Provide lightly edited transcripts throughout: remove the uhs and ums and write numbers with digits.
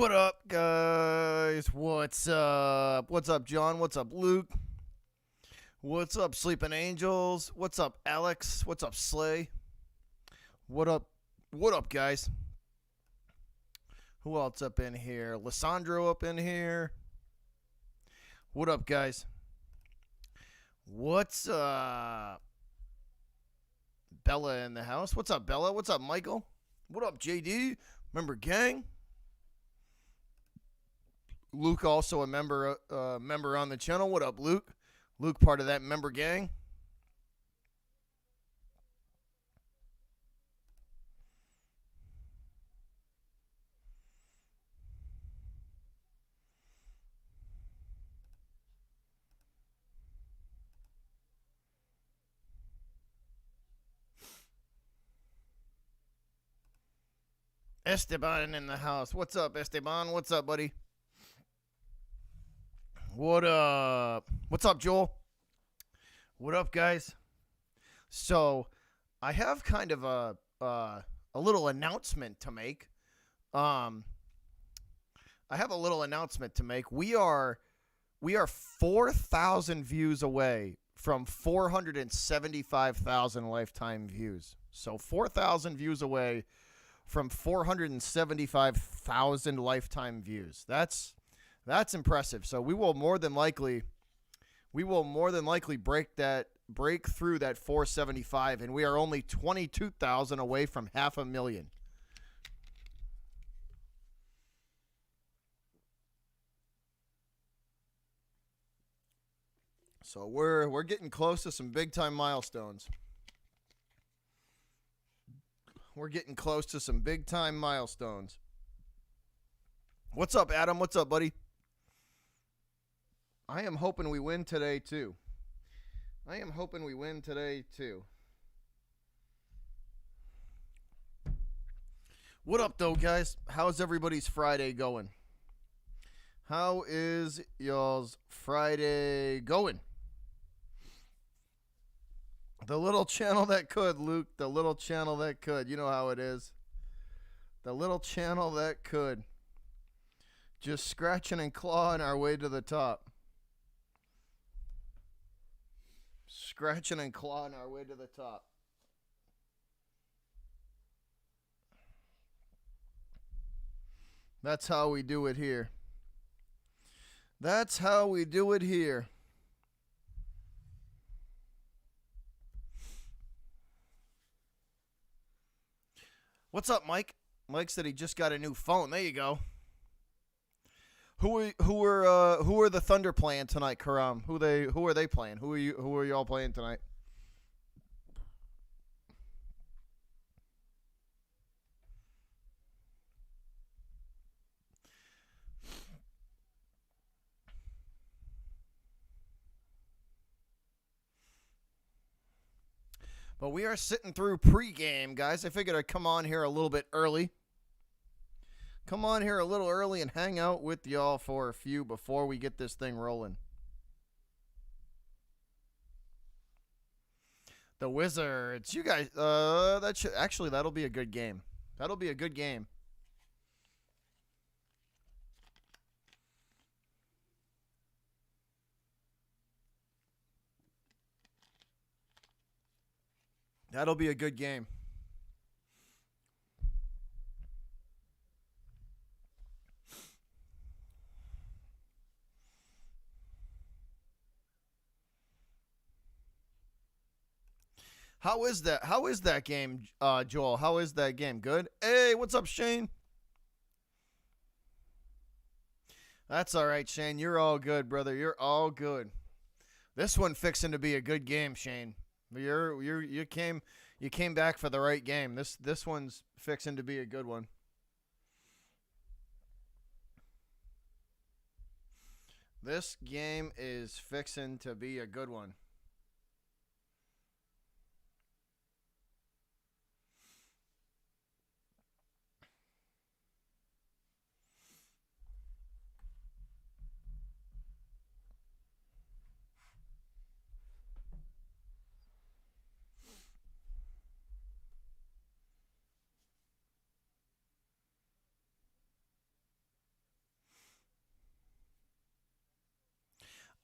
What up, guys? What's up? What's up, John? What's up, Luke? What's up, Sleeping Angels? What's up, Alex? What's up, Slay? What up? What up, guys? Who else up in here? Lissandro up in here. What up, guys? What's Bella in the house? What's up, Bella? What's up, Michael? What up, JD? Member gang? Luke also a member on the channel. What up, Luke? Luke part of that member gang. Esteban in the house. What's up, Esteban? What's up, buddy? What up? What's up, Joel? What up, guys? So, I have kind of a little announcement to make. I have a little announcement to make. We are 4,000 views away from 475,000 lifetime views. So 4,000 views away from 475,000 lifetime views. That's impressive. So we will more than likely break through that 475, and we are only 22,000 away from 500,000. So we're getting close to some big time milestones. We're getting close to some big time milestones. What's up, Adam? What's up, buddy? I am hoping we win today, too. What up, though, guys? How's everybody's Friday going? How is y'all's Friday going? The little channel that could, Luke. The little channel that could. You know how it is. The little channel that could. Just scratching and clawing our way to the top. Scratching and clawing our way to the top. That's how we do it here. That's how we do it here. What's up, Mike? Mike said he just got a new phone. There you go. Who are the Thunder playing tonight, Karam? Who are they playing? Who are y'all playing tonight? But we are sitting through pregame, guys. I figured I'd come on here a little bit early. Come on here a little early and hang out with y'all for a few before we get this thing rolling. The Wizards. You guys, that'll be a good game. That'll be a good game. That'll be a good game. How is that game, Joel? How is that game? Good? Hey, what's up, Shane? That's all right, Shane. You're all good, brother. You're all good. This one fixing to be a good game, Shane. You came back for the right game. This one's fixing to be a good one. This game is fixing to be a good one.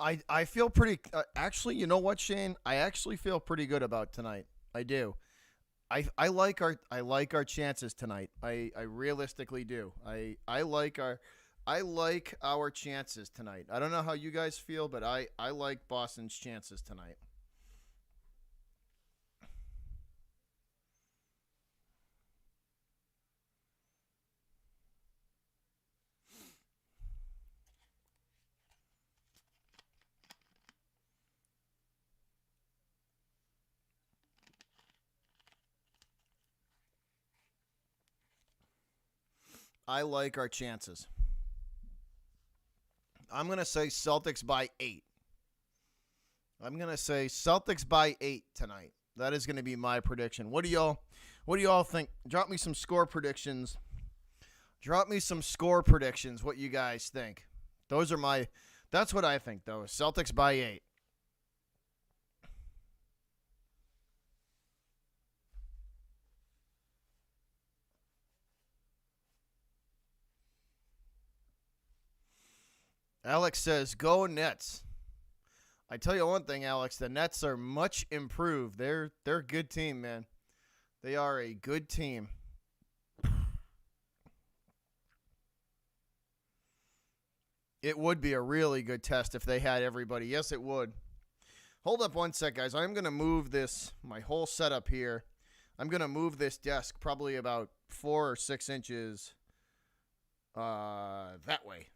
I feel pretty. Actually, you know what, Shane? I actually feel pretty good about tonight. I do. I like our chances tonight. I realistically do. I like our chances tonight. I don't know how you guys feel, but I like Boston's chances tonight. I like our chances. I'm gonna say Celtics by 8. I'm gonna say Celtics by 8 tonight. That is gonna be my prediction. What do y'all think? Drop me some score predictions. Drop me some score predictions. What you guys think? Those are my. That's what I think though. Celtics by 8. Alex says, "Go Nets." I tell you one thing, Alex. The Nets are much improved. They're a good team, man. They are a good team. It would be a really good test if they had everybody. Yes, it would. Hold up one sec, guys. I'm gonna move my whole setup here. I'm gonna move this desk probably about 4 or 6 inches that way.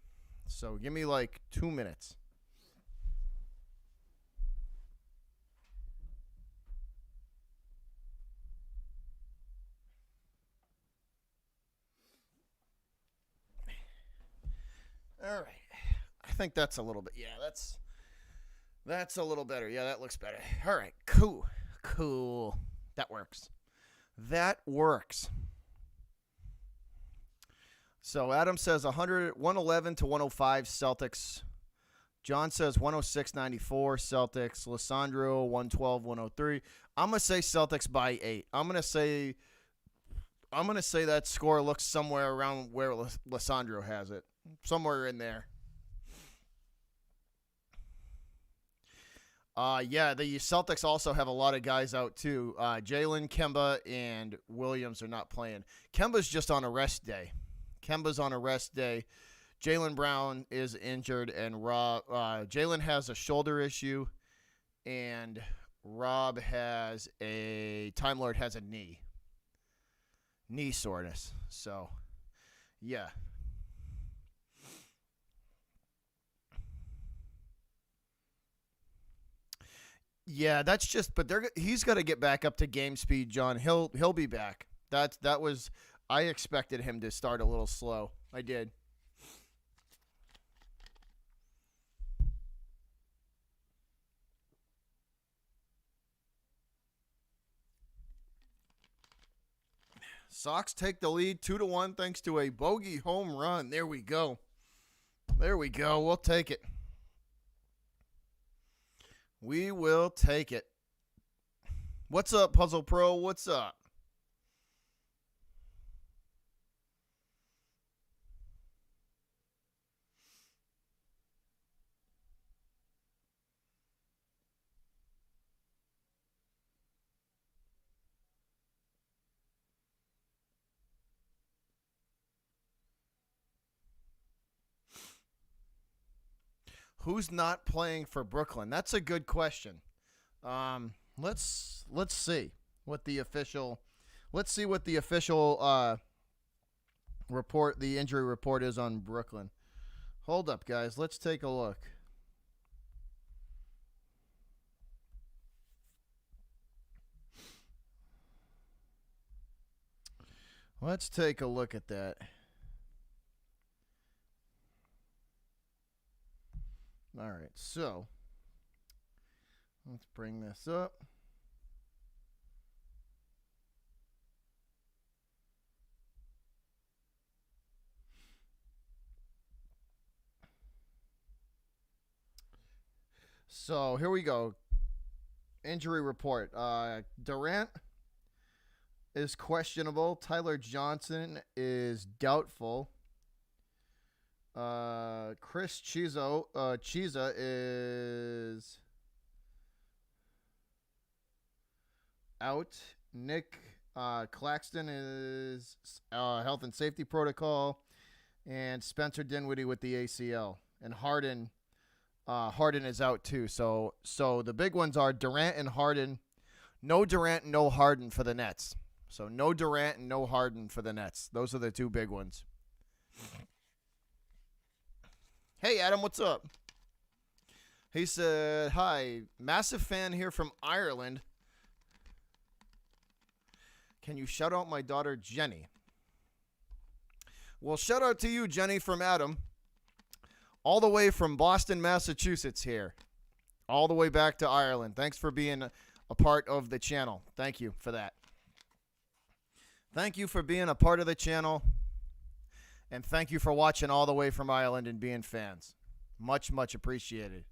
So give me like 2 minutes. All right. I think that's a little bit. Yeah, that's a little better. Yeah, that looks better. All right. Cool. Cool. That works. That works. So Adam says 111 to 105 Celtics. John says 106-94 Celtics. Lissandro 112-103. I'm gonna say Celtics by 8. I'm gonna say that score looks somewhere around where Lissandro has it, somewhere in there. Yeah, the Celtics also have a lot of guys out too. Jalen, Kemba, and Williams are not playing. Kemba's just on a rest day. Kemba's on a rest day. Jalen Brown is injured, and Jalen has a shoulder issue, and Time Lord has a knee soreness. So, yeah. Yeah, that's just. But he's got to get back up to game speed, John. He'll be back. That was. I expected him to start a little slow. I did. Sox take the lead 2-1 thanks to a bogey home run. There we go. There we go. We'll take it. We will take it. What's up, Puzzle Pro? What's up? Who's not playing for Brooklyn? That's a good question. Let's see what the official report, the injury report is on Brooklyn. Hold up, guys. Let's take a look. Let's take a look at that. All right, so let's bring this up. So here we go. Injury report. Durant is questionable. Tyler Johnson is doubtful. Chris Chiza is out. Nick Claxton is health and safety protocol, and Spencer Dinwiddie with the ACL, and Harden is out too. So the big ones are Durant and Harden. No Durant, no Harden for the Nets. So no Durant and no Harden for the Nets. Those are the two big ones. Hey, Adam, what's up? He said, hi, massive fan here from Ireland. Can you shout out my daughter, Jenny? Well, shout out to you, Jenny, from Adam. All the way from Boston, Massachusetts here. All the way back to Ireland. Thanks for being a part of the channel. Thank you for that. Thank you for being a part of the channel. And thank you for watching all the way from Ireland and being fans. Much, much appreciated.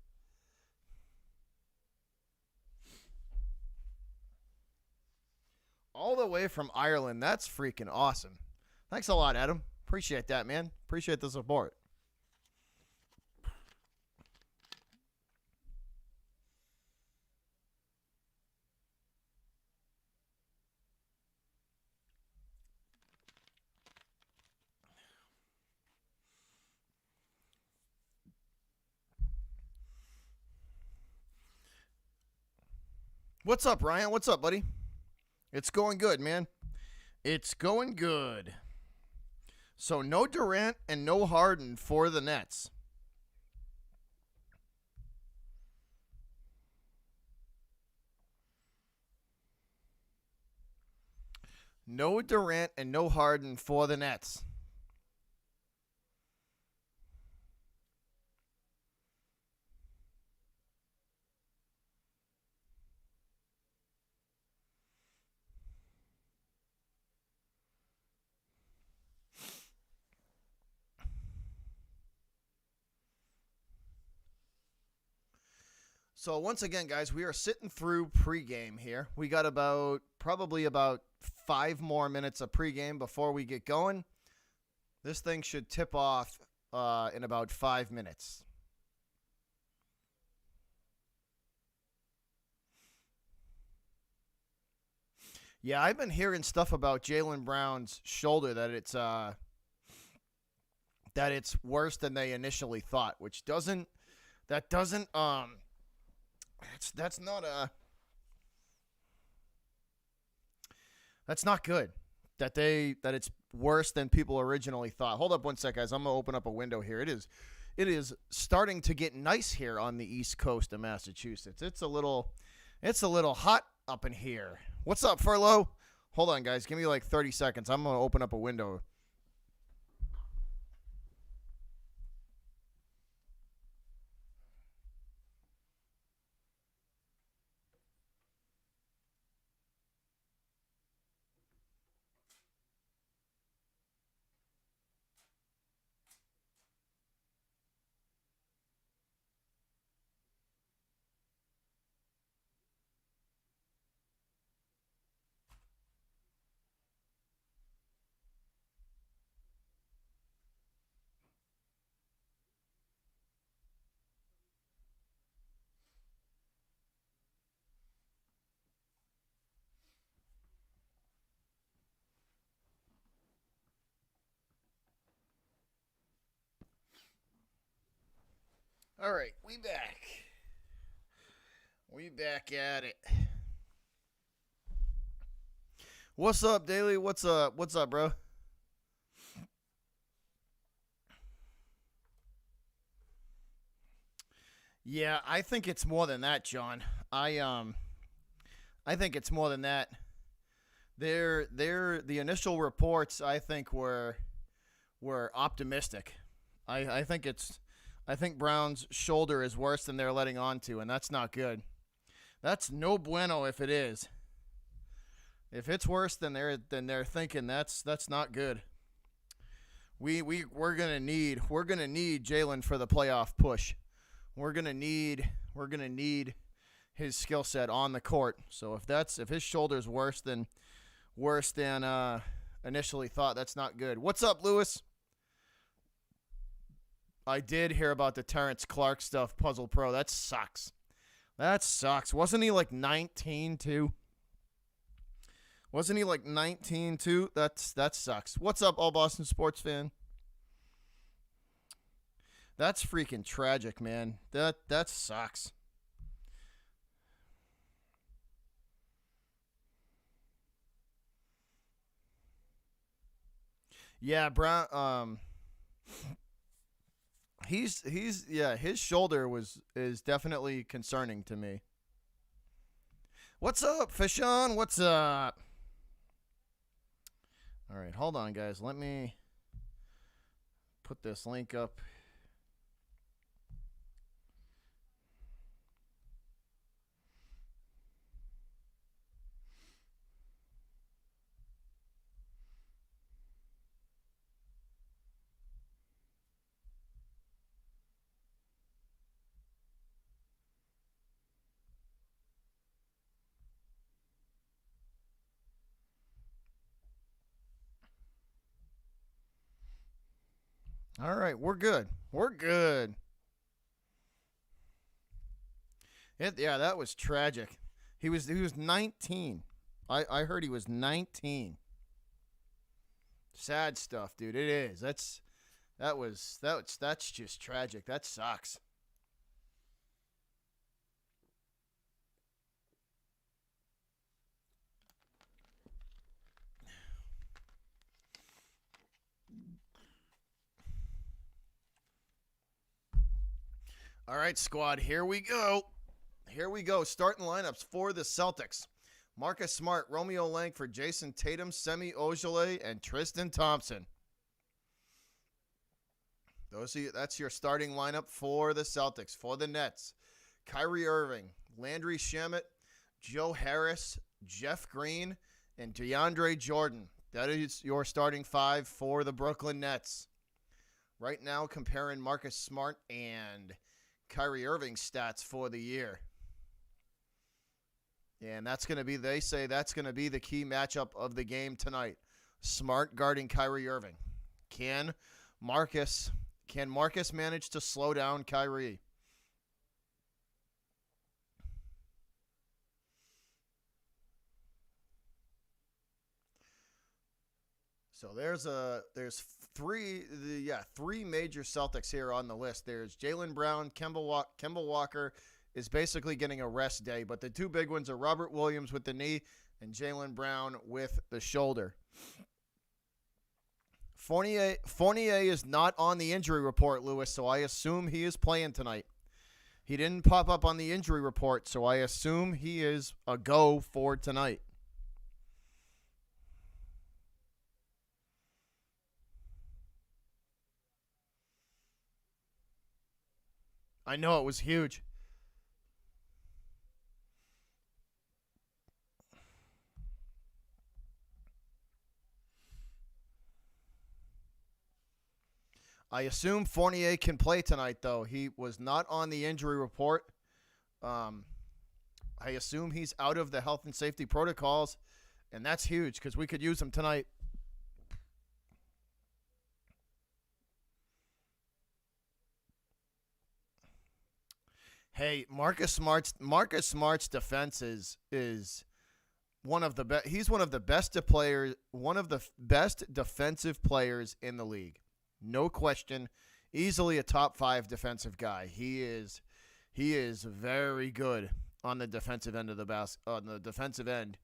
All the way from Ireland. That's freaking awesome. Thanks a lot, Adam. Appreciate that, man. Appreciate the support. What's up, Ryan? What's up, buddy? It's going good, man. It's going good. So no Durant and no Harden for the Nets. No Durant and no Harden for the Nets. So once again, guys, we are sitting through pregame here. We got probably about 5 more minutes of pregame before we get going. This thing should tip off in about 5 minutes. Yeah, I've been hearing stuff about Jaylen Brown's shoulder that it's worse than they initially thought, which doesn't that's not good. That it's worse than people originally thought. Hold up one sec, guys. I'm gonna open up a window here. It is starting to get nice here on the East Coast of Massachusetts. It's a little hot up in here. What's up, Furlough? Hold on, guys. Give me like 30 seconds. I'm gonna open up a window. All right, we back. We back at it. What's up, Daily? What's up? What's up, bro? Yeah, I think it's more than that, John. I think it's more than that. The initial reports I think were optimistic. I think Brown's shoulder is worse than they're letting on to, and that's not good. That's no bueno if it is. If it's worse than they're thinking, that's not good. We're gonna need Jaylen for the playoff push. We're gonna need his skill set on the court. So if his shoulder's worse than initially thought, that's not good. What's up, Lewis? I did hear about the Terrence Clark stuff, Puzzle Pro. That sucks. That sucks. Wasn't he like 19 too? Wasn't he like 19 too? That sucks. What's up, all Boston sports fan? That's freaking tragic, man. That sucks. Yeah, Brown. He's yeah. His shoulder is definitely concerning to me. What's up, Fishon? What's up? All right, hold on, guys. Let me put this link up. All right, we're good. We're good. Yeah, that was tragic. He was 19. I heard he was 19. Sad stuff, dude. It is. That's just tragic. That sucks. All right, squad, here we go. Here we go. Starting lineups for the Celtics. Marcus Smart, Romeo Langford, Jason Tatum, Semi Ojeleye, and Tristan Thompson. That's your starting lineup for the Celtics. For the Nets, Kyrie Irving, Landry Shamet, Joe Harris, Jeff Green, and DeAndre Jordan. That is your starting five for the Brooklyn Nets. Right now, comparing Marcus Smart and Kyrie Irving's stats for the year. And they say that's going to be the key matchup of the game tonight. Smart guarding Kyrie Irving. Can Marcus manage to slow down Kyrie? So there's three major Celtics here on the list. There's Jaylen Brown, Kemba Walker is basically getting a rest day, but the two big ones are Robert Williams with the knee and Jaylen Brown with the shoulder. Fournier is not on the injury report, Lewis, so I assume he is playing tonight. He didn't pop up on the injury report, so I assume he is a go for tonight. I know it was huge. I assume Fournier can play tonight, though. He was not on the injury report. I assume he's out of the health and safety protocols, and that's huge because we could use him tonight. Hey, Marcus Smart's defense is one of the best. He's one of the best defensive players in the league. No question. Easily a top 5 defensive guy. He is very good on the defensive end of on the defensive end.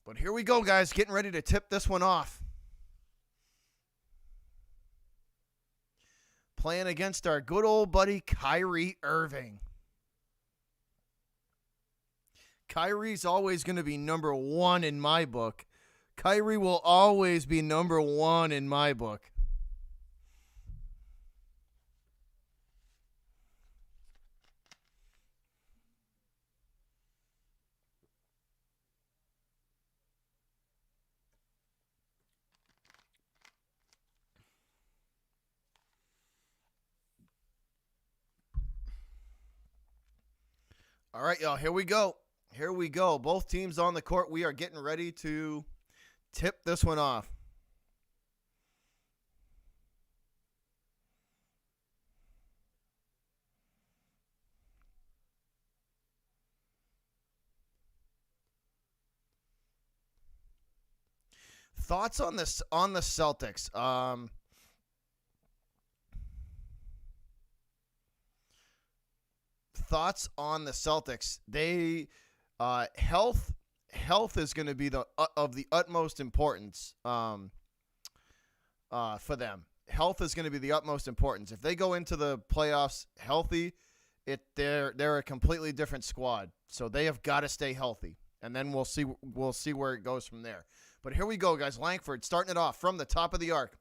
But here we go, guys, getting ready to tip this one off. Playing against our good old buddy Kyrie Irving. Kyrie's always going to be number 1 in my book. Kyrie will always be number 1 in my book. All right, y'all, here we go. Here we go. Both teams on the court. We are getting ready to tip this one off. thoughts on this on the Celtics. Thoughts on the Celtics. They health is going to be the of the utmost importance for them. Health is going to be the utmost importance. If they go into the playoffs healthy, they're a completely different squad. So they have got to stay healthy, and then we'll see where it goes from there. But here we go, guys. Langford starting it off from the top of the arc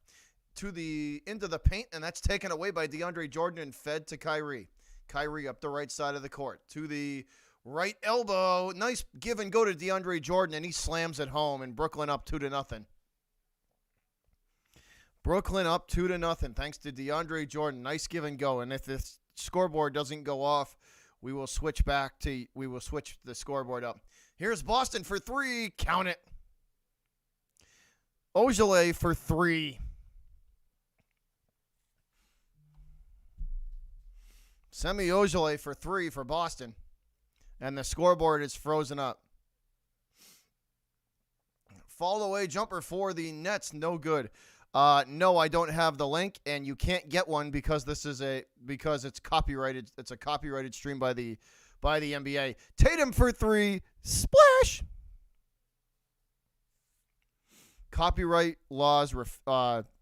into the paint, and that's taken away by DeAndre Jordan and fed to Kyrie. Kyrie up the right side of the court to the right elbow. Nice give and go to DeAndre Jordan, and he slams it home, and Brooklyn up 2-0. Brooklyn up 2-0 thanks to DeAndre Jordan. Nice give and go. And if this scoreboard doesn't go off, we will switch the scoreboard up. Here's Boston for 3. Count it. Ojale for 3. Semi Ojale for 3 for Boston. And the scoreboard is frozen up. Fall away jumper for the Nets. No good. No, I don't have the link, and you can't get one because it's copyrighted. It's a copyrighted stream by the NBA. Tatum for 3. Splash. Copyright laws.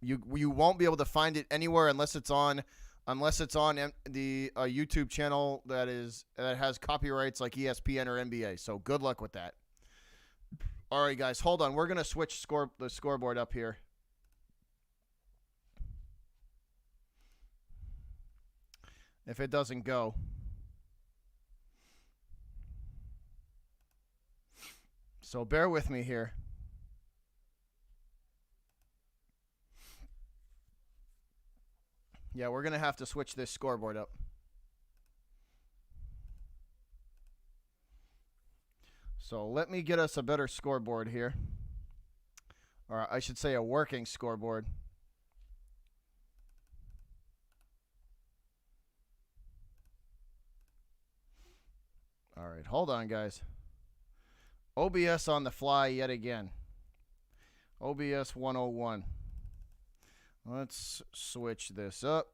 You won't be able to find it anywhere unless it's on the YouTube channel that has copyrights like ESPN or NBA. So good luck with that. All right, guys, hold on. We're gonna switch the scoreboard up here. If it doesn't go. So bear with me here. Yeah, we're going to have to switch this scoreboard up. So let me get us a better scoreboard here. Or I should say a working scoreboard. All right, hold on, guys. OBS on the fly yet again. OBS 101. Let's switch this up.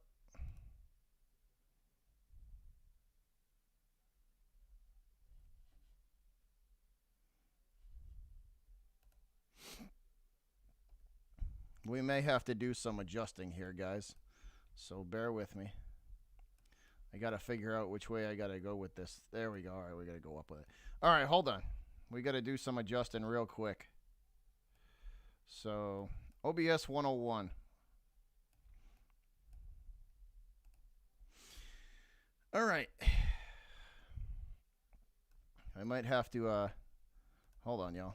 We may have to do some adjusting here, guys. So bear with me. I got to figure out which way I got to go with this. There we go. All right, we got to go up with it. All right, hold on. We got to do some adjusting real quick. So, OBS 101. All right. I might have to, hold on, y'all.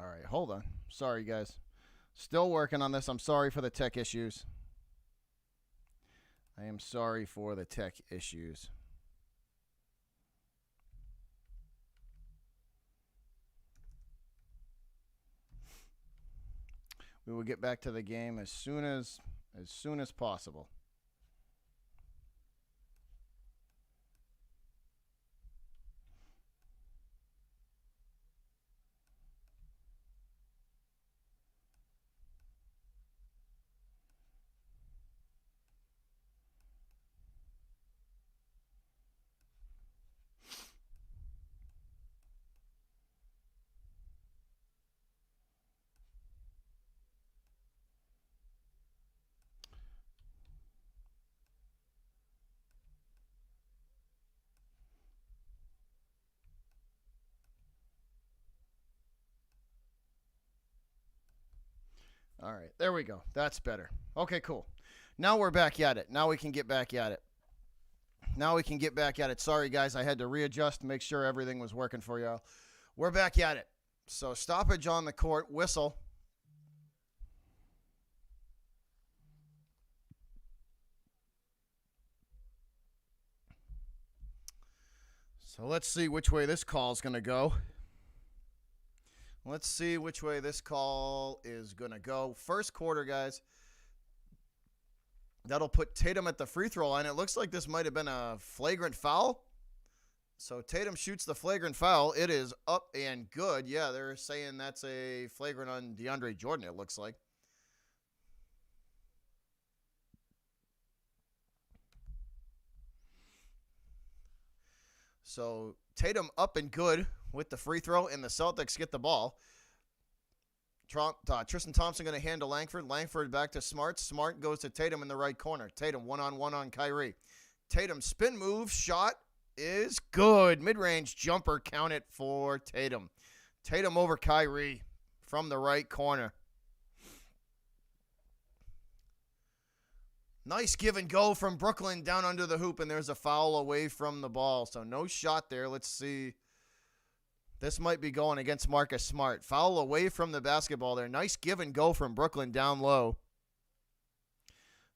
All right, hold on. Sorry, guys. Still working on this. I'm sorry for the tech issues. I am sorry for the tech issues. We will get back to the game as soon as possible. All right, there we go. That's better. Okay, cool. Now we're back at it. Now we can get back at it. Sorry, guys. I had to readjust to make sure everything was working for y'all. We're back at it. So stoppage on the court. Whistle. So let's see which way this call is going to go. Let's see which way this call is going to go. First quarter, guys. That'll put Tatum at the free throw line. It looks like this might have been a flagrant foul. So Tatum shoots the flagrant foul. It is up and good. Yeah, they're saying that's a flagrant on DeAndre Jordan, it looks like. So Tatum up and good with the free throw, and the Celtics get the ball. Tristan Thompson going to hand to Langford. Langford back to Smart. Smart goes to Tatum in the right corner. Tatum one-on-one on Kyrie. Tatum spin move. Shot is good. Mid-range jumper. Count it for Tatum. Tatum over Kyrie from the right corner. Nice give and go from Brooklyn down under the hoop, and there's a foul away from the ball. So no shot there. Let's see. This might be going against Marcus Smart. Foul away from the basketball there. Nice give and go from Brooklyn down low.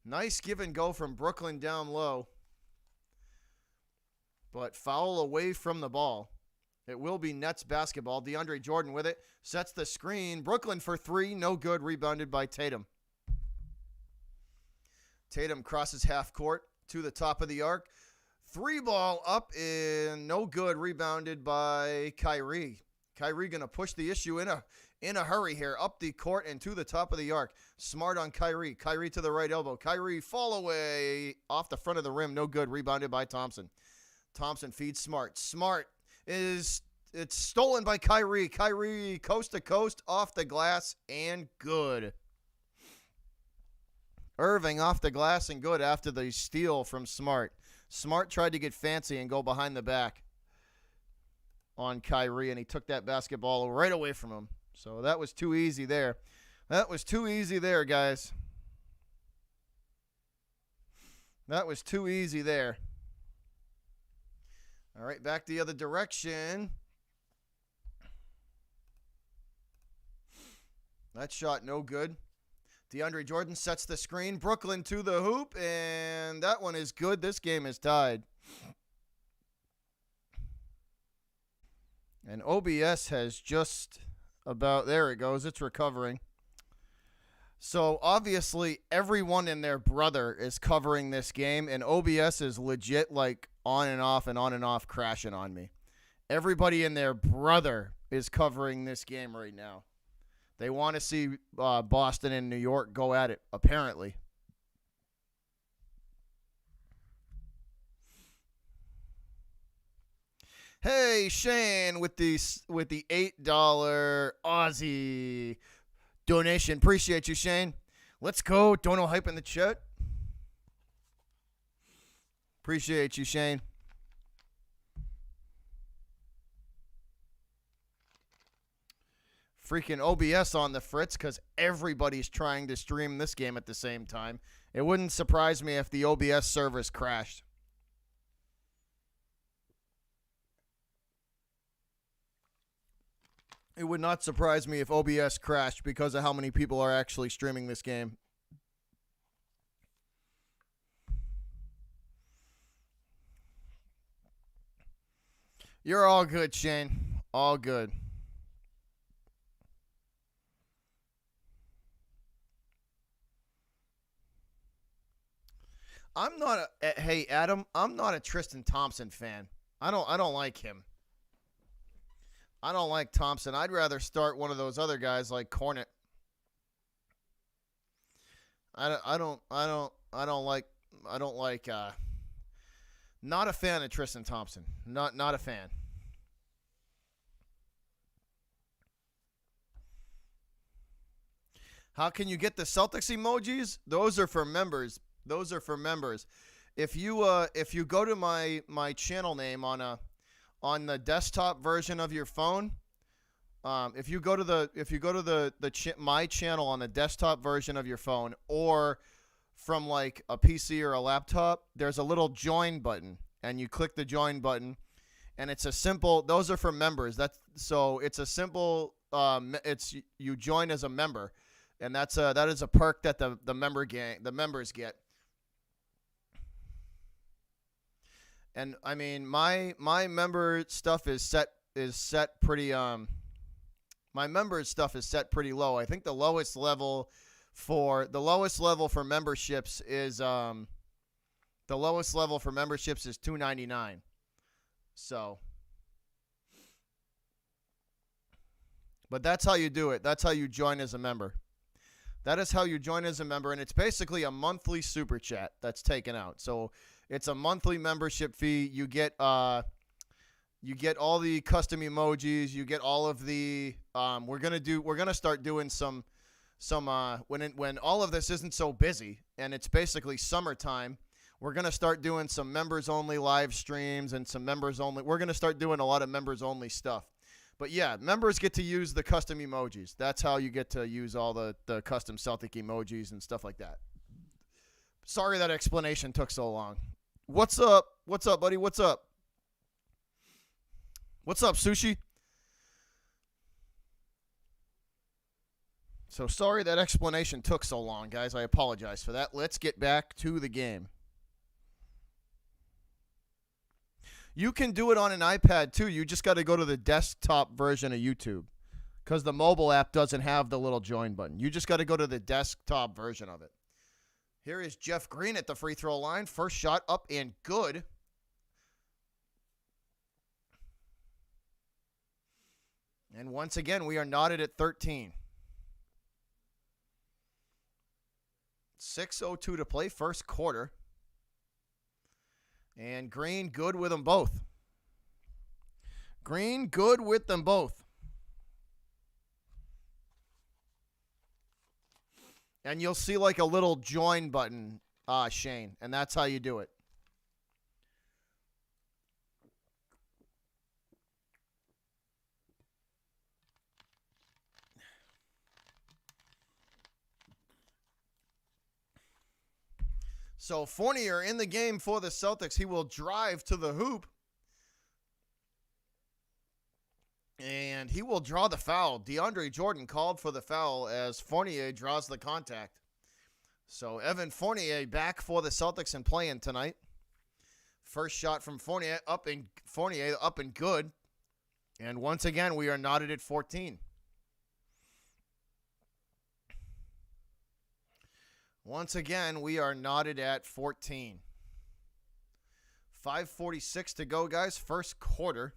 Nice give and go from Brooklyn down low. But foul away from the ball. It will be Nets basketball. DeAndre Jordan with it. Sets the screen. Brooklyn for three. No good. Rebounded by Tatum. Tatum crosses half court to the top of the arc. Three ball up and no good. Rebounded by Kyrie. Kyrie going to push the issue in a hurry here. Up the court and to the top of the arc. Smart on Kyrie. Kyrie to the right elbow. Kyrie fall away off the front of the rim. No good. Rebounded by Thompson. Thompson feeds Smart. Smart it's stolen by Kyrie. Kyrie coast to coast off the glass and good. Irving off the glass and good after the steal from Smart. Smart tried to get fancy and go behind the back on Kyrie, and he took that basketball right away from him. So that was too easy there. That was too easy there, guys. That was too easy there. All right, back the other direction. That shot no good. DeAndre Jordan sets the screen. Brooklyn to the hoop, and that one is good. This game is tied. And OBS has just about, there it goes. It's recovering. So, obviously, everyone and their brother is covering this game, and OBS is legit, like, on and off crashing on me. Everybody and their brother is covering this game right now. They want to see Boston and New York go at it, apparently. Hey, Shane with the $8 Aussie donation. Appreciate you, Shane. Let's go. Dono hype in the chat. Appreciate you, Shane. Freaking OBS on the fritz because everybody's trying to stream this game at the same time. It wouldn't surprise me if the OBS servers crashed. It would not surprise me if OBS crashed because of how many people are actually streaming this game. You're all good, Shane. All good. I'm not a hey Adam, I'm not a Tristan Thompson fan. I don't like him. I don't like Thompson. I'd rather start one of those other guys like Cornet. I don't like not a fan of Tristan Thompson. Not a fan. How can you get the Celtics emojis? Those are for members. Those are for members. If you go to my channel name on the desktop version of your phone, if you go to my channel on the desktop version of your phone or from like a PC or a laptop, there's a little join button, and you click the join button, and it's a simple. Those are for members. It's a simple. You join as a member, and that is a perk that the members get. And I mean, my member stuff is set pretty my member stuff is set pretty low. I think the lowest level for memberships is $2.99. So, but that's how you do it. That's how you join as a member. That is how you join as a member, and it's basically a monthly super chat that's taken out. So it's a monthly membership fee. You get all the custom emojis. You get all of the we're gonna start doing some when all of this isn't so busy and it's basically summertime. We're gonna start doing some members only live streams and some members only. We're gonna start doing a lot of members only stuff. But yeah, members get to use the custom emojis. That's how you get to use all the custom Celtic emojis and stuff like that. Sorry that explanation took so long. What's up? What's up, buddy? What's up? What's up, Sushi? So sorry that explanation took so long, guys. I apologize for that. Let's get back to the game. You can do it on an iPad, too. You just got to go to the desktop version of YouTube because the mobile app doesn't have the little join button. You just got to go to the desktop version of it. Here is Jeff Green at the free throw line. First shot up and good. And once again, we are knotted at 13. 6:02 to play, first quarter. And Green good with them both. Green good with them both. And you'll see like a little join button, Shane, and that's how you do it. So Fournier in the game for the Celtics. He will drive to the hoop. And he will draw the foul. DeAndre Jordan called for the foul as Fournier draws the contact. So Evan Fournier back for the Celtics and playing tonight. First shot from Fournier up and good. And once again, we are knotted at 14. Once again, we are knotted at 14. 5:46 to go, guys. First quarter.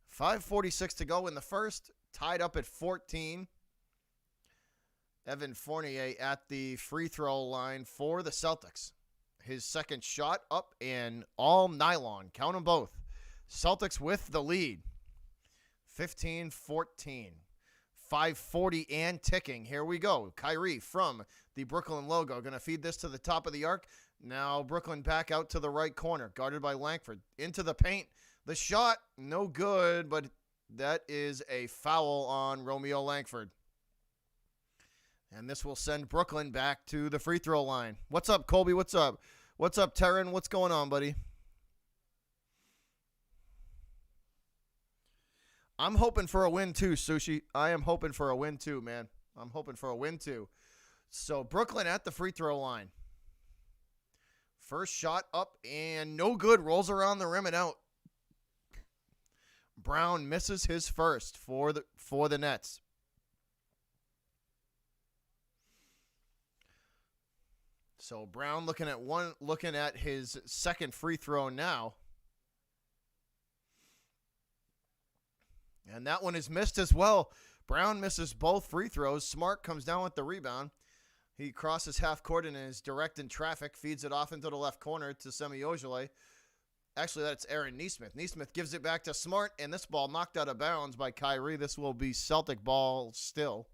5:46 to go in the first. Tied up at 14. Evan Fournier at the free throw line for the Celtics. His second shot up and all nylon. Count them both. Celtics with the lead. 15-14. 5:40 and ticking. Here we go. Kyrie from the Brooklyn logo. Going to feed this to the top of the arc. Now Brooklyn back out to the right corner. Guarded by Langford. Into the paint. The shot, no good, but that is a foul on Romeo Langford. And this will send Brooklyn back to the free throw line. What's up, Colby? What's up? What's up, Terran? What's going on, buddy? I'm hoping for a win too, Sushi. I am hoping for a win too, man. I'm hoping for a win too. So Brooklyn at the free throw line. First shot up and no good. Rolls around the rim and out. Brown misses his first for the Nets. So Brown looking at his second free throw now. And that one is missed as well. Brown misses both free throws. Smart comes down with the rebound. He crosses half court and is direct in traffic. Feeds it off into the left corner to Semi Ojeleye. Actually, that's Aaron Nesmith. Nesmith gives it back to Smart, and this ball knocked out of bounds by Kyrie. This will be Celtic ball still.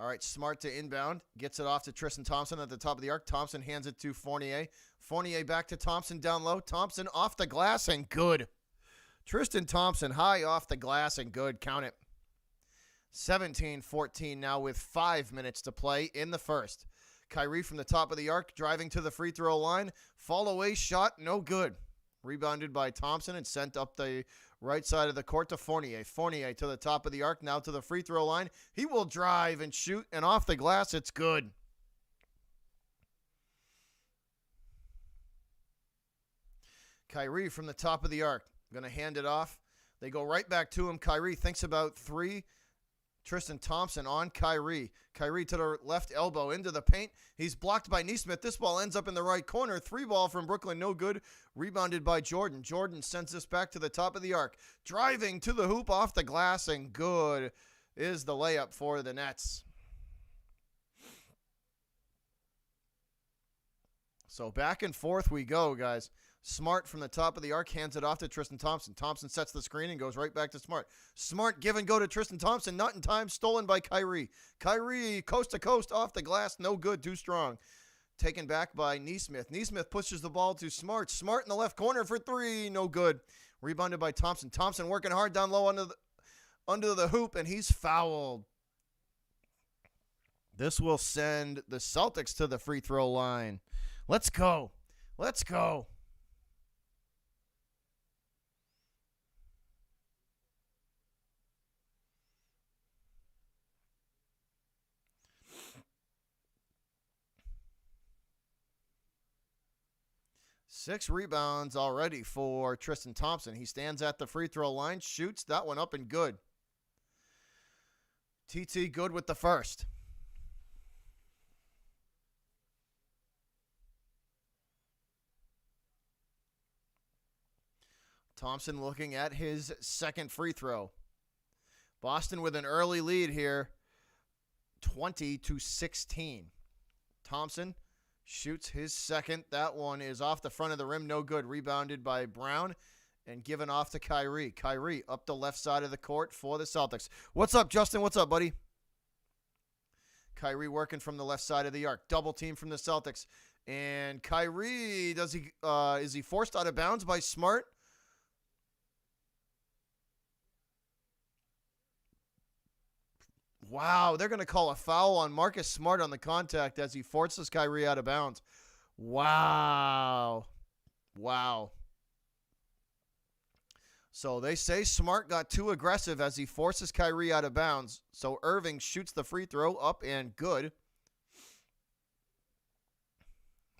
All right, Smart to inbound. Gets it off to Tristan Thompson at the top of the arc. Thompson hands it to Fournier. Fournier back to Thompson down low. Thompson off the glass and good. Tristan Thompson high off the glass and good. Count it. 17-14 now with 5 minutes to play in the first. Kyrie from the top of the arc driving to the free throw line. Fall away shot, no good. Rebounded by Thompson and sent up the right side of the court to Fournier. Fournier to the top of the arc, now to the free throw line. He will drive and shoot, and off the glass, it's good. Kyrie from the top of the arc. Going to hand it off. They go right back to him. Kyrie thinks about three. Tristan Thompson on Kyrie. Kyrie to the left elbow into the paint. He's blocked by Nesmith. This ball ends up in the right corner. 3-ball from Brooklyn. No good. Rebounded by Jordan. Jordan sends this back to the top of the arc. Driving to the hoop off the glass, and good is the layup for the Nets. So back and forth we go, guys. Smart from the top of the arc hands it off to Tristan Thompson. Thompson sets the screen and goes right back to Smart. Smart give and go to Tristan Thompson. Not in time. Stolen by Kyrie. Kyrie coast to coast off the glass. No good. Too strong. Taken back by Nesmith. Nesmith pushes the ball to Smart. Smart in the left corner for three. No good. Rebounded by Thompson. Thompson working hard down low under the hoop, and he's fouled. This will send the Celtics to the free throw line. Let's go. Let's go. Six rebounds already for Tristan Thompson. He stands at the free throw line, shoots that one up and good. TT good with the first. Thompson looking at his second free throw. Boston with an early lead here, 20-16. Thompson shoots his second. That one is off the front of the rim. No good. Rebounded by Brown and given off to Kyrie. Kyrie up the left side of the court for the Celtics. What's up, Justin? What's up, buddy? Kyrie working from the left side of the arc. Double team from the Celtics. And Kyrie, is he forced out of bounds by Smart? Wow, they're going to call a foul on Marcus Smart on the contact as he forces Kyrie out of bounds. Wow. Wow. So they say Smart got too aggressive as he forces Kyrie out of bounds. So Irving shoots the free throw up and good.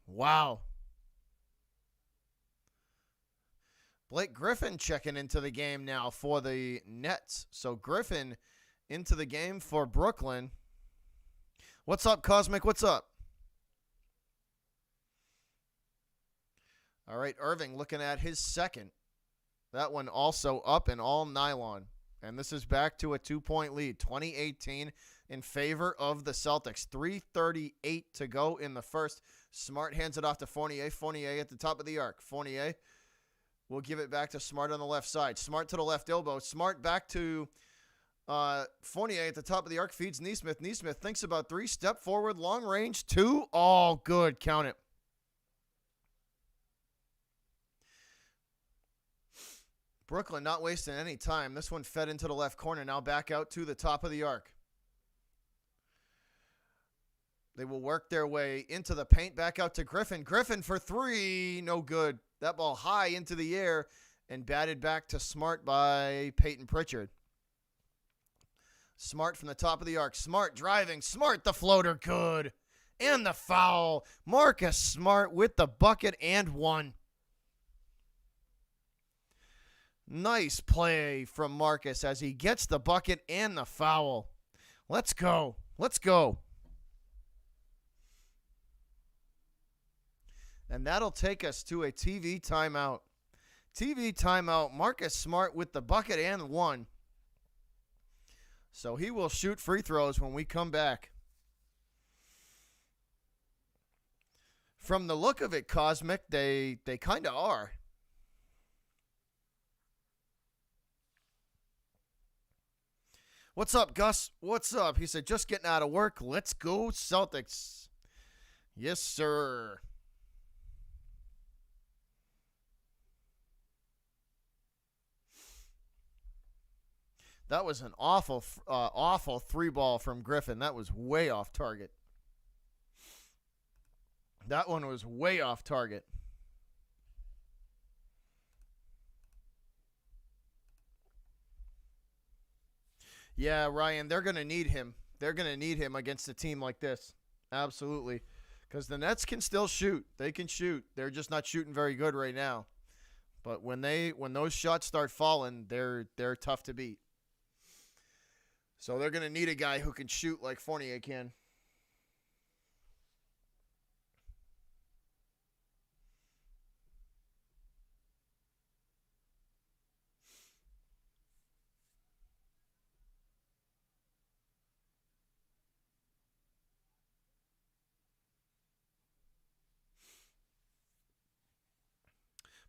Wow. Blake Griffin checking into the game now for the Nets. So Griffin into the game for Brooklyn. What's up, Cosmic? What's up? All right, Irving looking at his second. That one also up and all nylon. And this is back to a 2-point lead, 2018 in favor of the Celtics. 3:38 to go in the first. Smart hands it off to Fournier. Fournier at the top of the arc. Fournier will give it back to Smart on the left side. Smart to the left elbow. Smart back to Fournier at the top of the arc, feeds Nesmith. Nesmith thinks about three, step forward, long range, two, all good. Count it. Brooklyn not wasting any time. This one fed into the left corner. Now back out to the top of the arc. They will work their way into the paint. Back out to Griffin. Griffin for three. No good. That ball high into the air and batted back to Smart by Peyton Pritchard. Smart from the top of the arc. Smart driving. Smart the floater. Good. And the foul. Marcus Smart with the bucket and one. Nice play from Marcus as he gets the bucket and the foul. Let's go. Let's go. And that'll take us to a TV timeout. TV timeout. Marcus Smart with the bucket and one. So he will shoot free throws when we come back. From the look of it, Cosmic, they kind of are. What's up, Gus? What's up? He said, just getting out of work. Let's go, Celtics. Yes, sir. That was an awful three ball from Griffin. That was way off target. That one was way off target. Yeah, Ryan, they're going to need him. They're going to need him against a team like this. Absolutely. Because the Nets can still shoot. They can shoot. They're just not shooting very good right now. But when those shots start falling, they're tough to beat. So they're going to need a guy who can shoot like Fournier can.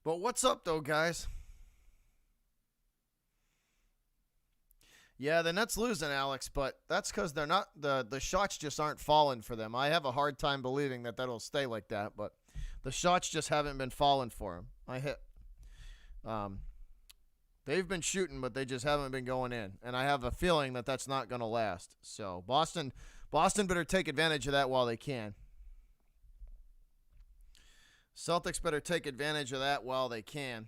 But what's up, though, guys? Yeah, the Nets losing, Alex, but that's because they're not the shots just aren't falling for them. I have a hard time believing that that'll stay like that, but the shots just haven't been falling for them. They've been shooting, but they just haven't been going in, and I have a feeling that that's not going to last. So Boston better take advantage of that while they can. Celtics better take advantage of that while they can.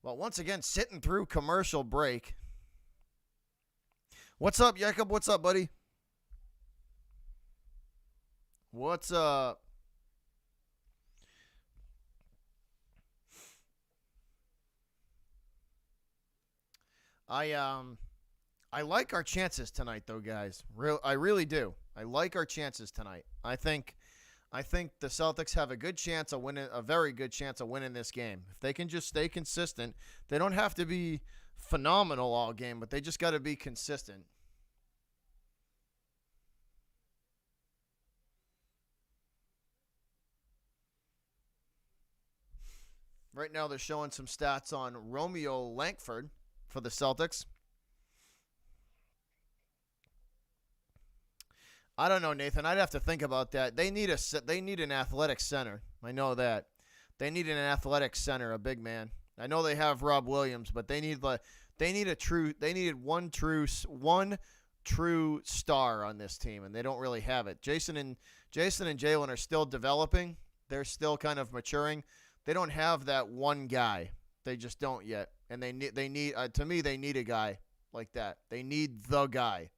Well, once again, sitting through commercial break. What's up, Jacob? What's up, buddy? What's up? I like our chances tonight, though, guys. I really do. I like our chances tonight. I think the Celtics have a good chance of winning, a very good chance of winning this game. If they can just stay consistent, they don't have to be phenomenal all game, but they just got to be consistent. Right now, they're showing some stats on Romeo Langford for the Celtics. I don't know, Nathan. I'd have to think about that. They need an athletic center. I know that. They need an athletic center, a big man. I know they have Rob Williams, but they need one true star on this team, and they don't really have it. Jason and Jalen are still developing. They're still kind of maturing. They don't have that one guy. They just don't yet. And they need to me, they need a guy like that. They need the guy.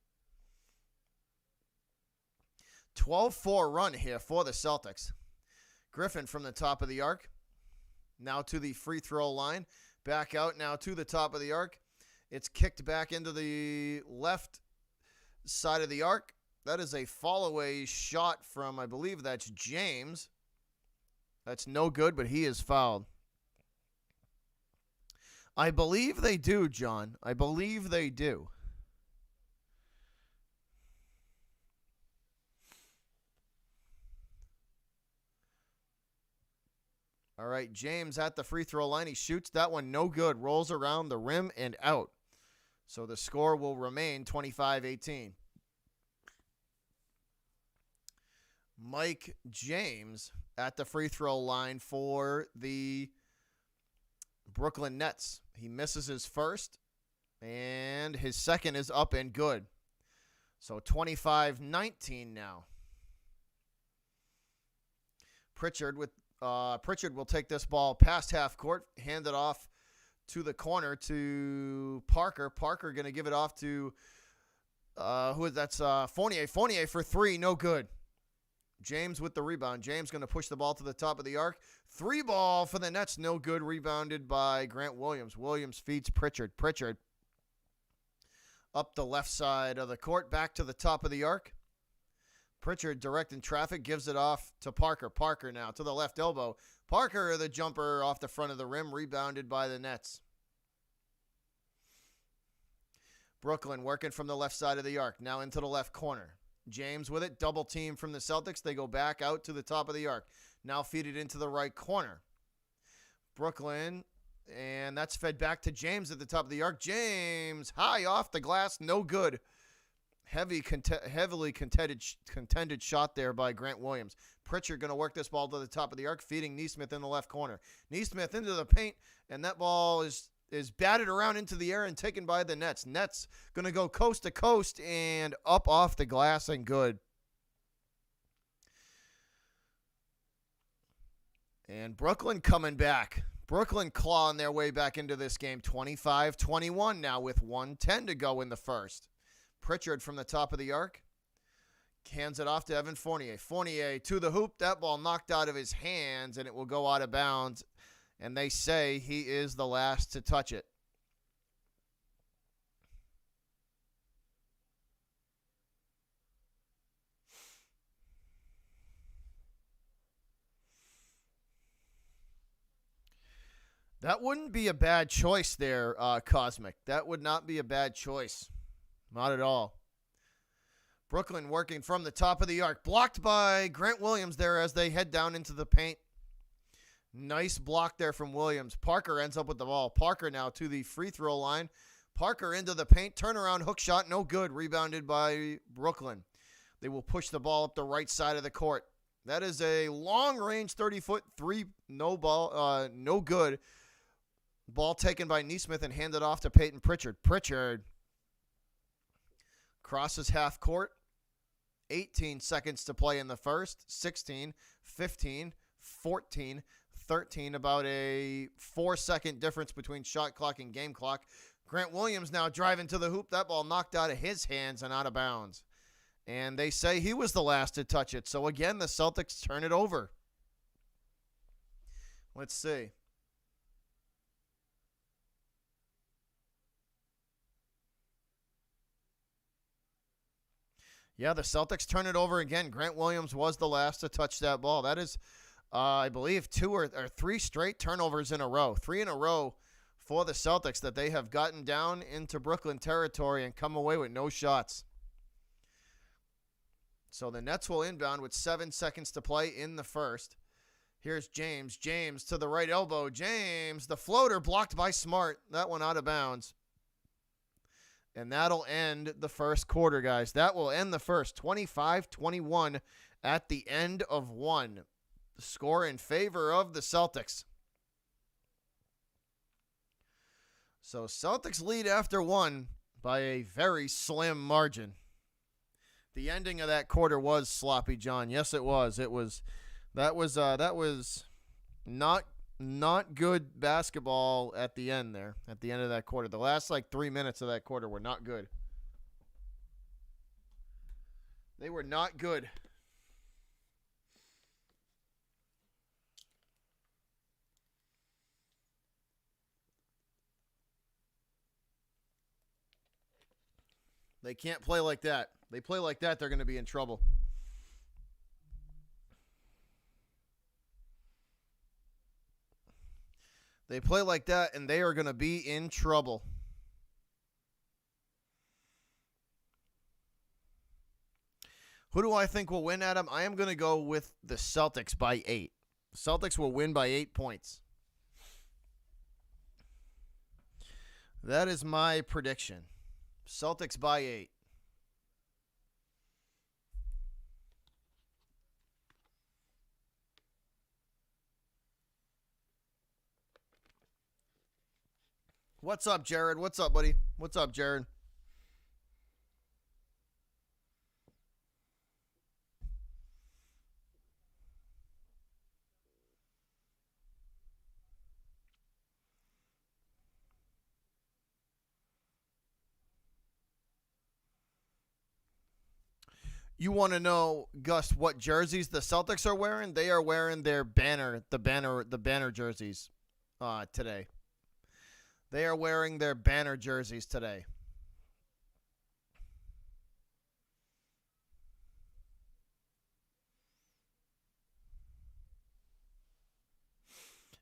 12-4 run here for the Celtics. Griffin from the top of the arc. Now to the free throw line. Back out now to the top of the arc. It's kicked back into the left side of the arc. That is a fall-away shot from, I believe that's James. That's no good, but he is fouled. I believe they do, John. I believe they do. All right, James at the free throw line. He shoots that one, no good. Rolls around the rim and out. So the score will remain 25-18. Mike James at the free throw line for the Brooklyn Nets. He misses his first, and his second is up and good. So 25-19 now. Pritchard will take this ball past half court, hand it off to the corner to Parker. Parker going to give it off to Fournier. Fournier for three, no good. James with the rebound. James going to push the ball to the top of the arc. Three ball for the Nets, no good. Rebounded by Grant Williams. Williams feeds Pritchard. Pritchard up the left side of the court, back to the top of the arc. Pritchard directing traffic, gives it off to Parker. Parker now to the left elbow. Parker, the jumper off the front of the rim, rebounded by the Nets. Brooklyn working from the left side of the arc, now into the left corner. James with it, double team from the Celtics. They go back out to the top of the arc. Now feed it into the right corner. Brooklyn, and that's fed back to James at the top of the arc. James, high off the glass, no good. Heavily contended shot there by Grant Williams. Pritchard going to work this ball to the top of the arc, feeding Nesmith in the left corner. Nesmith into the paint, and that ball is batted around into the air and taken by the Nets. Nets going to go coast to coast and up off the glass and good. And Brooklyn coming back. Brooklyn clawing their way back into this game. 25-21 now with 1:10 to go in the first. Pritchard from the top of the arc Hands it off to Evan Fournier. Fournier to the hoop. That ball knocked out of his hands, and it will go out of bounds. And they say he is the last to touch it. That wouldn't be a bad choice there, Cosmic. That would not be a bad choice. Not at all. Brooklyn working from the top of the arc. Blocked by Grant Williams there as they head down into the paint. Nice block there from Williams. Parker ends up with the ball. Parker now to the free throw line. Parker into the paint. Turnaround hook shot. No good. Rebounded by Brooklyn. They will push the ball up the right side of the court. That is a long-range 30-foot three. No ball. No good. Ball taken by Neesmith and handed off to Peyton Pritchard. Pritchard crosses half court. 18 seconds to play in the first. 16, 15, 14, 13. About a 4-second difference between shot clock and game clock. Grant Williams now driving to the hoop. That ball knocked out of his hands and out of bounds. And they say he was the last to touch it. So again, the Celtics turn it over. Let's see. Yeah, the Celtics turn it over again. Grant Williams was the last to touch that ball. That is, I believe, 2 or 3 straight turnovers in a row. 3 in a row for the Celtics that they have gotten down into Brooklyn territory and come away with no shots. So the Nets will inbound with 7 seconds to play in the first. Here's James. James to the right elbow. James, the floater blocked by Smart. That one out of bounds. And that'll end the first quarter, guys. That will end the first. 25-21 at the end of one. The score in favor of the Celtics. So Celtics lead after one by a very slim margin. The ending of that quarter was sloppy, John. Yes, it was. That was not good basketball at the end there, at the end of that quarter. The last 3 minutes of that quarter were not good. They were not good. They can't play like that. They play like that, they're going to be in trouble. They play like that, and they are going to be in trouble. Who do I think will win, Adam? I am going to go with the Celtics by 8. Celtics will win by 8 points. That is my prediction. Celtics by 8. What's up, Jared? What's up, buddy? What's up, Jared? You want to know, Gus, what jerseys the Celtics are wearing? They are wearing their the banner jerseys today. They are wearing their banner jerseys today.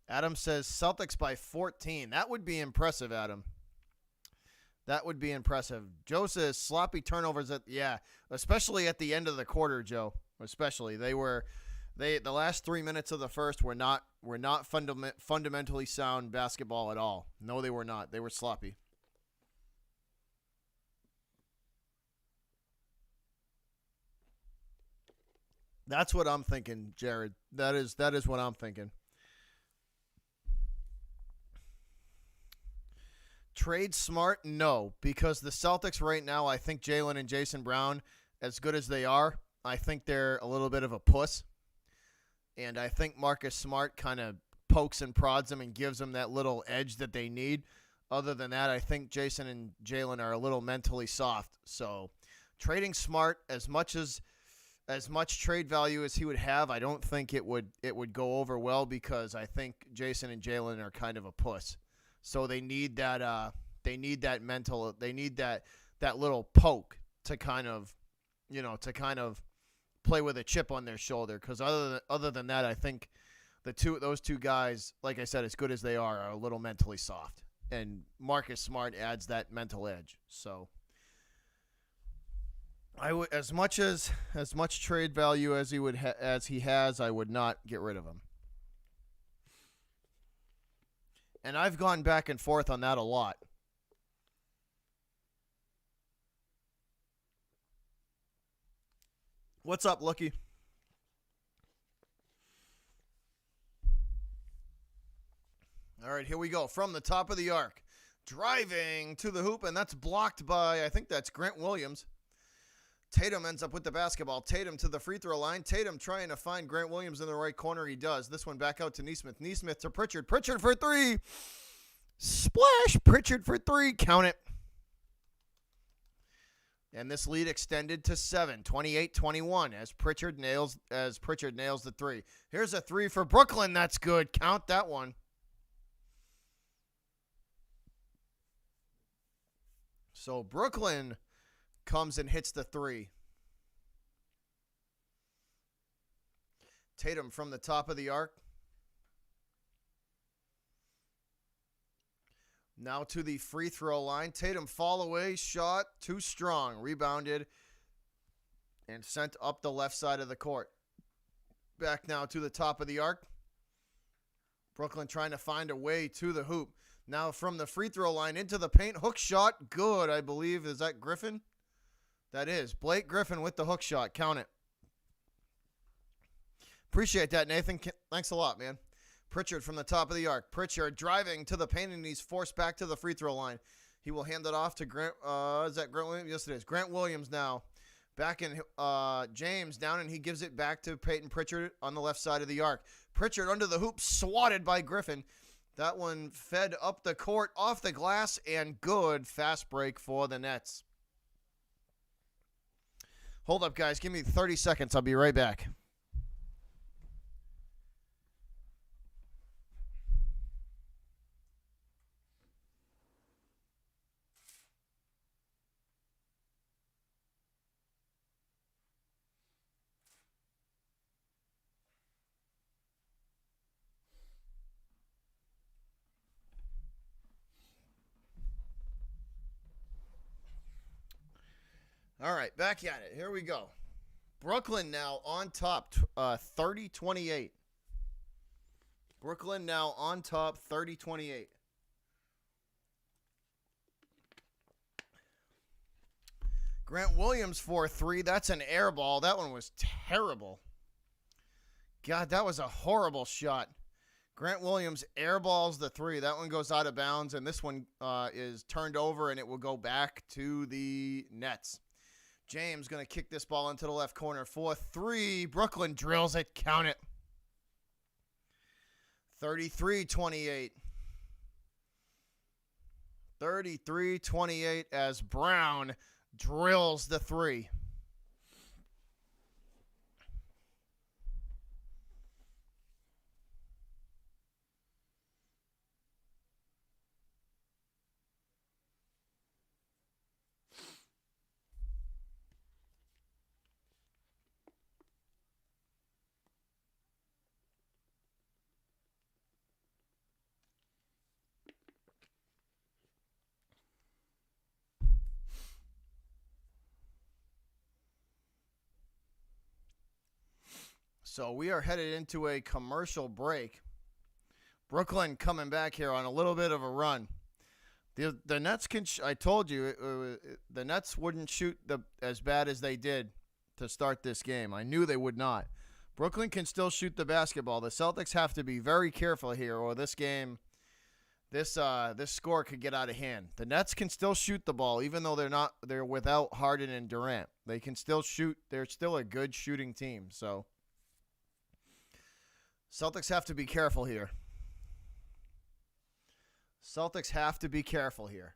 Adam says Celtics by 14. That would be impressive, Adam. That would be impressive. Joe says sloppy turnovers especially at the end of the quarter, Joe. Especially. The last 3 minutes of the first were not fundamentally sound basketball at all. No, they were not. They were sloppy. That's what I'm thinking, Jared. That is what I'm thinking. Trade Smart? No, because the Celtics right now, I think Jalen and Jason Brown, as good as they are, I think they're a little bit of a puss. And I think Marcus Smart kind of pokes and prods them and gives them that little edge that they need. Other than that, I think Jason and Jalen are a little mentally soft. So trading Smart, as much as as much trade value as he would have, I don't think it would go over well because I think Jason and Jalen are kind of a puss. So they need that mental, they need that little poke to kind of play with a chip on their shoulder, because other than that, I think those two guys, like I said, as good as they are a little mentally soft, and Marcus Smart adds that mental edge. So I would, as much trade value as he has, I would not get rid of him. And I've gone back and forth on that a lot. What's up, Lucky? All right, here we go. From the top of the arc. Driving to the hoop, and that's blocked by, I think that's Grant Williams. Tatum ends up with the basketball. Tatum to the free throw line. Tatum trying to find Grant Williams in the right corner. He does. This one back out to Nesmith. Nesmith to Pritchard. Pritchard for three. Splash. Pritchard for three. Count it. And this lead extended to 7, 28-21 as Pritchard nails the three. Here's a three for Brooklyn. That's good. Count that one. So Brooklyn comes and hits the three. Tatum from the top of the arc. Now to the free throw line. Tatum fall away, shot, too strong. Rebounded and sent up the left side of the court. Back now to the top of the arc. Brooklyn trying to find a way to the hoop. Now from the free throw line into the paint. Hook shot, good, I believe. Is that Griffin? That is. Blake Griffin with the hook shot. Count it. Appreciate that, Nathan. Thanks a lot, man. Pritchard from the top of the arc. Pritchard driving to the paint, and he's forced back to the free throw line. He will hand it off to Grant. Is that Grant Williams? Yes, it is. Grant Williams now. Back in James down, and he gives it back to Peyton Pritchard on the left side of the arc. Pritchard under the hoop, swatted by Griffin. That one fed up the court, off the glass, and good. Fast break for the Nets. Hold up, guys. Give me 30 seconds. I'll be right back. All right, back at it. Here we go. Brooklyn now on top, 30-28. Brooklyn now on top, 30-28. Grant Williams for three. That's an air ball. That one was terrible. God, that was a horrible shot. Grant Williams airballs the three. That one goes out of bounds, and this one is turned over, and it will go back to the Nets. James going to kick this ball into the left corner for three. Brooklyn drills it. Count it. 33-28. 33-28 as Brown drills the three. So we are headed into a commercial break. Brooklyn coming back here on a little bit of a run. The Nets can. I told you the Nets wouldn't shoot as bad as they did to start this game. I knew they would not. Brooklyn can still shoot the basketball. The Celtics have to be very careful here, or this game, this score could get out of hand. The Nets can still shoot the ball, even though they're without Harden and Durant. They can still shoot. They're still a good shooting team. So Celtics have to be careful here. Celtics have to be careful here.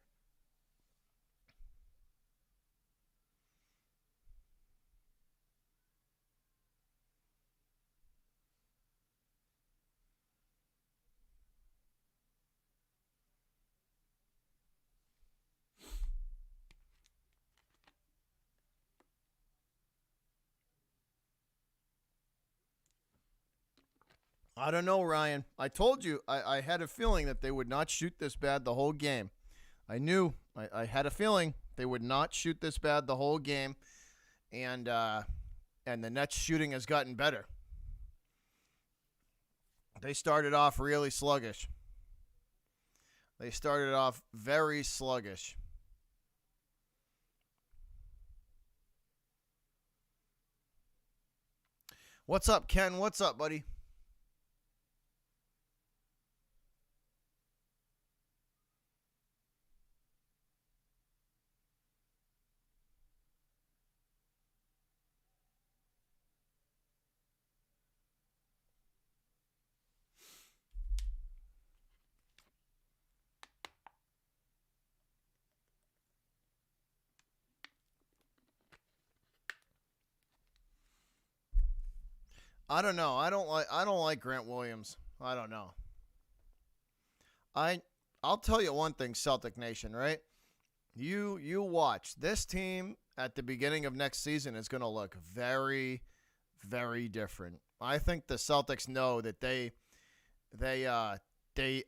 I don't know, Ryan. I told you I had a feeling that they would not shoot this bad the whole game. I knew. I had a feeling they would not shoot this bad the whole game, and the Nets shooting has gotten better. They started off really sluggish. They started off very sluggish. What's up, Ken? What's up, buddy? I don't know. I don't like Grant Williams. I don't know. I I'll tell you one thing, Celtic Nation, right? You watch. This team at the beginning of next season is going to look very very different. I think the Celtics know that they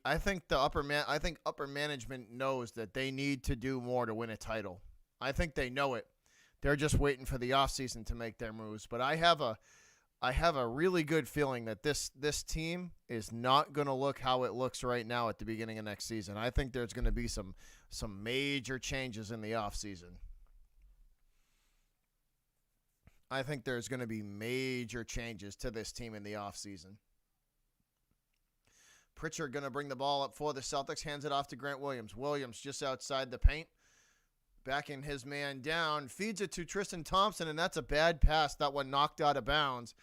I think upper management knows that they need to do more to win a title. I think they know it. They're just waiting for the offseason to make their moves. But I have a really good feeling that this team is not going to look how it looks right now at the beginning of next season. I think there's going to be some major changes in the offseason. I think there's going to be major changes to this team in the offseason. Pritchard going to bring the ball up for the Celtics, hands it off to Grant Williams. Williams just outside the paint, backing his man down, feeds it to Tristan Thompson, and that's a bad pass. That one knocked out of bounds.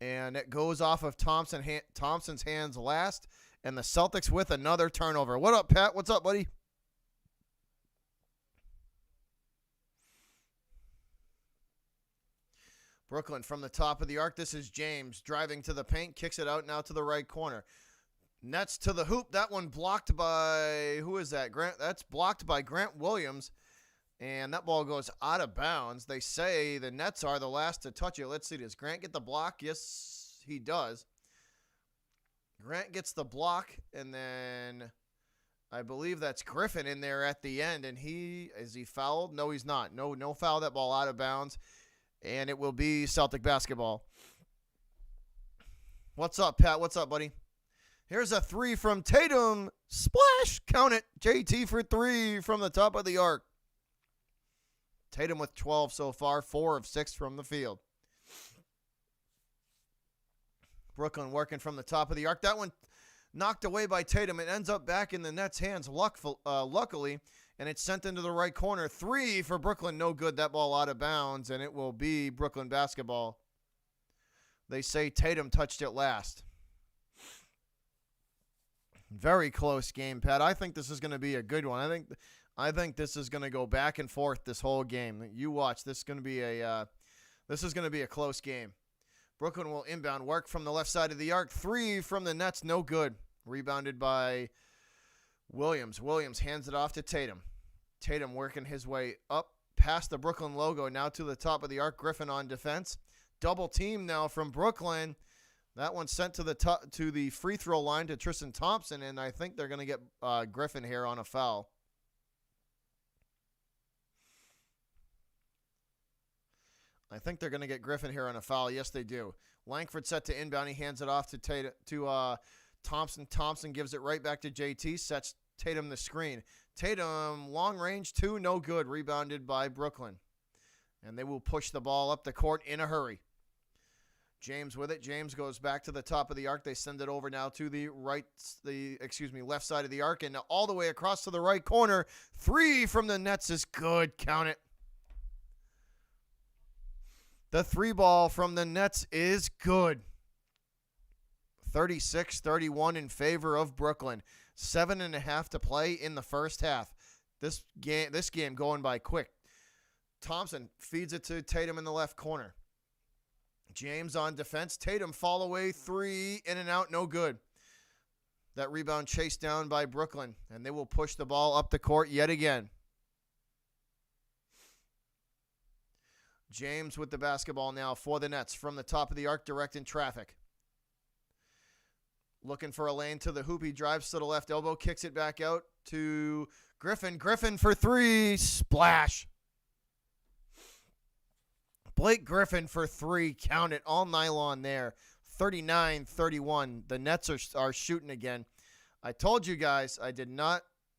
And it goes off of Thompson's hands last, and the Celtics with another turnover. What up, Pat? What's up, buddy? Brooklyn from the top of the arc. This is James driving to the paint, kicks it out now to the right corner. Nets to the hoop. That one blocked by, who is that? Grant. That's blocked by Grant Williams. And that ball goes out of bounds. They say the Nets are the last to touch it. Let's see. Does Grant get the block? Yes, he does. Grant gets the block, and then I believe that's Griffin in there at the end. And is he fouled? No, he's not. No foul. That ball out of bounds. And it will be Celtic basketball. What's up, Pat? What's up, buddy? Here's a three from Tatum. Splash. Count it. JT for three from the top of the arc. Tatum with 12 so far, 4 of 6 from the field. Brooklyn working from the top of the arc. That one knocked away by Tatum. It ends up back in the Nets' hands, luckily, and it's sent into the right corner. 3 for Brooklyn, no good. That ball out of bounds, and it will be Brooklyn basketball. They say Tatum touched it last. Very close game, Pat. I think this is going to be a good one. I think this is going to go back and forth this whole game. You watch. This is going to be a close game. Brooklyn will inbound, work from the left side of the arc. 3 from the Nets, no good. Rebounded by Williams. Williams hands it off to Tatum. Tatum working his way up past the Brooklyn logo, now to the top of the arc. Griffin on defense. Double team now from Brooklyn. That one sent to the free throw line to Tristan Thompson, and I think they're going to get Griffin here on a foul. I think they're going to get Griffin here on a foul. Yes, they do. Langford set to inbound. He hands it off to Thompson. Thompson gives it right back to JT. Sets Tatum the screen. Tatum, long range, 2, no good. Rebounded by Brooklyn. And they will push the ball up the court in a hurry. James with it. James goes back to the top of the arc. They send it over now to the left side of the arc. And all the way across to the right corner. 3 from the Nets is good. Count it. The 3 ball from the Nets is good. 36-31 in favor of Brooklyn. 7.5 to play in the first half. This game going by quick. Thompson feeds it to Tatum in the left corner. James on defense. Tatum fall away 3, in and out, no good. That rebound chased down by Brooklyn, and they will push the ball up the court yet again. James with the basketball now for the Nets from the top of the arc, directing traffic. Looking for a lane to the hoop. He drives to the left elbow, kicks it back out to Griffin. Griffin for three. Splash. Blake Griffin for three. Count it. All nylon there. 39-31. The Nets are shooting again. I told you guys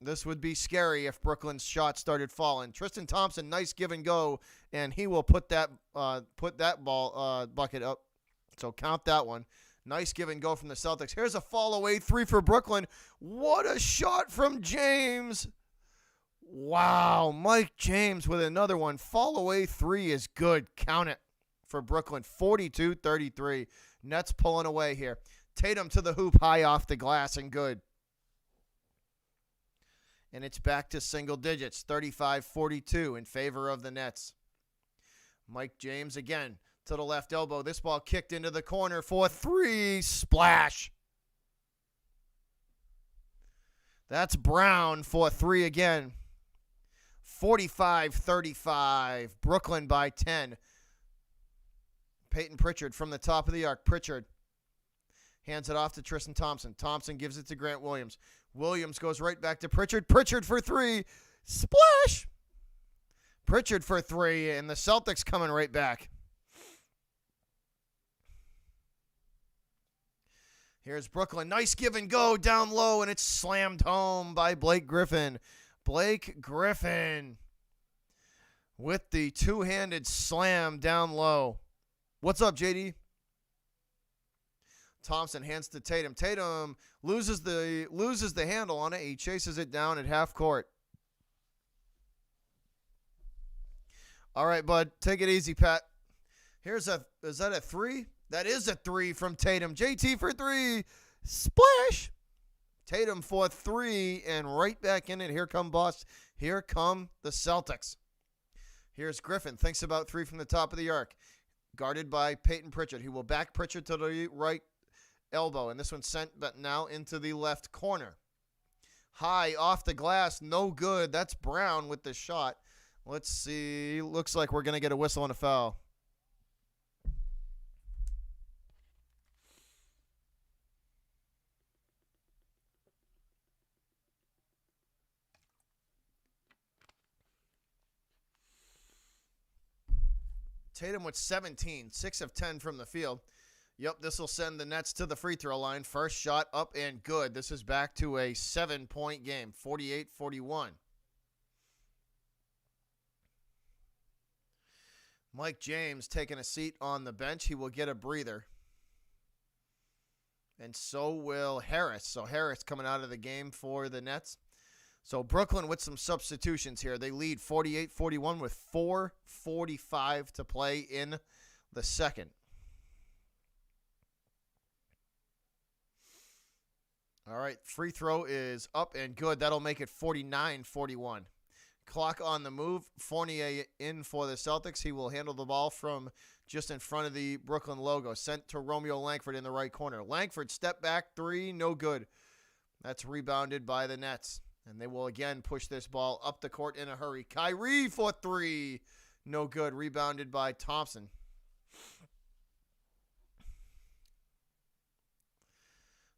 this would be scary if Brooklyn's shot started falling. Tristan Thompson, nice give and go, and he will put that ball bucket up. So count that one. Nice give and go from the Celtics. Here's a fall away three for Brooklyn. What a shot from James. Wow, Mike James with another one. Fall away three is good. Count it for Brooklyn. 42-33. Nets pulling away here. Tatum to the hoop, high off the glass and good. And it's back to single digits, 35-42 in favor of the Nets. Mike James again to the left elbow. This ball kicked into the corner for three. Splash. That's Brown for three again. 45-35. Brooklyn by 10. Peyton Pritchard from the top of the arc. Pritchard hands it off to Tristan Thompson. Thompson gives it to Grant Williams. Williams goes right back to Pritchard. Pritchard for three. Splash. Pritchard for three, and the Celtics coming right back. Here's Brooklyn. Nice give and go down low, and it's slammed home by Blake Griffin. Blake Griffin with the two-handed slam down low. What's up, JD? Thompson hands to Tatum. Tatum loses the handle on it. He chases it down at half court. All right, bud. Take it easy, Pat. Is that a three? That is a three from Tatum. JT for three. Splash. Tatum for three and right back in it. Here come Boston. Here come the Celtics. Here's Griffin. Thinks about three from the top of the arc. Guarded by Peyton Pritchard. He will back Pritchard to the right elbow, and this one's sent but now into the left corner. High off the glass, no good. That's Brown with the shot. Let's see. Looks like we're going to get a whistle and a foul. Tatum with 17, 6 of 10 from the field. Yep, this will send the Nets to the free throw line. First shot up and good. This is back to a 7-point game, 48-41. Mike James taking a seat on the bench. He will get a breather. And so will Harris. So Harris coming out of the game for the Nets. So Brooklyn with some substitutions here. They lead 48-41 with 4:45 to play in the second. All right, free throw is up and good. That'll make it 49-41. Clock on the move. Fournier in for the Celtics. He will handle the ball from just in front of the Brooklyn logo. Sent to Romeo Langford in the right corner. Langford, step back, three, no good. That's rebounded by the Nets. And they will again push this ball up the court in a hurry. Kyrie for three. No good. Rebounded by Thompson.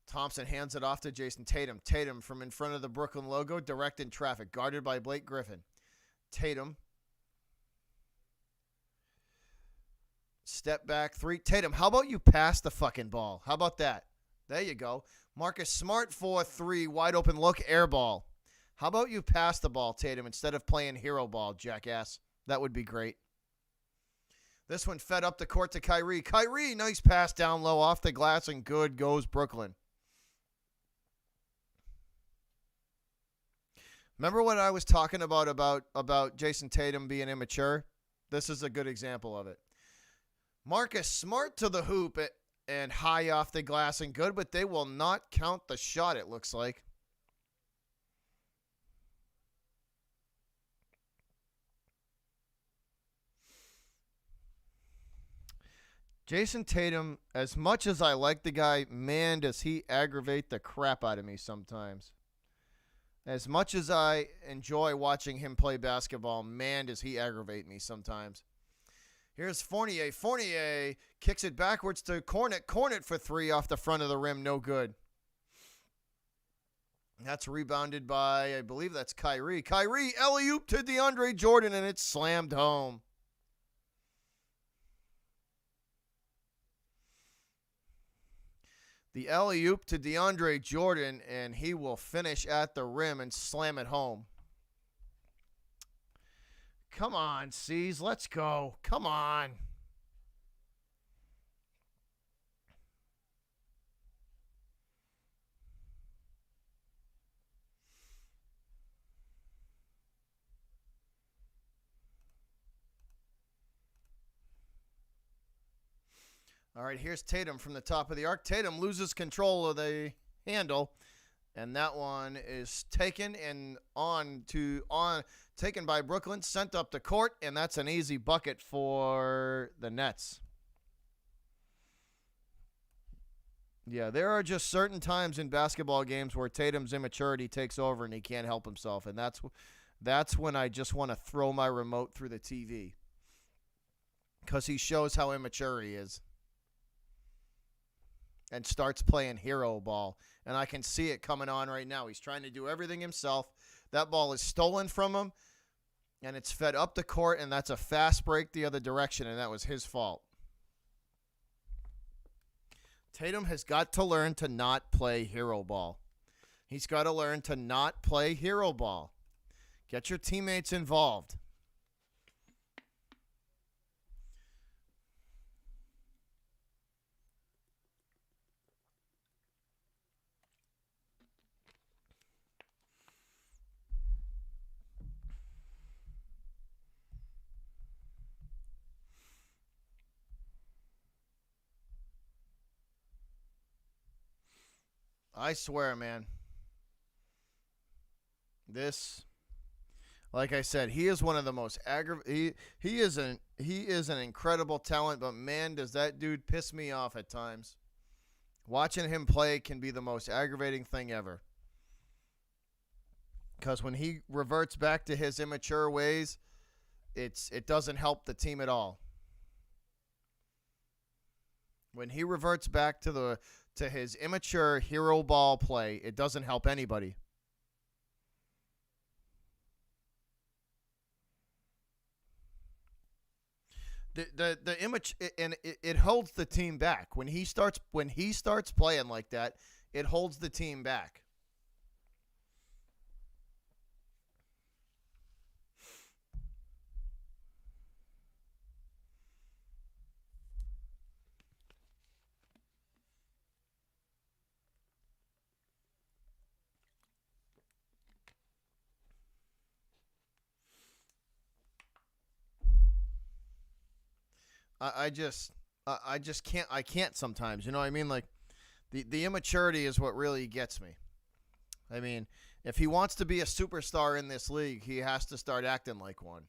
Thompson hands it off to Jason Tatum. Tatum from in front of the Brooklyn logo, directing traffic. Guarded by Blake Griffin. Tatum. Step back three. Tatum, how about you pass the fucking ball? How about that? There you go. Marcus Smart for three. Wide open look. Air ball. How about you pass the ball, Tatum, instead of playing hero ball, jackass? That would be great. This one fed up the court to Kyrie. Kyrie, nice pass down low off the glass, and good goes Brooklyn. Remember what I was talking about Jason Tatum being immature? This is a good example of it. Marcus Smart to the hoop and high off the glass and good, but they will not count the shot, it looks like. Jason Tatum, as much as I like the guy, man, does he aggravate the crap out of me sometimes. As much as I enjoy watching him play basketball, man, does he aggravate me sometimes. Here's Fournier. Fournier kicks it backwards to Cornet. Cornet for three off the front of the rim. No good. That's rebounded by, I believe that's Kyrie. Kyrie, alley-oop to DeAndre Jordan, and it's slammed home. The alley-oop to DeAndre Jordan, and he will finish at the rim and slam it home. Come on, C's. Let's go. Come on. All right, here's Tatum from the top of the arc. Tatum loses control of the handle, and that one is taken and taken by Brooklyn, sent up the court, and that's an easy bucket for the Nets. Yeah, there are just certain times in basketball games where Tatum's immaturity takes over and he can't help himself, and that's when I just want to throw my remote through the TV because he shows how immature he is and starts playing hero ball. And I can see it coming on right now. He's trying to do everything himself. That ball is stolen from him, and it's fed up the court, and that's a fast break the other direction, and that was his fault. Tatum has got to learn to not play hero ball. He's got to learn to not play hero ball. Get your teammates involved. I swear, man. This, like I said, he is one of the most he is an incredible talent, but man, does that dude piss me off at times. Watching him play can be the most aggravating thing ever. Because when he reverts back to his immature ways, it doesn't help the team at all. When he reverts back to his immature hero ball play, it doesn't help anybody. The image, and it holds the team back when he starts playing like that. It holds the team back. I just can't sometimes. You know what I mean? Like the immaturity is what really gets me. I mean, if he wants to be a superstar in this league, he has to start acting like one.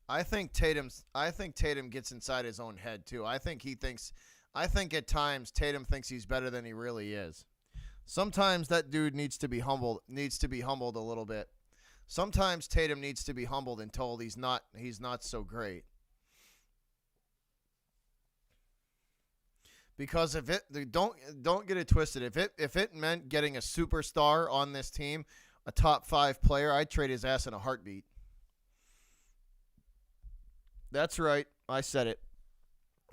I think Tatum gets inside his own head too. I think at times Tatum thinks he's better than he really is. Sometimes that dude needs to be humbled a little bit. Sometimes Tatum needs to be humbled and told he's not so great. Because if it don't get it twisted, if it meant getting a superstar on this team, a top 5 player, I'd trade his ass in a heartbeat. That's right. I said it.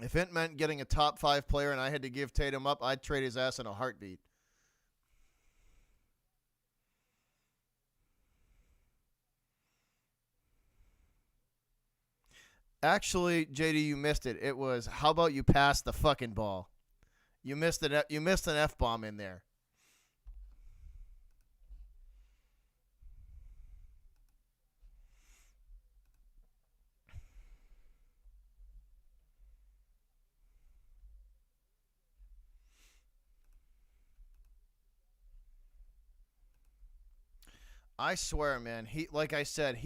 If it meant getting a top 5 player and I had to give Tatum up, I'd trade his ass in a heartbeat. Actually, JD, you missed it. It was, how about you pass the fucking ball? You missed an F bomb in there. I swear, man. Like I said,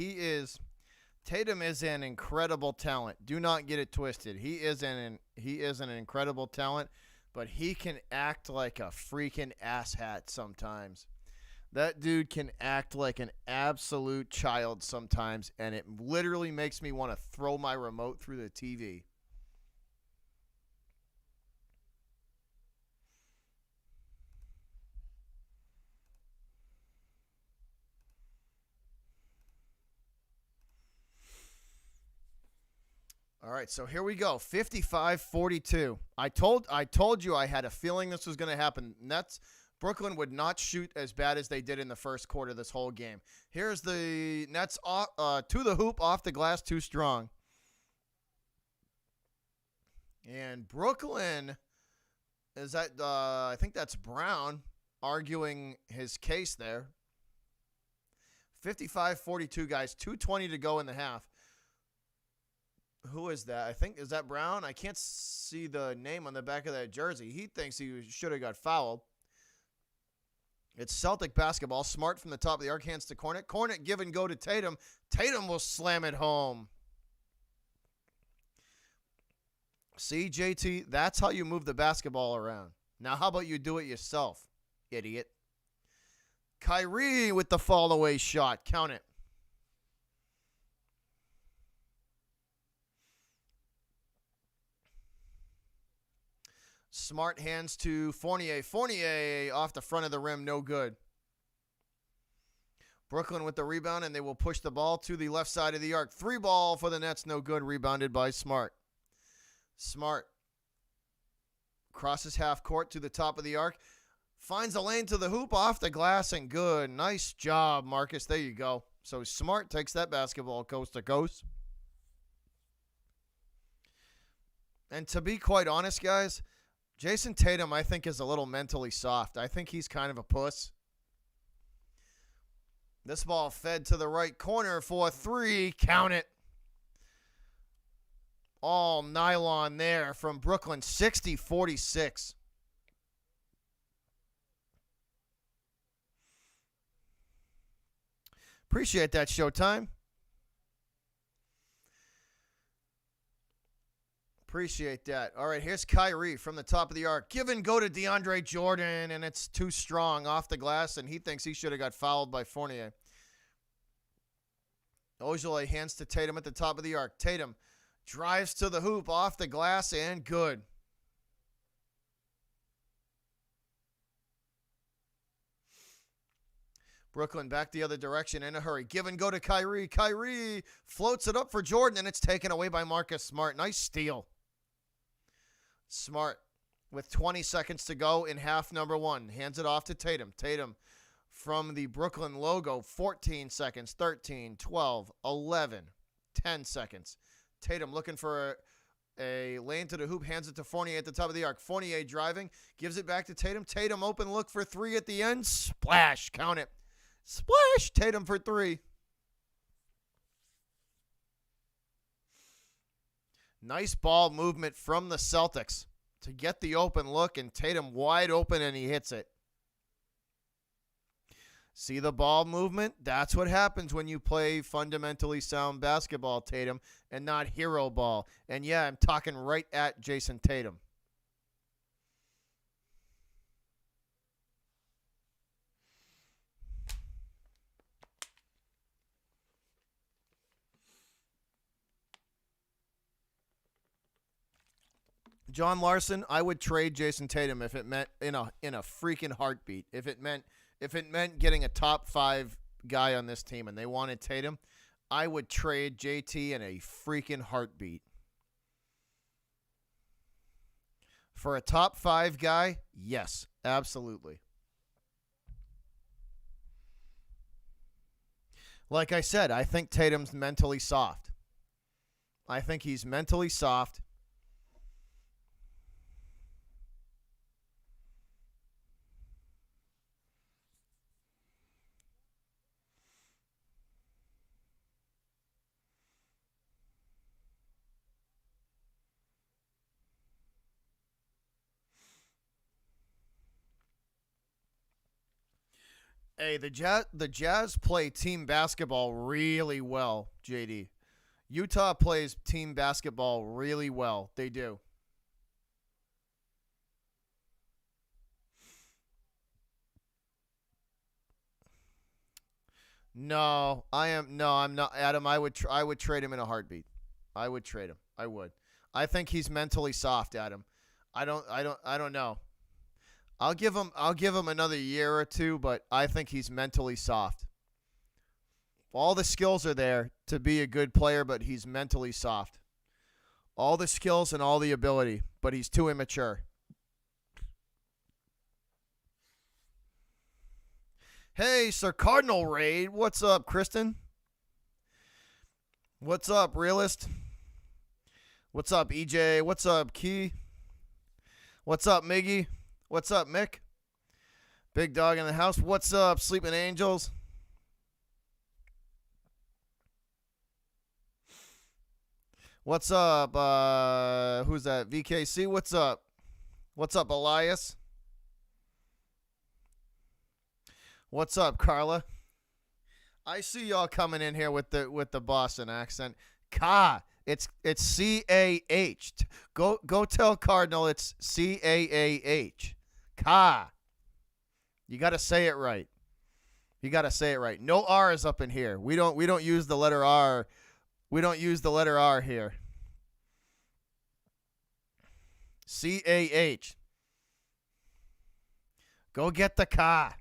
Tatum is an incredible talent. Do not get it twisted. He is an incredible talent, but he can act like a freaking asshat sometimes. That dude can act like an absolute child sometimes, and it literally makes me want to throw my remote through the TV. All right, so here we go. 55-42. I told you I had a feeling this was going to happen. Brooklyn would not shoot as bad as they did in the first quarter this whole game. Here's the Nets to the hoop, off the glass, too strong. And Brooklyn is that I think that's Brown arguing his case there. 55-42, guys. 2:20 to go in the half. Who is that? I think, is that Brown? I can't see the name on the back of that jersey. He thinks he should have got fouled. It's Celtic basketball. Smart from the top of the arc, hands to Cornet. Cornet give and go to Tatum. Tatum will slam it home. See, JT, that's how you move the basketball around. Now, how about you do it yourself, idiot? Kyrie with the fall away shot. Count it. Smart hands to Fournier. Fournier off the front of the rim, no good. Brooklyn with the rebound, and they will push the ball to the left side of the arc. 3 ball for the Nets, no good. Rebounded by Smart. Smart crosses half court to the top of the arc. Finds a lane to the hoop, off the glass, and good. Nice job, Marcus. There you go. So Smart takes that basketball coast to coast. And to be quite honest, guys, Jason Tatum, I think, is a little mentally soft. I think he's kind of a puss. This ball fed to the right corner for 3. Count it. All nylon there from Brooklyn. 60-46. Appreciate that, Showtime. Appreciate that. All right, here's Kyrie from the top of the arc. Give and go to DeAndre Jordan, and it's too strong off the glass, and he thinks he should have got fouled by Fournier. Ojale hands to Tatum at the top of the arc. Tatum drives to the hoop, off the glass, and good. Brooklyn back the other direction in a hurry. Give and go to Kyrie. Kyrie floats it up for Jordan, and it's taken away by Marcus Smart. Nice steal. Smart with 20 seconds to go in half number 1. Hands it off to Tatum. Tatum from the Brooklyn logo. 14 seconds, 13, 12, 11, 10 seconds. Tatum looking for a lane to the hoop. Hands it to Fournier at the top of the arc. Fournier driving. Gives it back to Tatum. Tatum open look for 3 at the end. Splash. Count it. Splash. Tatum for 3. Nice ball movement from the Celtics to get the open look, and Tatum wide open, and he hits it. See the ball movement? That's what happens when you play fundamentally sound basketball, Tatum, and not hero ball. And yeah, I'm talking right at Jason Tatum. John Larson, I would trade Jason Tatum if it meant in a freaking heartbeat. If it meant getting a top 5 guy on this team and they wanted Tatum, I would trade JT in a freaking heartbeat. For a top 5 guy, yes, absolutely. Like I said, I think Tatum's mentally soft. I think he's mentally soft. Hey, the Jazz play team basketball really well, JD. Utah plays team basketball really well. They do. No, I'm not, Adam. I would trade him in a heartbeat. I would trade him. I would. I think he's mentally soft, Adam. I don't know. I'll give him another year or two, but I think he's mentally soft. All the skills are there to be a good player, but he's mentally soft. All the skills and all the ability, but he's too immature. Hey, Sir Cardinal Raid. What's up, Kristen? What's up, Realist? What's up, EJ? What's up, Key? What's up, Miggy? What's up, Mick? Big Dog in the house. What's up, Sleeping Angels? What's up? Who's that? VKC. What's up? What's up, Elias? What's up, Carla? I see y'all coming in here with the Boston accent. Ka. It's CAH. Go tell Cardinal it's CAAH. Ka. You got to say it right. You got to say it right. No R's up in here. We don't use the letter R. We don't use the letter R here. CAH. Go get the ka.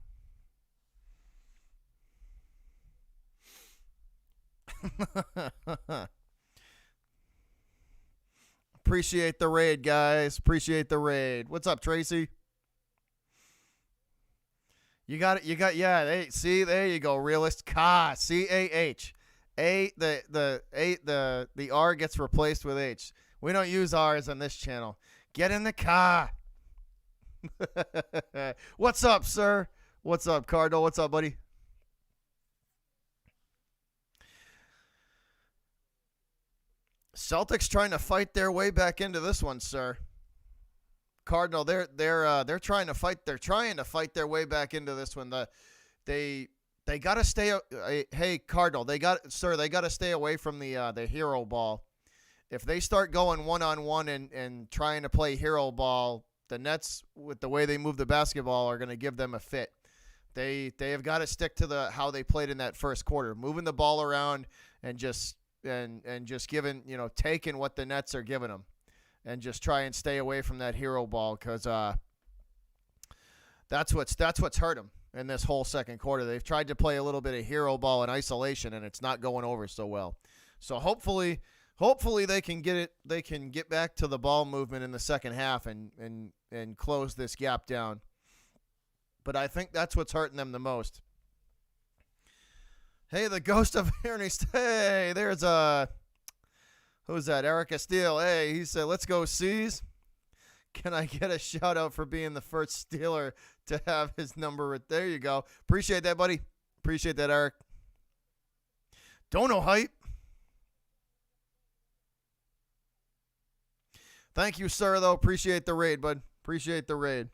Appreciate the raid, guys. Appreciate the raid. What's up, Tracy? You got it. You got see, there you go. Realist ka. CAH. The R gets replaced with H. We don't use R's on this channel. Get in the car. What's up, sir? What's up, Cardinal? What's up, buddy? Celtics trying to fight their way back into this one, sir. Cardinal, they're trying to fight. They're trying to fight their way back into this one. They got to stay. Hey, Cardinal, they got to stay away from the hero ball. If they start going one-on-one and trying to play hero ball, the Nets, with the way they move the basketball, are going to give them a fit. They have got to stick to how they played in that first quarter, moving the ball around and just giving, taking what the Nets are giving them, and just try and stay away from that hero ball, because that's what's hurt them in this whole second quarter. They've tried to play a little bit of hero ball in isolation, and it's not going over so well. So hopefully they can get it. They can get back to the ball movement in the second half and close this gap down. But I think that's what's hurting them the most. Hey, the ghost of Ernie. Hey, there's who's that? Eric Steele. Hey, he said, "Let's go C's." Can I get a shout out for being the first Steeler to have his number? There you go. Appreciate that, buddy. Appreciate that, Eric. Don't know hype. Thank you, sir, though. Appreciate the raid, bud. Appreciate the raid.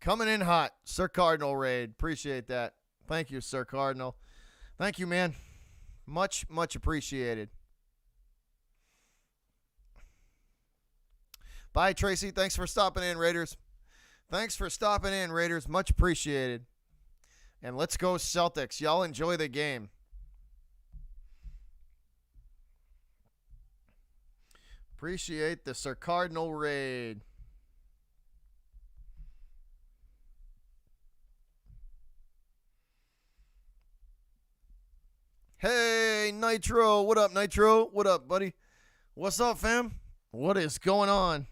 Coming in hot, Sir Cardinal raid. Appreciate that. Thank you, Sir Cardinal. Thank you, man. Much, much appreciated. Bye, Tracy. Thanks for stopping in, Raiders. Thanks for stopping in, Raiders. Much appreciated. And let's go Celtics. Y'all enjoy the game. Appreciate the Sir Cardinal raid. Hey, Nitro. What up, Nitro? What up, buddy? What's up, fam? What is going on?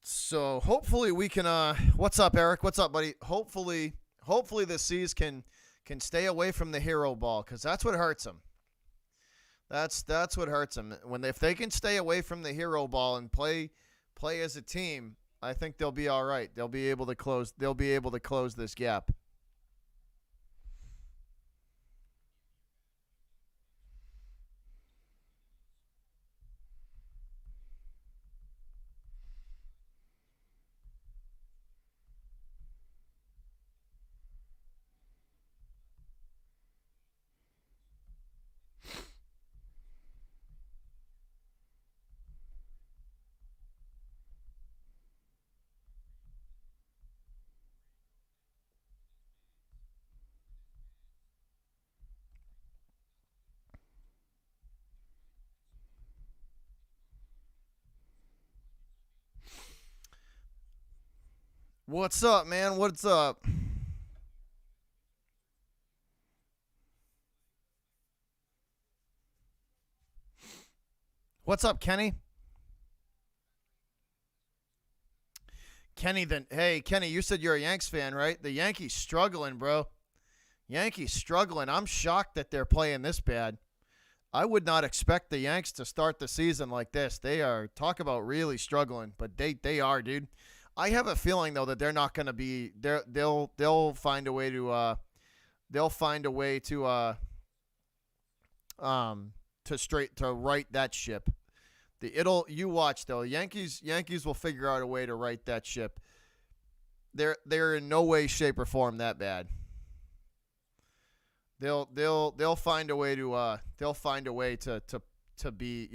So hopefully we can what's up, Eric? What's up, buddy? Hopefully the C's can stay away from the hero ball, cuz that's what hurts them. That's what hurts them. If they can stay away from the hero ball and play as a team, I think they'll be all right. They'll be able to close this gap. What's up, man? What's up? What's up, Kenny? Kenny, then hey, Kenny, you said you're a Yanks fan, right? The Yankees struggling, bro. Yankees struggling. I'm shocked that they're playing this bad. I would not expect the Yanks to start the season like this. They are talk about really struggling, but they are, dude. I have a feeling though that they're not going to be. They'll find a way to they'll find a way to right that ship. You watch though. Yankees will figure out a way to right that ship. They're in no way, shape, or form that bad. They'll find a way to be,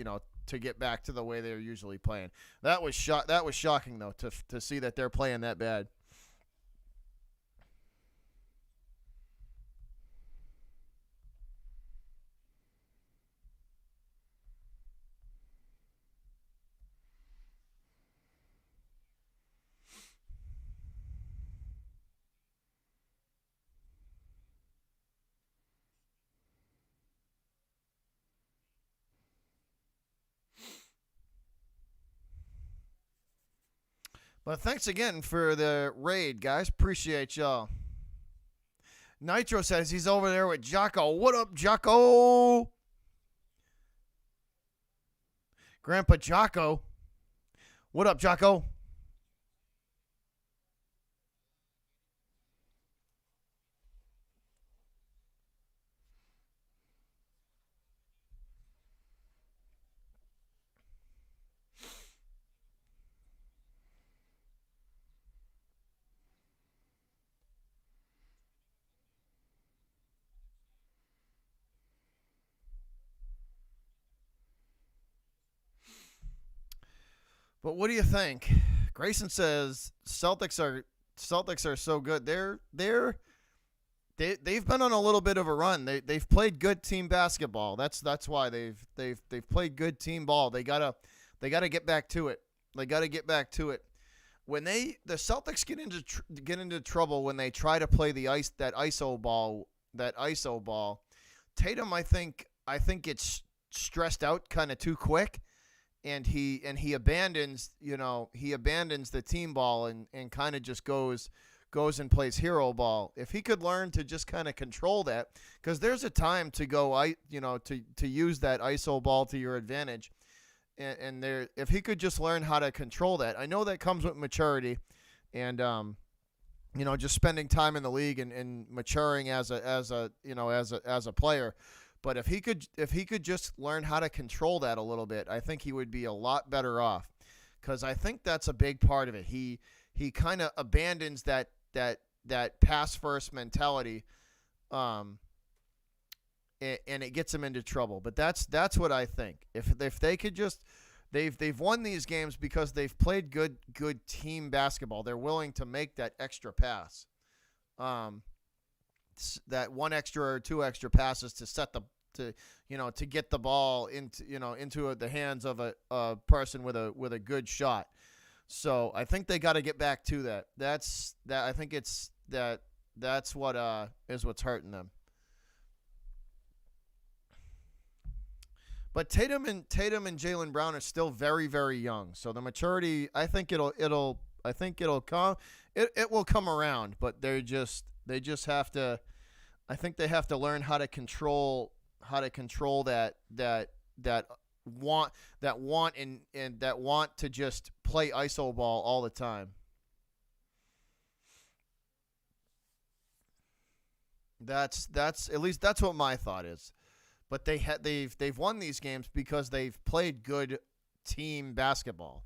to get back to the way they're usually playing. That was shocking though, to see that they're playing that bad. But thanks again for the raid, guys. Appreciate y'all. Nitro says he's over there with Jocko. What up, Jocko? Grandpa Jocko. What up, Jocko? But what do you think? Grayson says Celtics are so good. They've been on a little bit of a run. They've played good team basketball. That's why they've played good team ball. They gotta get back to it. They gotta get back to it. When the Celtics get into trouble when they try to play that ISO ball. Tatum, I think gets stressed out kind of too quick, and he abandons the team ball and kind of just goes and plays hero ball. If he could learn to just kind of control that, because there's a time to go, to use that ISO ball to your advantage, and there, if he could just learn how to control that, I know that comes with maturity, and just spending time in the league and maturing as a player. But if he could just learn how to control that a little bit, I think he would be a lot better off. Because I think that's a big part of it. He kind of abandons that pass first mentality, um, and it gets him into trouble. But that's what I think. If they could just they've won these games because they've played good team basketball. They're willing to make that extra pass, that one extra or two extra passes to set to get the ball into the hands of a person with a good shot. So I think they got to get back to that. I think it's that. That's what is what's hurting them. But Tatum and Jaylen Brown are still very, very young. So the maturity, I think it'll come. It will come around. But they just have to. I think they have to learn how to control that want to just play iso ball all the time. That's at least that's what my thought is. But they've won these games because they've played good team basketball.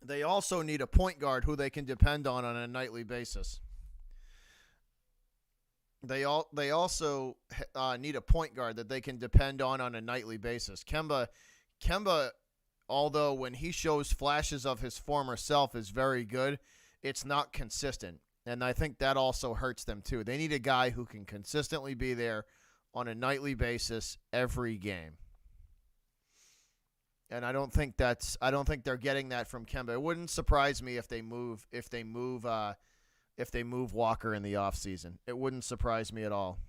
They also need a point guard who they can depend on a nightly basis. They also need a point guard that they can depend on a nightly basis. Kemba, although when he shows flashes of his former self is very good, it's not consistent. And I think that also hurts them too. They need a guy who can consistently be there on a nightly basis every game. And I don't think they're getting that from Kemba. It wouldn't surprise me if they move Walker in the offseason. It wouldn't surprise me at all.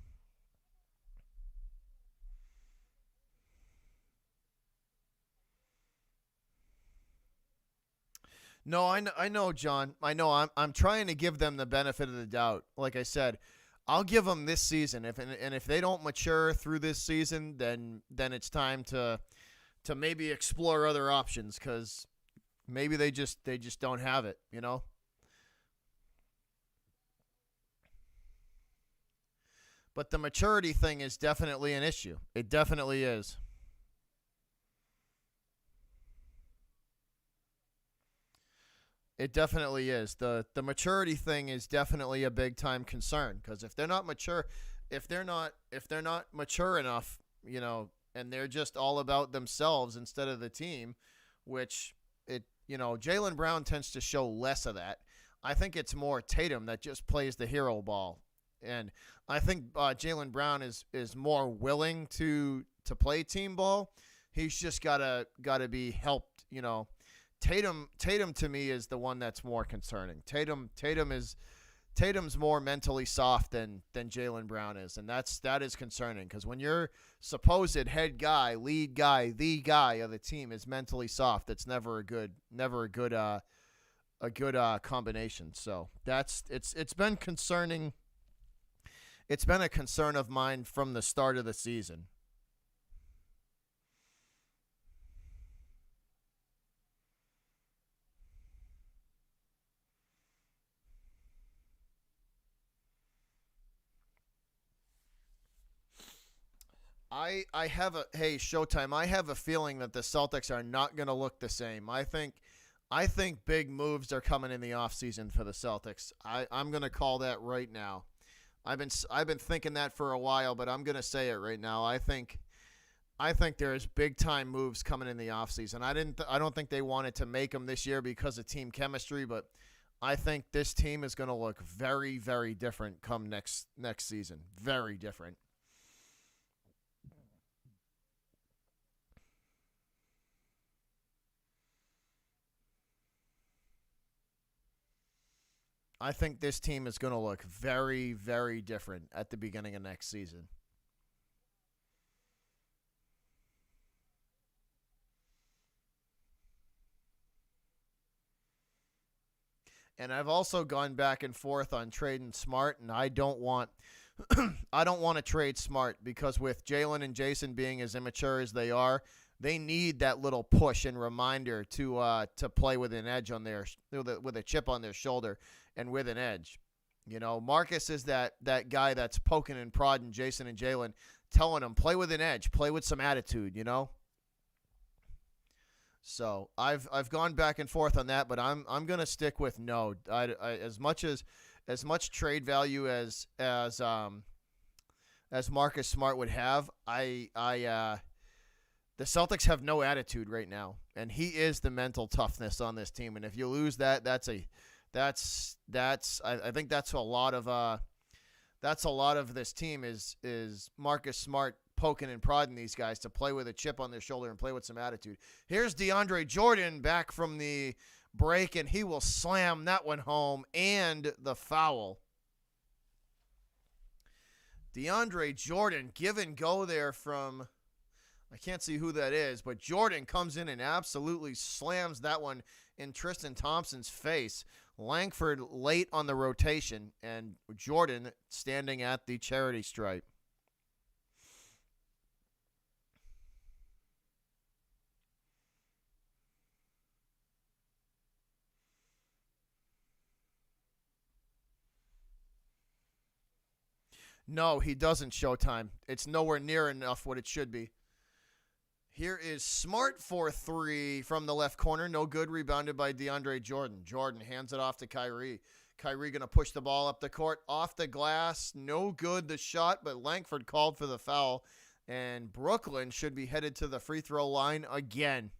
No, I know, John. I know. I'm trying to give them the benefit of the doubt. Like I said, I'll give them this season. If they don't mature through this season, then it's time to maybe explore other options, because maybe they just don't have it. But the maturity thing is definitely an issue. It definitely is. It definitely is. The maturity thing is definitely a big time concern, because if they're not mature enough, and they're just all about themselves instead of the team, which Jaylen Brown tends to show less of that. I think it's more Tatum that just plays the hero ball, and I think Jaylen Brown is more willing to play team ball. He's just gotta be helped. Tatum to me is the one that's more concerning. Tatum's more mentally soft than Jaylen Brown is, and that is concerning, because when your supposed head guy, lead guy, the guy of the team is mentally soft, that's never a good combination. So it's been concerning. It's been a concern of mine from the start of the season. I have a hey Showtime. I have a feeling that the Celtics are not going to look the same. I think big moves are coming in the offseason for the Celtics. I'm going to call that right now. I've been thinking that for a while, but I'm going to say it right now. I think there's big time moves coming in the offseason. I don't think they wanted to make them this year because of team chemistry, but I think this team is going to look very, very different come next season. Very different. I think this team is going to look very, very different at the beginning of next season. And I've also gone back and forth on trading Smart, and I don't want to trade Smart, because with Jalen and Jason being as immature as they are, they need that little push and reminder to play with an edge on with a chip on their shoulder and with an edge. Marcus is that guy that's poking and prodding Jason and Jalen, telling them play with an edge, play with some attitude. So I've gone back and forth on that, but I'm gonna stick with no. As much trade value as Marcus Smart would have, the Celtics have no attitude right now, and he is the mental toughness on this team. And if you lose that, I think that's a lot of this team is Marcus Smart poking and prodding these guys to play with a chip on their shoulder and play with some attitude. Here's DeAndre Jordan back from the break, and he will slam that one home and the foul. DeAndre Jordan, give and go there from, I can't see who that is, but Jordan comes in and absolutely slams that one in Tristan Thompson's face. Langford late on the rotation, and Jordan standing at the charity stripe. No, he doesn't, Showtime. It's nowhere near enough what it should be. Here is Smart for three from the left corner. No good. Rebounded by DeAndre Jordan. Jordan hands it off to Kyrie. Kyrie going to push the ball up the court. Off the glass. No good the shot, but Langford called for the foul. And Brooklyn should be headed to the free throw line again.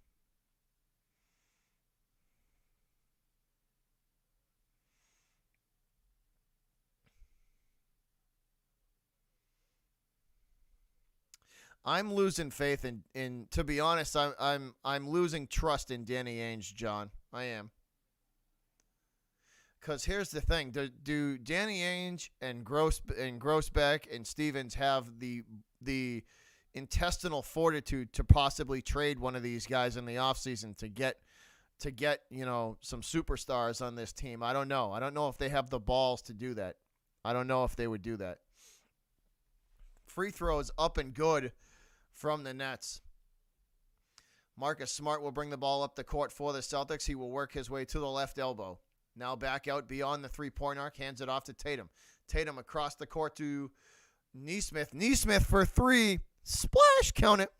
I'm losing faith in to be honest, I'm losing trust in Danny Ainge, John. I am. Because here's the thing: do Danny Ainge and Grossbeck and Stevens have the intestinal fortitude to possibly trade one of these guys in the offseason to get some superstars on this team? I don't know. I don't know if they have the balls to do that. I don't know if they would do that. Free throws up and good from the Nets. Marcus Smart will bring the ball up the court for the Celtics. He will work his way to the left elbow. Now back out beyond the three-point arc. Hands it off to Tatum. Tatum across the court to Nesmith. Nesmith for three. Splash. Count it.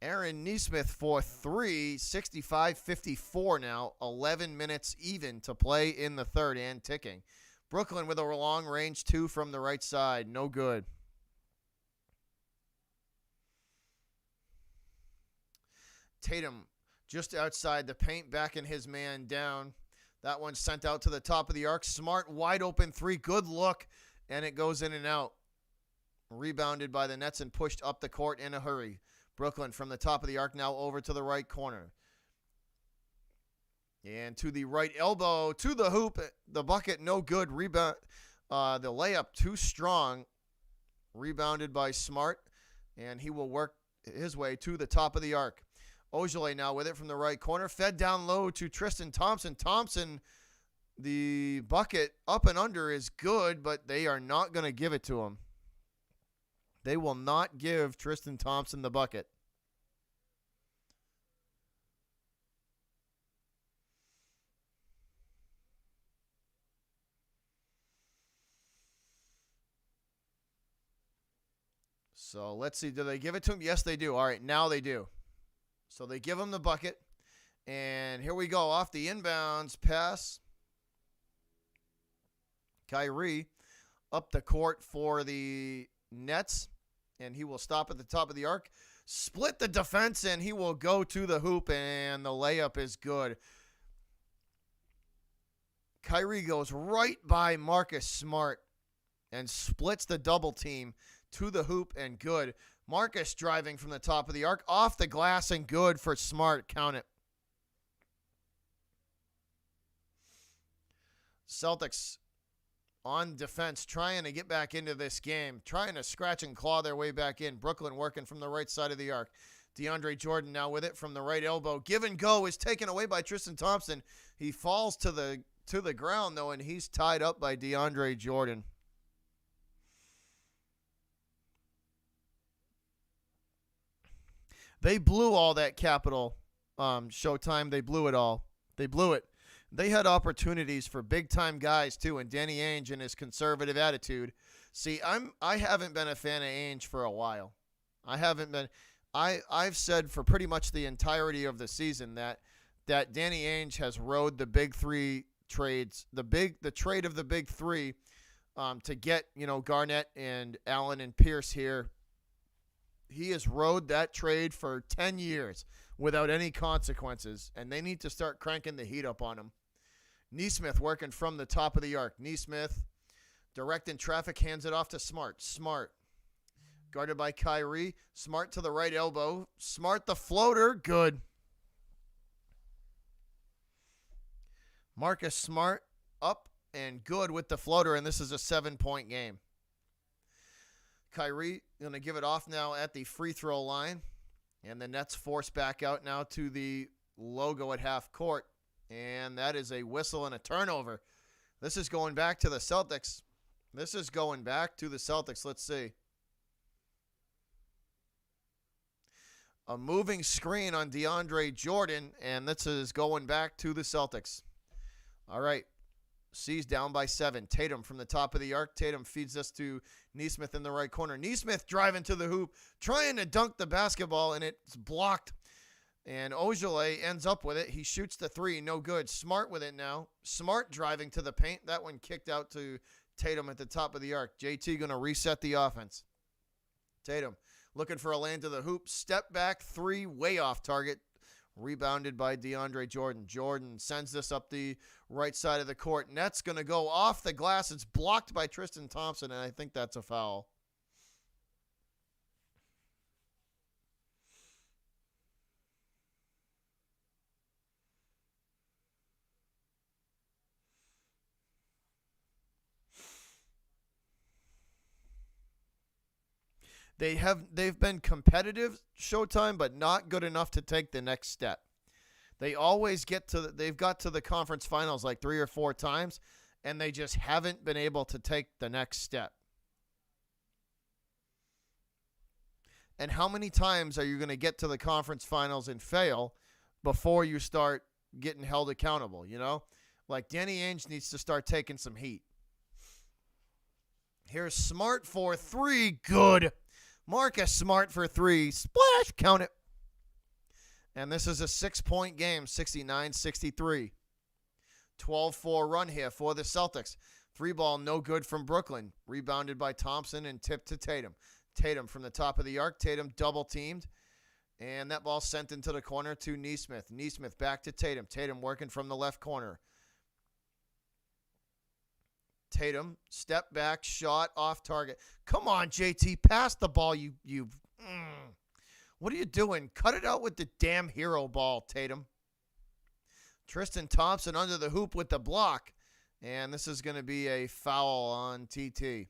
Aaron Nesmith for three. 65-54 now. 11 minutes even to play in the third and ticking. Brooklyn with a long-range two from the right side. No good. Tatum just outside the paint, backing his man down. That one sent out to the top of the arc. Smart, wide open three. Good look, and it goes in and out. Rebounded by the Nets and pushed up the court in a hurry. Brooklyn from the top of the arc now over to the right corner. And to the right elbow, to the hoop. The bucket, no good. Rebound. The layup, too strong. Rebounded by Smart, and he will work his way to the top of the arc. Ojale now with it from the right corner. Fed down low to Tristan Thompson. Thompson, the bucket up and under is good, but they are not going to give it to him. They will not give Tristan Thompson the bucket. So let's see. Do they give it to him? Yes, they do. All right, now they do. So they give him the bucket. And here we go. Off the inbounds pass. Kyrie up the court for the Nets. And he will stop at the top of the arc. Split the defense, and he will go to the hoop, and the layup is good. Kyrie goes right by Marcus Smart and splits the double team to the hoop, and good. Marcus driving from the top of the arc, off the glass, and good for Smart. Count it. Celtics on defense, trying to get back into this game, trying to scratch and claw their way back in. Brooklyn working from the right side of the arc. DeAndre Jordan now with it from the right elbow. Give and go is taken away by Tristan Thompson. He falls to the ground, though, and he's tied up by DeAndre Jordan. They blew all that Capital Showtime. They blew it all. They blew it. They had opportunities for big-time guys, too, and Danny Ainge and his conservative attitude. See, I haven't been a fan of Ainge for a while. I haven't been. I've said for pretty much the entirety of the season that Danny Ainge has rode the big three trades, the trade of the big three to get, Garnett and Allen and Pierce here. He has rode that trade for 10 years without any consequences, and they need to start cranking the heat up on him. Nesmith working from the top of the arc. Nesmith directing traffic, hands it off to Smart. Smart guarded by Kyrie. Smart to the right elbow. Smart the floater. Good. Marcus Smart up and good with the floater, and this is a 7-point game. Kyrie going to give it off now at the free throw line. And the Nets force back out now to the logo at half court. And that is a whistle and a turnover. This is going back to the Celtics. Let's see. A moving screen on DeAndre Jordan, and this is going back to the Celtics. All right. C's down by 7. Tatum from the top of the arc. Tatum feeds this to Nesmith in the right corner. Nesmith driving to the hoop, trying to dunk the basketball, and it's blocked. And Ojale ends up with it. He shoots the three. No good. Smart with it now. Smart driving to the paint. That one kicked out to Tatum at the top of the arc. JT going to reset the offense. Tatum looking for a lane to the hoop. Step back three, way off target. Rebounded by DeAndre Jordan. Jordan sends this up the right side of the court. Net's going to go off the glass. It's blocked by Tristan Thompson, and I think that's a foul. They've been competitive Showtime, but not good enough to take the next step. They always they've got to the conference finals like 3 or 4 times, and they just haven't been able to take the next step. And how many times are you going to get to the conference finals and fail before you start getting held accountable, you know? Like Danny Ainge needs to start taking some heat. Here's Smart for 3. Good. Marcus Smart for 3. Splash. Count it. And this is a 6-point game, 69-63. 12-4 run here for the Celtics. 3 ball, no good from Brooklyn. Rebounded by Thompson and tipped to Tatum. Tatum from the top of the arc. Tatum double teamed. And that ball sent into the corner to Nesmith. Nesmith back to Tatum. Tatum working from the left corner. Tatum, step back, shot off target. Come on, JT, pass the ball. What are you doing? Cut it out with the damn hero ball, Tatum. Tristan Thompson under the hoop with the block. And this is going to be a foul on TT.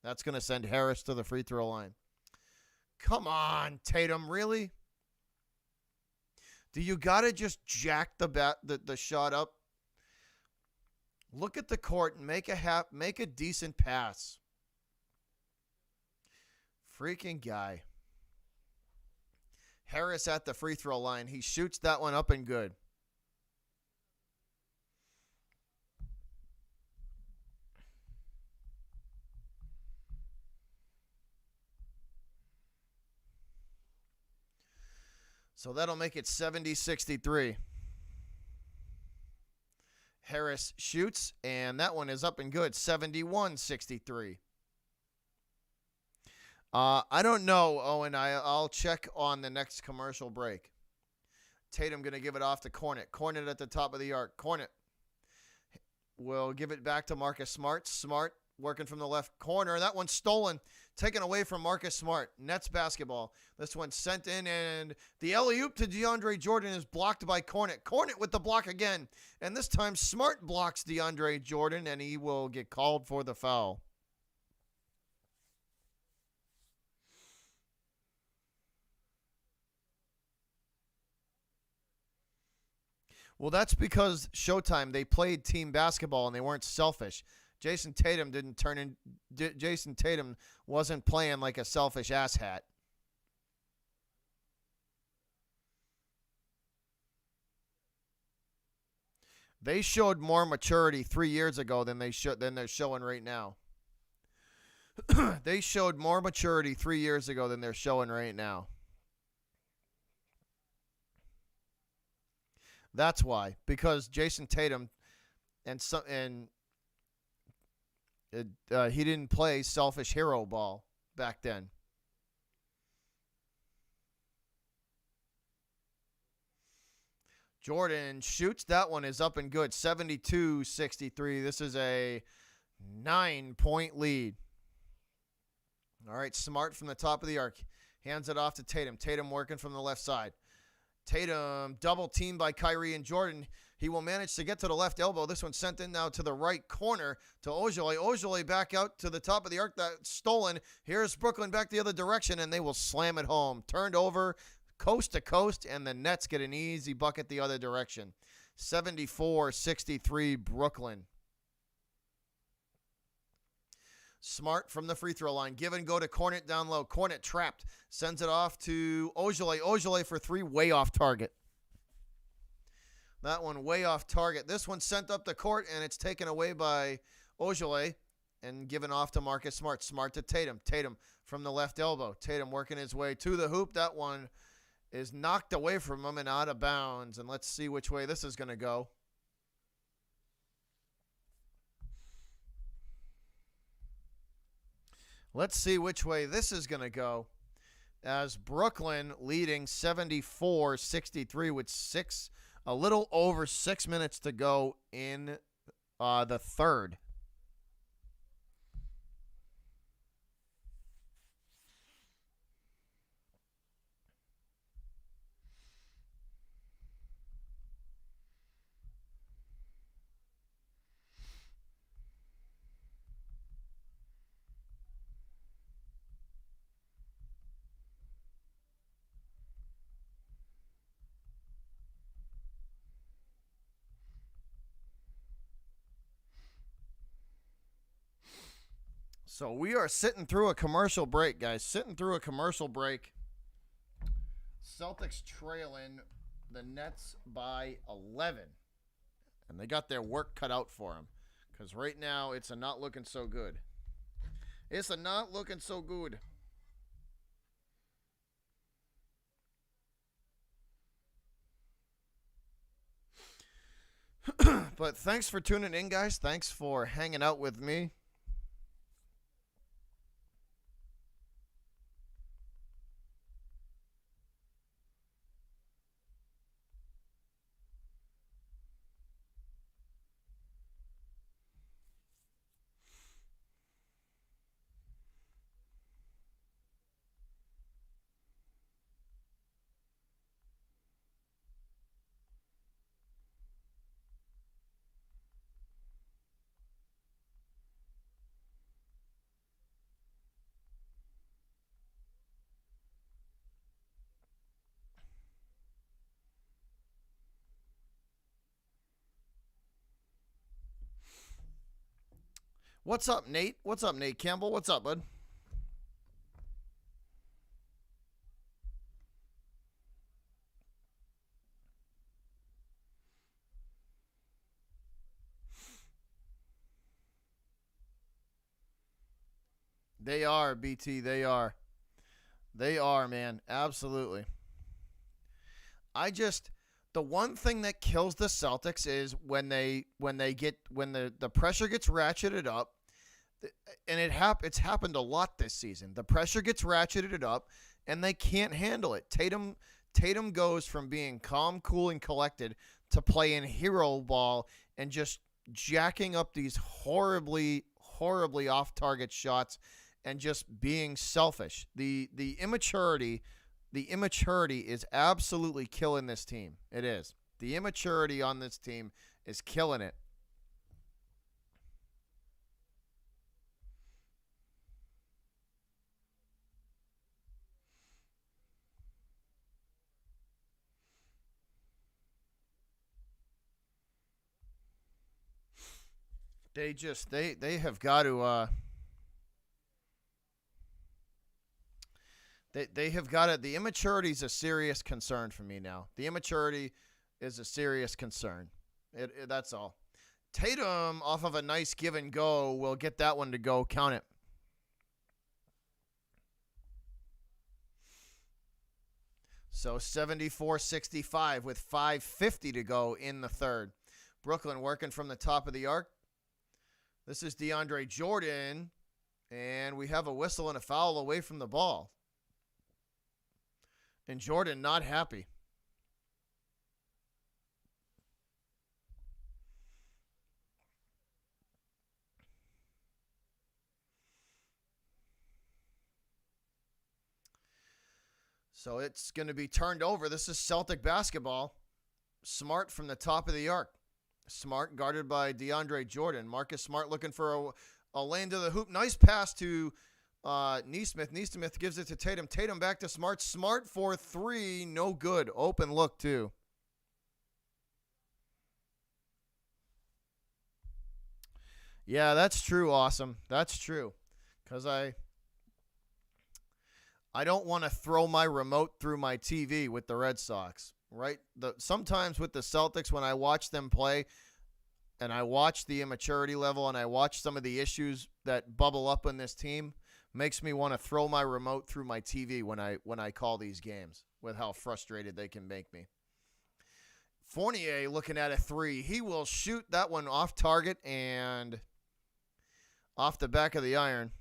That's going to send Harris to the free throw line. Come on, Tatum, really? Do you got to just jack the shot up? Look at the court and make a decent pass. Freaking guy. Harris at the free throw line. He shoots that one up and good. So that'll make it 70-63. Harris shoots, and that one is up and good, 71-63. I don't know, Owen. I'll check on the next commercial break. Tatum going to give it off to Cornet. Cornet at the top of the arc. Cornet will give it back to Marcus Smart. Smart working from the left corner. That one's stolen, taken away from Marcus Smart. Nets basketball. This one's sent in, and the alley-oop to DeAndre Jordan is blocked by Cornet. Cornet with the block again, and this time Smart blocks DeAndre Jordan, and he will get called for the foul. Well, that's because Showtime, they played team basketball, and they weren't selfish. Jason Tatum Jason Tatum wasn't playing like a selfish asshat. They showed more maturity 3 years ago than they're showing right now. They showed more maturity 3 years ago than they're showing right now. That's why, because Jason Tatum he didn't play selfish hero ball back then. Jordan shoots. That one is up and good. 72-63. This is a 9-point lead. All right, Smart from the top of the arc. Hands it off to Tatum. Tatum working from the left side. Tatum double teamed by Kyrie and Jordan. He will manage to get to the left elbow. This one sent in now to the right corner to Ojale. Ojale back out to the top of the arc. That's stolen. Here's Brooklyn back the other direction, and they will slam it home. Turned over coast to coast, and the Nets get an easy bucket the other direction. 74-63 Brooklyn. Smart from the free throw line. Give and go to Cornet down low. Cornet trapped. Sends it off to Ojale. Ojale for 3, way off target. That one way off target. This one sent up the court, and it's taken away by Ojale and given off to Marcus Smart. Smart to Tatum. Tatum from the left elbow. Tatum working his way to the hoop. That one is knocked away from him and out of bounds. And let's see which way this is going to go. Let's see which way this is going to go. As Brooklyn leading 74-63 with a little over 6 minutes to go in the third. So we are sitting through a commercial break, guys. Sitting through a commercial break. Celtics trailing the Nets by 11. And they got their work cut out for them. Because right now, it's not looking so good. It's not looking so good. But thanks for tuning in, guys. Thanks for hanging out with me. What's up, Nate? What's up, Nate Campbell? What's up, bud? They are, BT. They are. They are, man. Absolutely. The one thing that kills the Celtics is when the pressure gets ratcheted up, and it's happened a lot this season. The pressure gets ratcheted up, and they can't handle it. Tatum goes from being calm, cool, and collected to playing hero ball and just jacking up these horribly off-target shots and just being selfish. The immaturity is absolutely killing this team. It is. The immaturity on this team is killing it. They have got to they have got it. The immaturity is a serious concern for me now. The immaturity is a serious concern. That's all. Tatum, off of a nice give and go, will get that one to go. Count it. So 74-65 with 5:50 to go in the third. Brooklyn working from the top of the arc. This is DeAndre Jordan, and we have a whistle and a foul away from the ball. And Jordan not happy. So it's going to be turned over. This is Celtic basketball. Smart from the top of the arc. Smart guarded by DeAndre Jordan. Marcus Smart looking for a lane to the hoop. Nice pass to Nesmith. Nesmith gives it to Tatum. Tatum back to Smart. Smart for three. No good. Open look, too. Yeah, that's true, Awesome. That's true. Because I don't want to throw my remote through my TV with the Red Sox, right? Sometimes with the Celtics, when I watch them play and I watch the immaturity level and I watch some of the issues that bubble up in this team, makes me want to throw my remote through my TV when I call these games with how frustrated they can make me. Fournier looking at a three. He will shoot that one off target and off the back of the iron.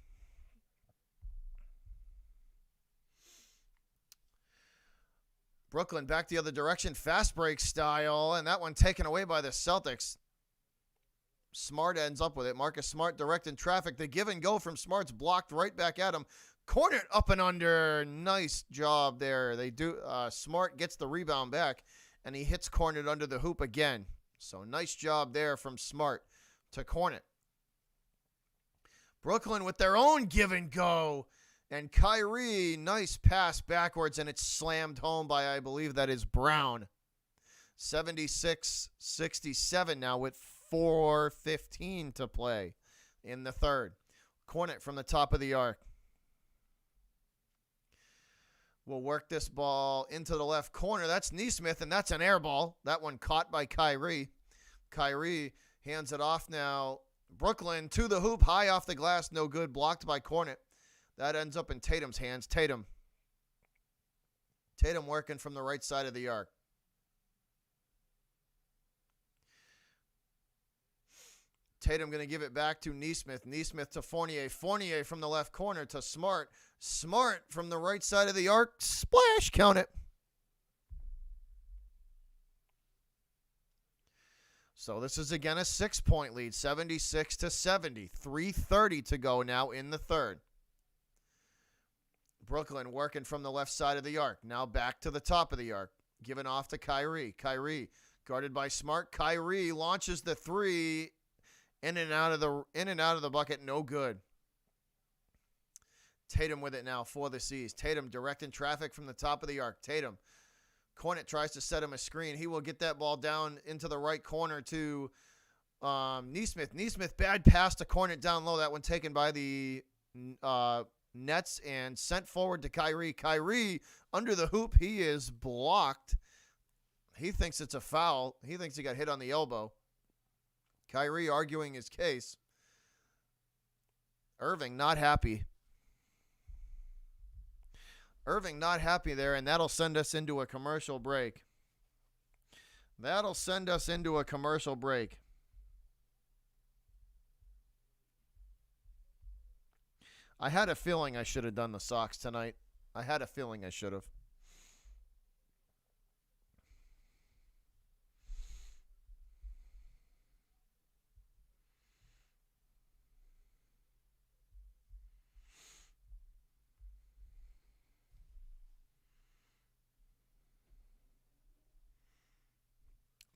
Brooklyn back the other direction, fast break style, and that one taken away by the Celtics. Smart ends up with it. Marcus Smart directing traffic. The give and go from Smart's blocked right back at him. Cornered up and under. Nice job there. Smart gets the rebound back, and he hits cornered under the hoop again. So nice job there from Smart to corner. Brooklyn with their own give and go. And Kyrie, nice pass backwards, and it's slammed home by, I believe that is Brown. 76-67 now with 4:15 to play in the third. Cornet from the top of the arc. Will work this ball into the left corner. That's Neesmith, and that's an air ball. That one caught by Kyrie. Kyrie hands it off now. Brooklyn to the hoop, high off the glass, no good. Blocked by Cornet. That ends up in Tatum's hands. Tatum working from the right side of the arc. Tatum going to give it back to Neesmith. Neesmith to Fournier. Fournier from the left corner to Smart. Smart from the right side of the arc. Splash. Count it. So this is again a 6-point lead. 76-70. 3:30 to go now in the third. Brooklyn working from the left side of the arc. Now back to the top of the arc. Given off to Kyrie. Kyrie guarded by Smart. Kyrie launches the three. In and out of the bucket, no good. Tatum with it now for the C's. Tatum directing traffic from the top of the arc. Tatum. Cornet tries to set him a screen. He will get that ball down into the right corner to Neesmith. Neesmith, bad pass to Cornet down low. That one taken by the Nets and sent forward to Kyrie. Kyrie under the hoop. He is blocked. He thinks it's a foul. He thinks he got hit on the elbow. Kyrie arguing his case. Irving not happy. Irving not happy there, and that'll send us into a commercial break. I had a feeling I should have done the Sox tonight. I had a feeling I should have.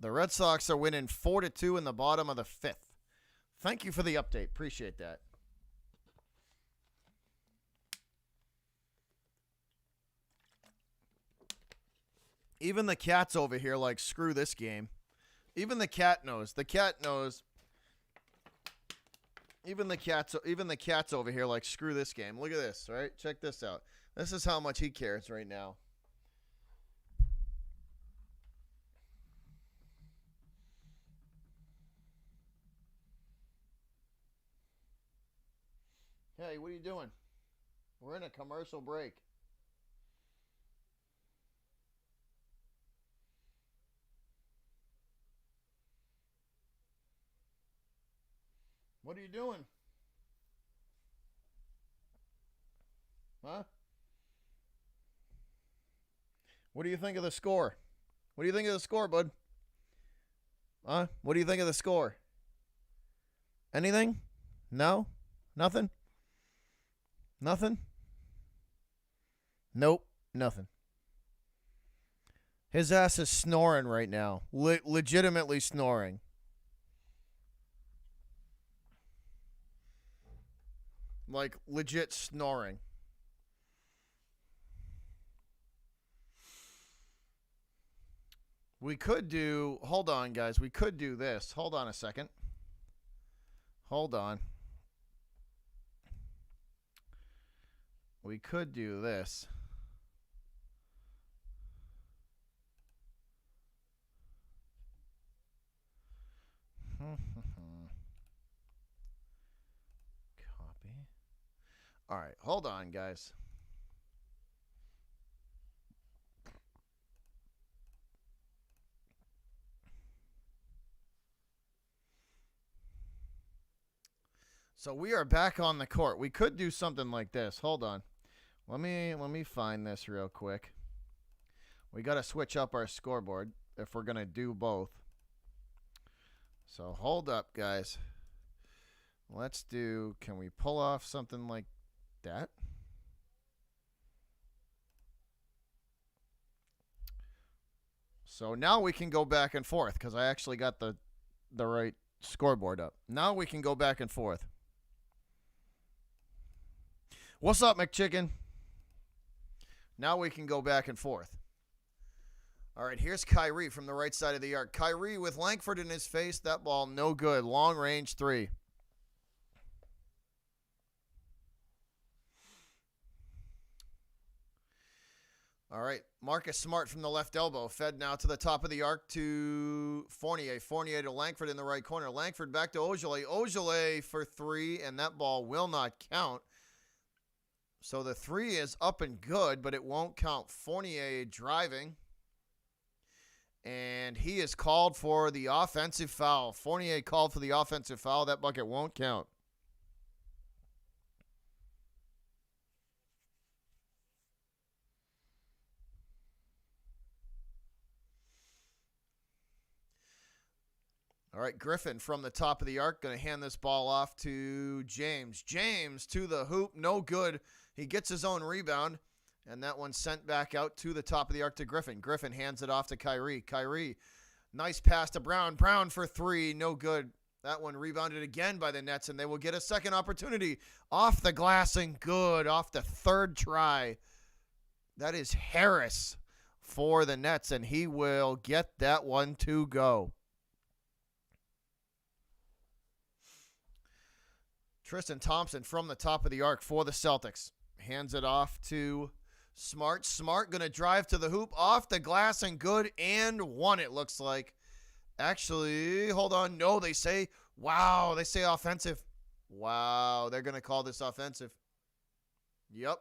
The Red Sox are winning 4-2 in the bottom of the fifth. Thank you for the update. Appreciate that. Even the cat's over here like, screw this game. Even the cat knows. The cat knows. Even the cat's over here like, screw this game. Look at this, all right? Check this out. This is how much he cares right now. Hey, what are you doing? We're in a commercial break. What are you doing? Huh? What do you think of the score? What do you think of the score, bud? Huh? What do you think of the score? Anything? No? Nothing? Nothing? Nope. Nothing. His ass is snoring right now. Legitimately snoring. Like, legit snoring. We could do... Hold on, guys. We could do this. Hold on a second. Hold on. We could do this. Copy. All right, hold on, guys. So we are back on the court. We could do something like this. Hold on. Let me find this real quick. We got to switch up our scoreboard if we're going to do both. So hold up, guys. Let's do, can we pull off something like that? So now we can go back and forth because I actually got the right scoreboard up. Now we can go back and forth. What's up, McChicken? Now we can go back and forth. All right, here's Kyrie from the right side of the arc. Kyrie with Langford in his face. That ball no good. Long range three. All right, Marcus Smart from the left elbow. Fed now to the top of the arc to Fournier. Fournier to Langford in the right corner. Langford back to Ogilvy. Ogilvy for three, and that ball will not count. So the three is up and good, but it won't count. Fournier driving. And he is called for the offensive foul. Fournier called for the offensive foul. That bucket won't count. All right, Griffin from the top of the arc, going to hand this ball off to James. James to the hoop, no good. He gets his own rebound, and that one sent back out to the top of the arc to Griffin. Griffin hands it off to Kyrie. Kyrie, nice pass to Brown. Brown for three, no good. That one rebounded again by the Nets, and they will get a second opportunity. Off the glass and good, off the third try. That is Harris for the Nets, and he will get that one to go. Tristan Thompson from the top of the arc for the Celtics. Hands it off to Smart. Smart going to drive to the hoop, off the glass and good, and one it looks like. Actually, hold on. No, they say, wow, they say offensive. Wow, they're going to call this offensive. Yep,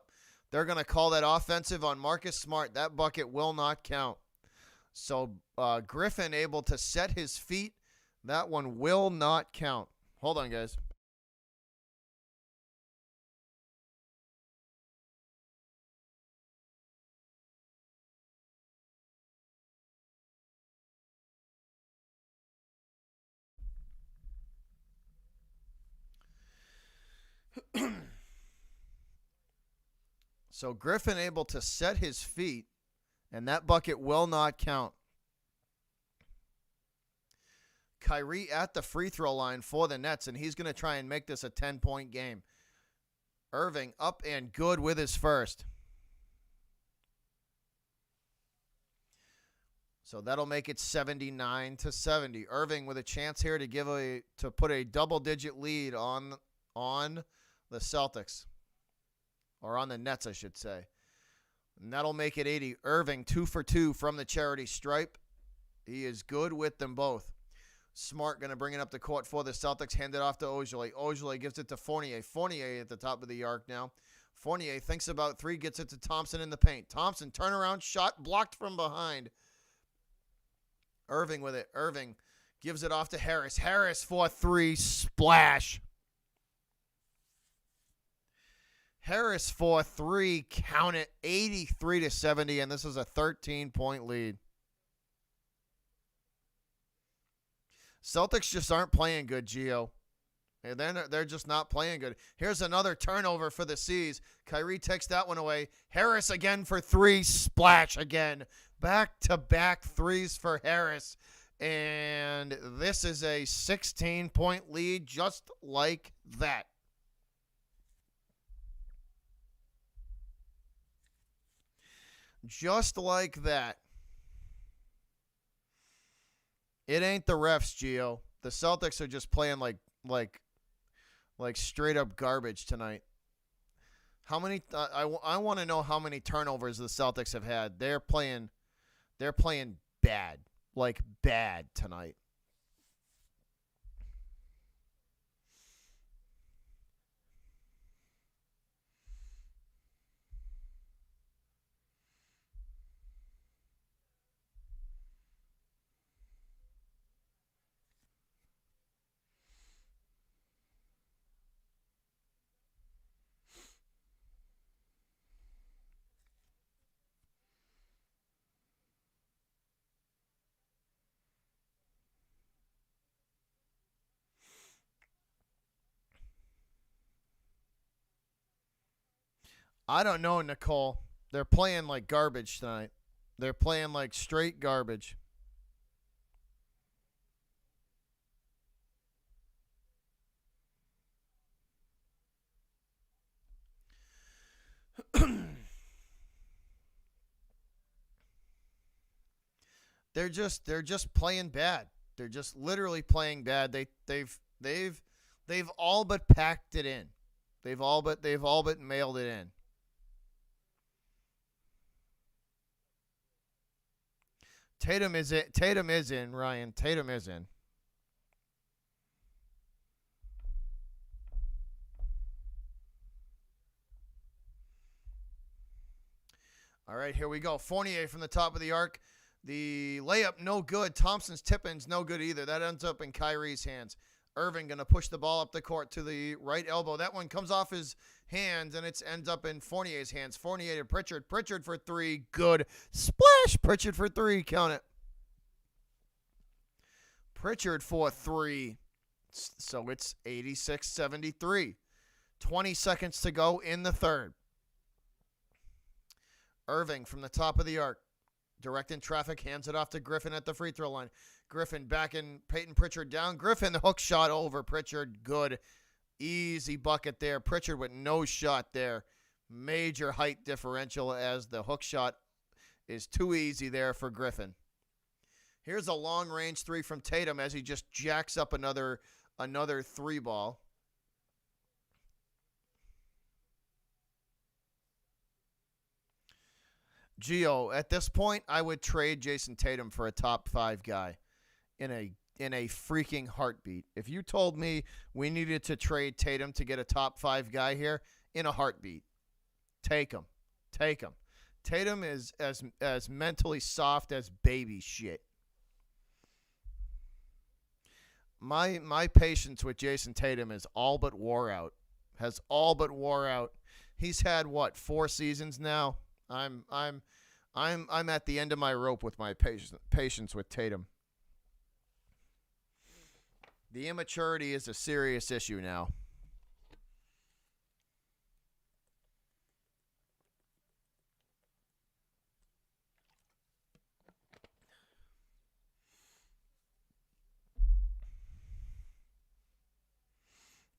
they're going to call that offensive on Marcus Smart. That bucket will not count. So Griffin able to set his feet. That one will not count. Hold on, guys. So Griffin able to set his feet, and that bucket will not count. Kyrie at the free throw line for the Nets, and he's going to try and make this a 10-point game. Irving up and good with his first. So that'll make it 79-70. Irving with a chance here to put a double-digit lead on the Celtics. Or on the Nets, I should say. And that'll make it 80. Irving, 2 for 2 from the charity stripe. He is good with them both. Smart going to bring it up the court for the Celtics. Hand it off to Ogilvy. Ogilvy gives it to Fournier. Fournier at the top of the arc now. Fournier thinks about three, gets it to Thompson in the paint. Thompson, turnaround shot, blocked from behind. Irving with it. Irving gives it off to Harris. Harris for three, splash. Harris for three, count it, 83-70, and this is a 13-point lead. Celtics just aren't playing good, Gio. And they're just not playing good. Here's another turnover for the C's. Kyrie takes that one away. Harris again for three, splash again. Back-to-back threes for Harris. And this is a 16-point lead just like that. Just like that. It ain't the refs, Gio. The Celtics are just playing like straight up garbage tonight. How many? I want to know how many turnovers the Celtics have had. They're playing bad, like bad tonight. I don't know, Nicole. They're playing like garbage tonight. They're playing like straight garbage. They're just playing bad. They're just literally playing bad. They've all but packed it in. They've all but mailed it in. Tatum is it. Tatum is in, Ryan. Tatum is in. All right, here we go. Fournier from the top of the arc. The layup, no good. Thompson's tip-in's no good either. That ends up in Kyrie's hands. Irving going to push the ball up the court to the right elbow. That one comes off his hands, and it ends up in Fournier's hands. Fournier to Pritchard. Pritchard for three. Good. Splash. Pritchard for three. Count it. Pritchard for three. So it's 86-73. 20 seconds to go in the third. Irving from the top of the arc. Directing traffic, hands it off to Griffin at the free throw line. Griffin backing Peyton Pritchard down. Griffin, the hook shot over Pritchard. Good. Easy bucket there. Pritchard with no shot there. Major height differential as the hook shot is too easy there for Griffin. Here's a long-range three from Tatum as he just jacks up another three ball. Gio, at this point, I would trade Jason Tatum for a top 5 guy in a freaking heartbeat. If you told me we needed to trade Tatum to get a top 5 guy here, in a heartbeat, take him. Take him. Tatum is as mentally soft as baby shit. My patience with Jason Tatum is all but wore out. Has all but wore out. He's had what, 4 seasons now? I'm at the end of my rope with my patience with Tatum. The immaturity is a serious issue now.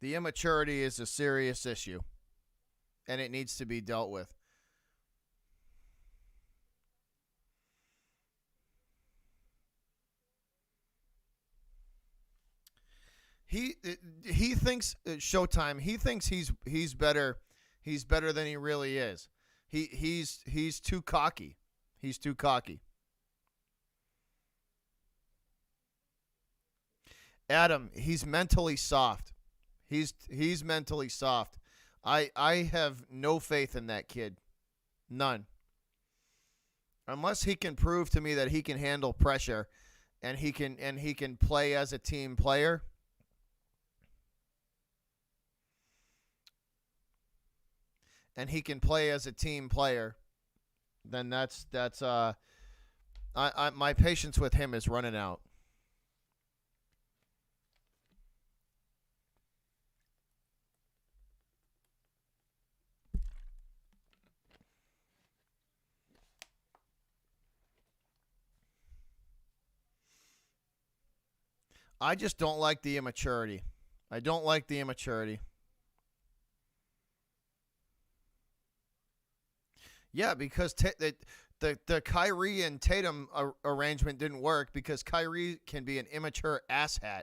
The immaturity is a serious issue, and it needs to be dealt with. He thinks Showtime. He thinks he's better. He's better than he really is. He's too cocky. He's too cocky. Adam, he's mentally soft. He's mentally soft. I have no faith in that kid. None. Unless he can prove to me that he can handle pressure and he can play as a team player. And he can play as a team player, then that's my patience with him is running out. I just don't like the immaturity. I don't like the immaturity. Yeah, because the Kyrie and Tatum arrangement didn't work because Kyrie can be an immature asshat.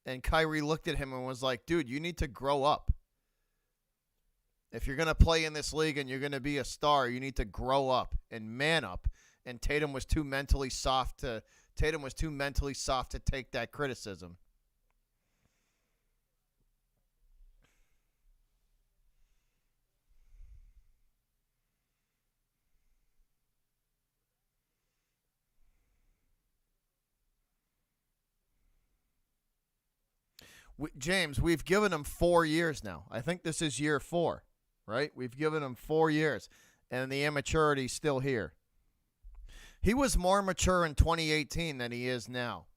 And Kyrie looked at him and was like, dude, you need to grow up. If you're going to play in this league and you're going to be a star, you need to grow up and man up. And Tatum was too mentally soft to take that criticism. James, we've given him 4 years now. I think this is year 4, right? We've given him 4 years, and the immaturity's still here. He was more mature in 2018 than he is now.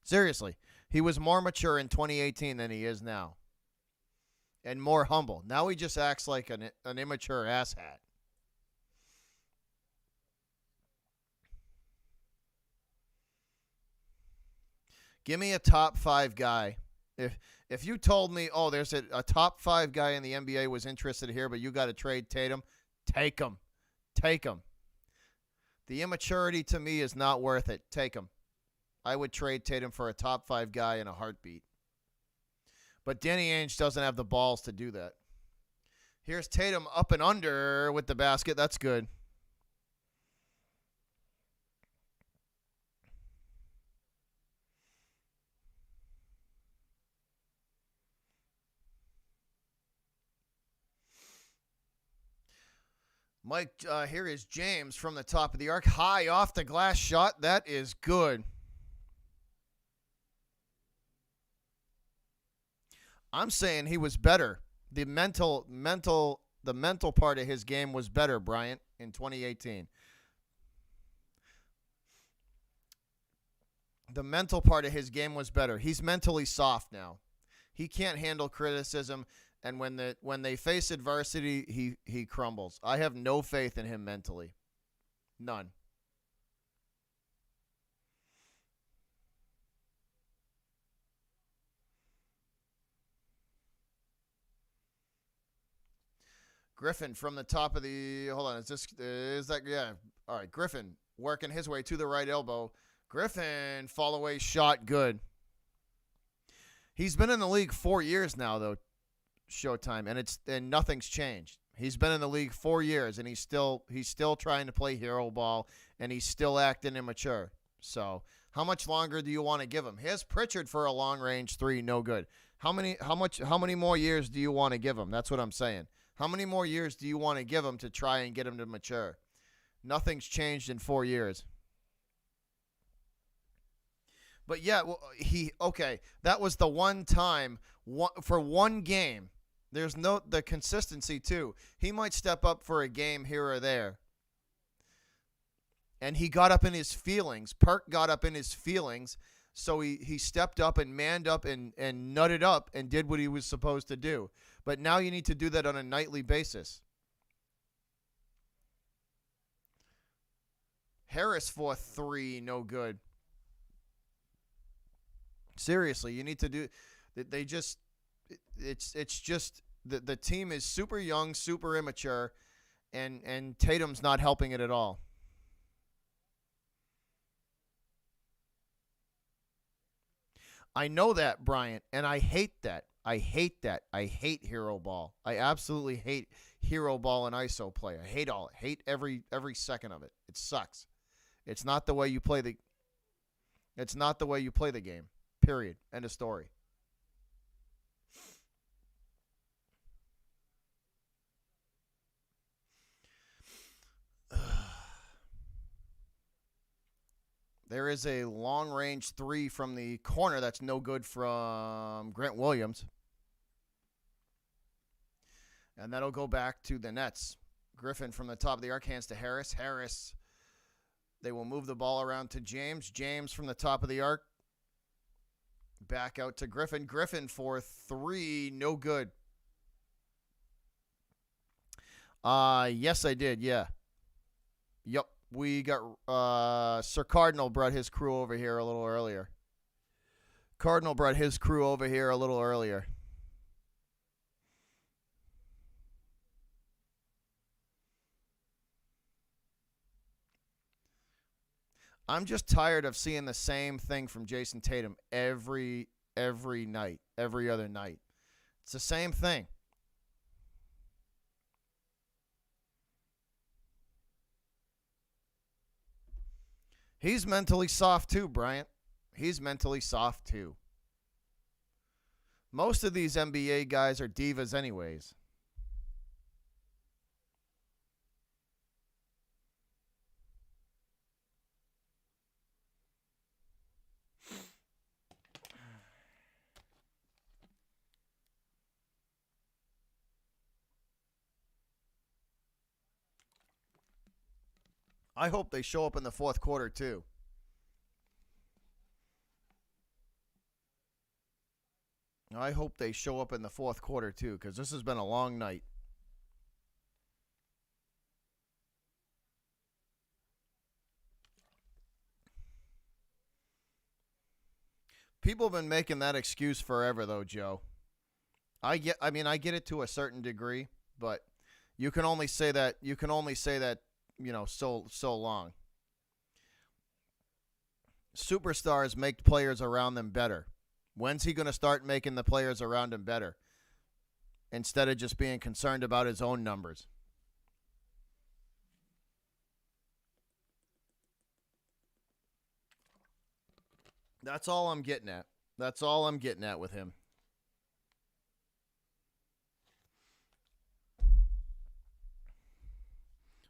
Seriously, he was more mature in 2018 than he is now. And more humble. Now he just acts like an immature asshat. Give me a top 5 guy. If you told me, oh, there's a top 5 guy in the NBA was interested here, but you got to trade Tatum, take him. Take him. The immaturity to me is not worth it. Take him. I would trade Tatum for a top 5 guy in a heartbeat. But Danny Ainge doesn't have the balls to do that. Here's Tatum up and under with the basket. That's good. Mike, here is James from the top of the arc. High off the glass shot. That is good. I'm saying he was better. The mental part of his game was better, Bryant, in 2018. The mental part of his game was better. He's mentally soft now. He can't handle criticism, and when they face adversity, he crumbles. I have no faith in him mentally. None. Griffin from the top of the. Hold on. Is that. Yeah. All right. Griffin working his way to the right elbow. Griffin, fall away shot, good. He's been in the league 4 years now, though, Showtime, and nothing's changed. He's been in the league 4 years, and he's still trying to play hero ball, and he's still acting immature. So, how much longer do you want to give him? Here's Pritchard for a long range three, no good. How many more years do you want to give him? That's what I'm saying. How many more years do you want to give him to try and get him to mature? Nothing's changed in 4 years. But yeah, well, that was the one time for one game. There's the consistency too. He might step up for a game here or there. And he got up in his feelings. Perk got up in his feelings, so he stepped up and manned up and nutted up and did what he was supposed to do. But now you need to do that on a nightly basis. Harris for 3, no good. Seriously, you need to do. They just, it's just the team is super young, super immature, and Tatum's not helping it at all. I know that, Bryant, and I hate that. I hate that. I hate hero ball. I absolutely hate hero ball and ISO play. I hate every second of it. It sucks. It's not the way you play the. It's not the way you play the game. Period. End of story. There is a long-range three from the corner that's no good from Grant Williams. And that'll go back to the Nets. Griffin from the top of the arc hands to Harris. Harris, they will move the ball around to James. James from the top of the arc. Back out to Griffin. Griffin for 3. No good. Yes, I did. Yeah. Yep. We got Sir Cardinal brought his crew over here a little earlier. Cardinal brought his crew over here a little earlier. I'm just tired of seeing the same thing from Jason Tatum every night, every other night. It's the same thing. He's mentally soft too, Bryant. He's mentally soft too. Most of these NBA guys are divas anyways. I hope they show up in the fourth quarter, too. I hope they show up in the fourth quarter, too, because this has been a long night. People have been making that excuse forever, though, Joe. I mean, I get it to a certain degree, but you can only say that. So long. Superstars make players around them better. When's he going to start making the players around him better instead of just being concerned about his own numbers? That's all I'm getting at. That's all I'm getting at with him.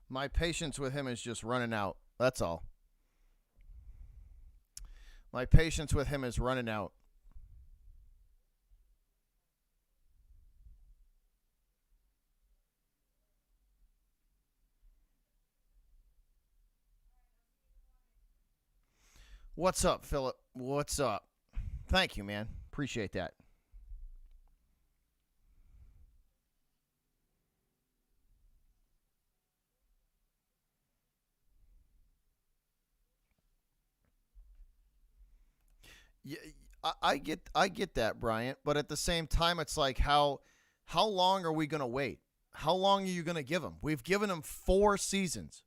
My patience with him is just running out. That's all. My patience with him is running out. What's up, Philip? What's up? Thank you, man. Appreciate that. Yeah, I get that, Bryant. But at the same time, it's like how long are we gonna wait? How long are you gonna give him? We've given him 4 seasons,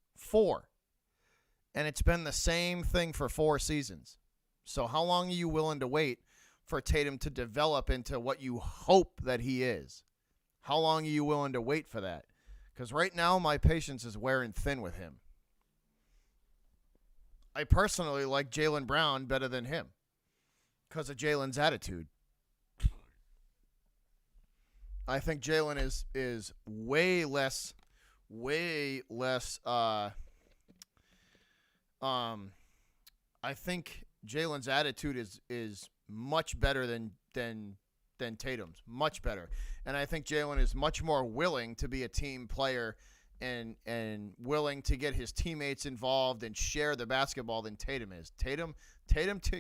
and it's been the same thing for 4 seasons. So how long are you willing to wait for Tatum to develop into what you hope that he is? How long are you willing to wait for that? Because right now, my patience is wearing thin with him. I personally like Jaylen Brown better than him because of Jalen's attitude. I think Jalen is way less. Um, I think Jalen's attitude is much better than Tatum's, much better, and I think Jalen is much more willing to be a team player and willing to get his teammates involved and share the basketball than Tatum is. Tatum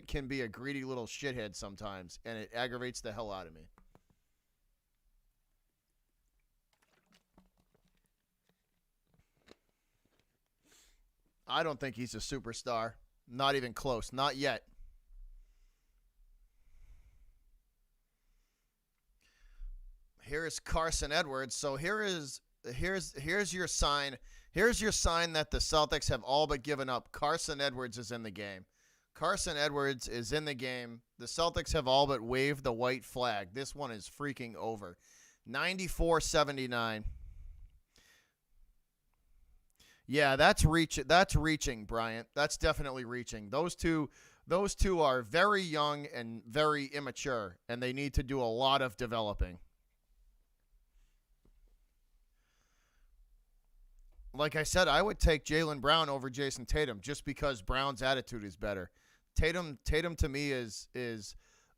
can be a greedy little shithead sometimes, and it aggravates the hell out of me. I don't think he's a superstar. Not even close. Not yet. Here is Carson Edwards. So here's your sign. Here's your sign that the Celtics have all but given up. Carson Edwards is in the game. Carson Edwards is in the game. The Celtics have all but waved the white flag. This one is freaking over. 94-79. Yeah, that's reaching, Bryant. That's definitely reaching. Those two are very young and very immature, and they need to do a lot of developing. Like I said, I would take Jaylen Brown over Jason Tatum just because Brown's attitude is better. Tatum to me is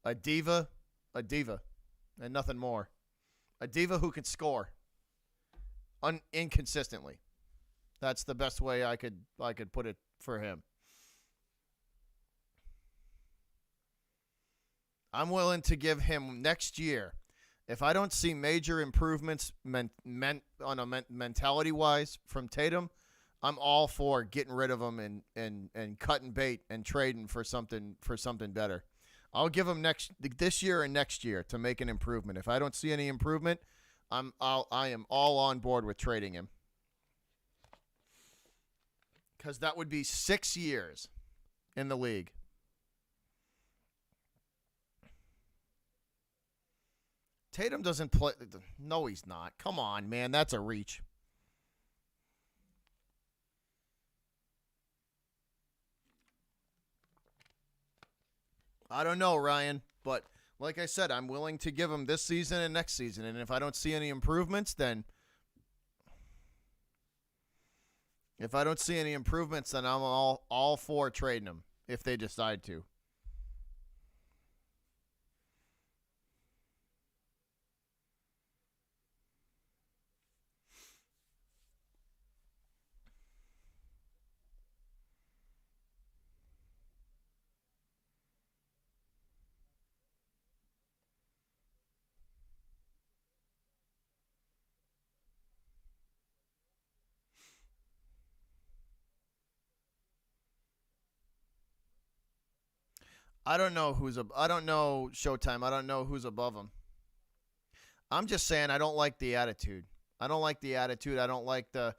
a diva, and nothing more. A diva who can score inconsistently. That's the best way I could put it for him. I'm willing to give him next year. If I don't see major improvements mentality wise from Tatum, I'm all for getting rid of him and cutting bait and trading for something better. I'll give him this year and next year to make an improvement. If I don't see any improvement, I am all on board with trading him because that would be 6 years in the league. Tatum doesn't play. No, he's not. Come on, man. That's a reach. I don't know, Ryan, but like I said, I'm willing to give him this season and next season. And if I don't see any improvements, then I'm all for trading him if they decide to. I don't know Showtime. I don't know who's above him. I'm just saying I don't like the attitude. I don't like the attitude. I don't like the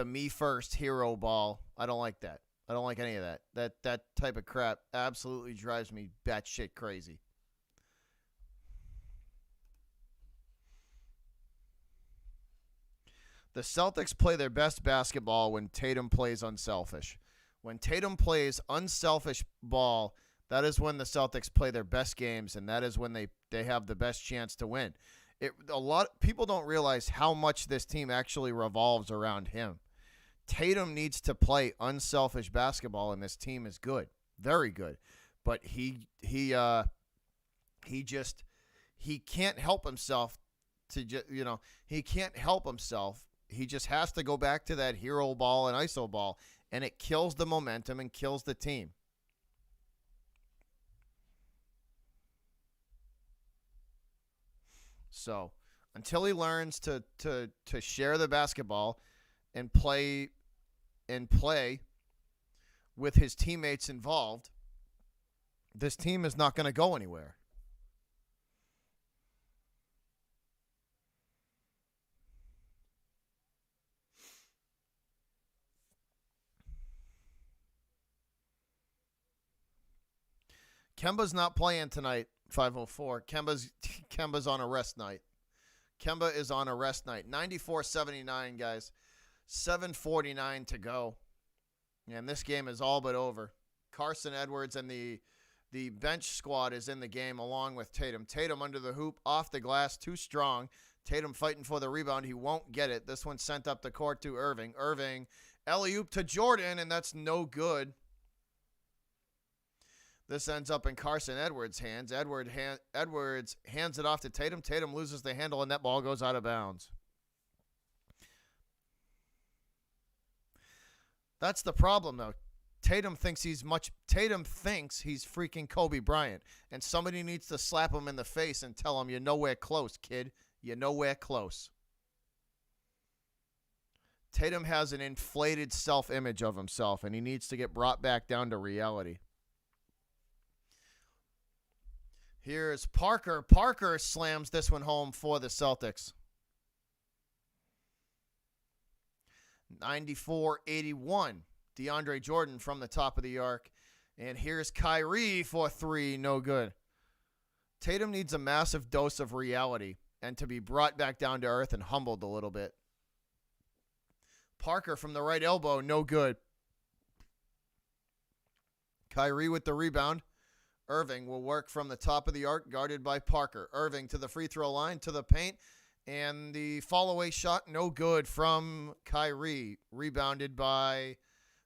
me first hero ball. I don't like that. I don't like any of that. That type of crap absolutely drives me batshit crazy. The Celtics play their best basketball when Tatum plays unselfish. When Tatum plays unselfish ball, that is when the Celtics play their best games, and that is when they have the best chance to win. A lot people don't realize how much this team actually revolves around him. Tatum needs to play unselfish basketball, and this team is good, very good. But he can't help himself to just, he can't help himself. He just has to go back to that hero ball and iso ball, and it kills the momentum and kills the team. So until he learns to share the basketball and play with his teammates involved, this team is not going to go anywhere. Kemba's not playing tonight, 504. Kemba's on a rest night. Kemba is on a rest night. 94-79, guys. 7:49 to go. And this game is all but over. Carson Edwards and the bench squad is in the game along with Tatum. Tatum under the hoop, off the glass, too strong. Tatum fighting for the rebound. He won't get it. This one sent up the court to Irving. Irving, alley-oop to Jordan, and that's no good. This ends up in Carson Edwards' hands. Edwards hands it off to Tatum. Tatum loses the handle, and that ball goes out of bounds. That's the problem, though. Tatum thinks he's freaking Kobe Bryant, and somebody needs to slap him in the face and tell him, you're nowhere close, kid. You're nowhere close. Tatum has an inflated self-image of himself, and he needs to get brought back down to reality. Here's Parker. Parker slams this one home for the Celtics. 94-81. DeAndre Jordan from the top of the arc. And here's Kyrie for three. No good. Tatum needs a massive dose of reality and to be brought back down to earth and humbled a little bit. Parker from the right elbow. No good. Kyrie with the rebound. Irving will work from the top of the arc, guarded by Parker. Irving to the free throw line, to the paint, and the fall-away shot, no good from Kyrie. Rebounded by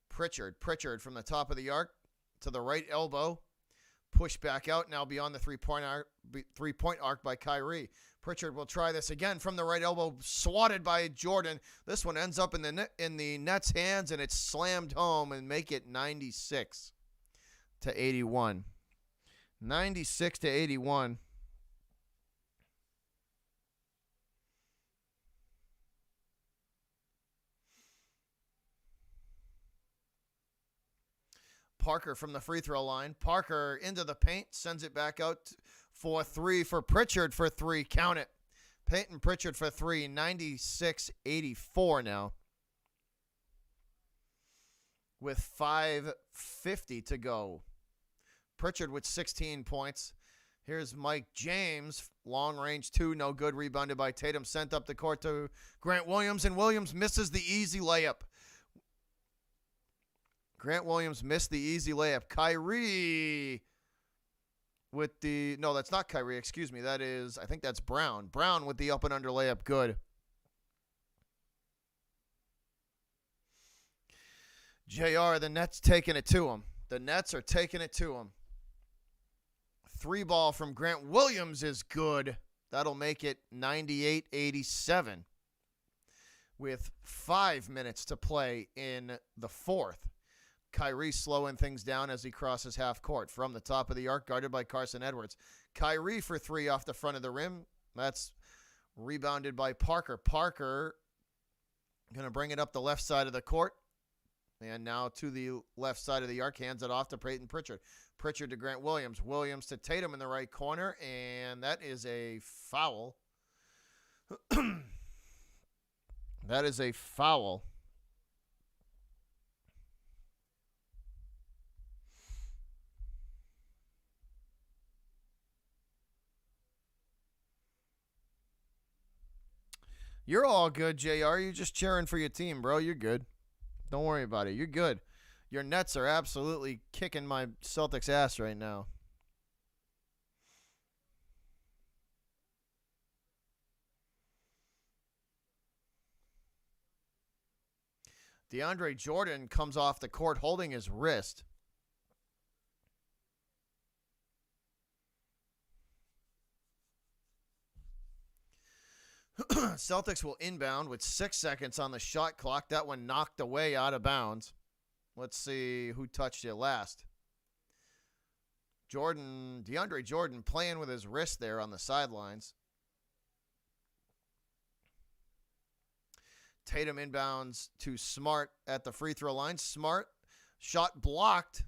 Pritchard. Pritchard from the top of the arc to the right elbow. Push back out, now beyond the three-point arc by Kyrie. Pritchard will try this again from the right elbow, swatted by Jordan. This one ends up in the Nets' hands, and it's slammed home and make it 96-81. 96-81. Parker from the free throw line. Parker into the paint, sends it back out for three for Pritchard for three. Count it. Peyton Pritchard for three. 96-84 now. With 5:50 to go. Pritchard with 16 points. Here's Mike James. Long range two. No good. Rebounded by Tatum. Sent up the court to Grant Williams. And Williams misses the easy layup. Grant Williams missed the easy layup. Kyrie with the... No, that's not Kyrie. Excuse me. I think that's Brown. Brown with the up and under layup. Good. JR, the Nets taking it to him. The Nets are taking it to him. Three ball from Grant Williams is good. That'll make it 98-87 with 5 minutes to play in the fourth. Kyrie slowing things down as he crosses half court from the top of the arc, guarded by Carson Edwards. Kyrie for three off the front of the rim. That's rebounded by Parker. Parker going to bring it up the left side of the court. And now to the left side of the arc, hands it off to Peyton Pritchard. Pritchard to Grant Williams. Williams to Tatum in the right corner, and that is a foul. That is a foul. You're all good, JR. You're just cheering for your team, bro. You're good. Don't worry about it. You're good. Your Nets are absolutely kicking my Celtics ass right now. DeAndre Jordan comes off the court holding his wrist. Celtics will inbound with 6 seconds on the shot clock. That one knocked away out of bounds. Let's see who touched it last. DeAndre Jordan playing with his wrist there on the sidelines. Tatum inbounds to Smart at the free throw line. Smart, shot blocked.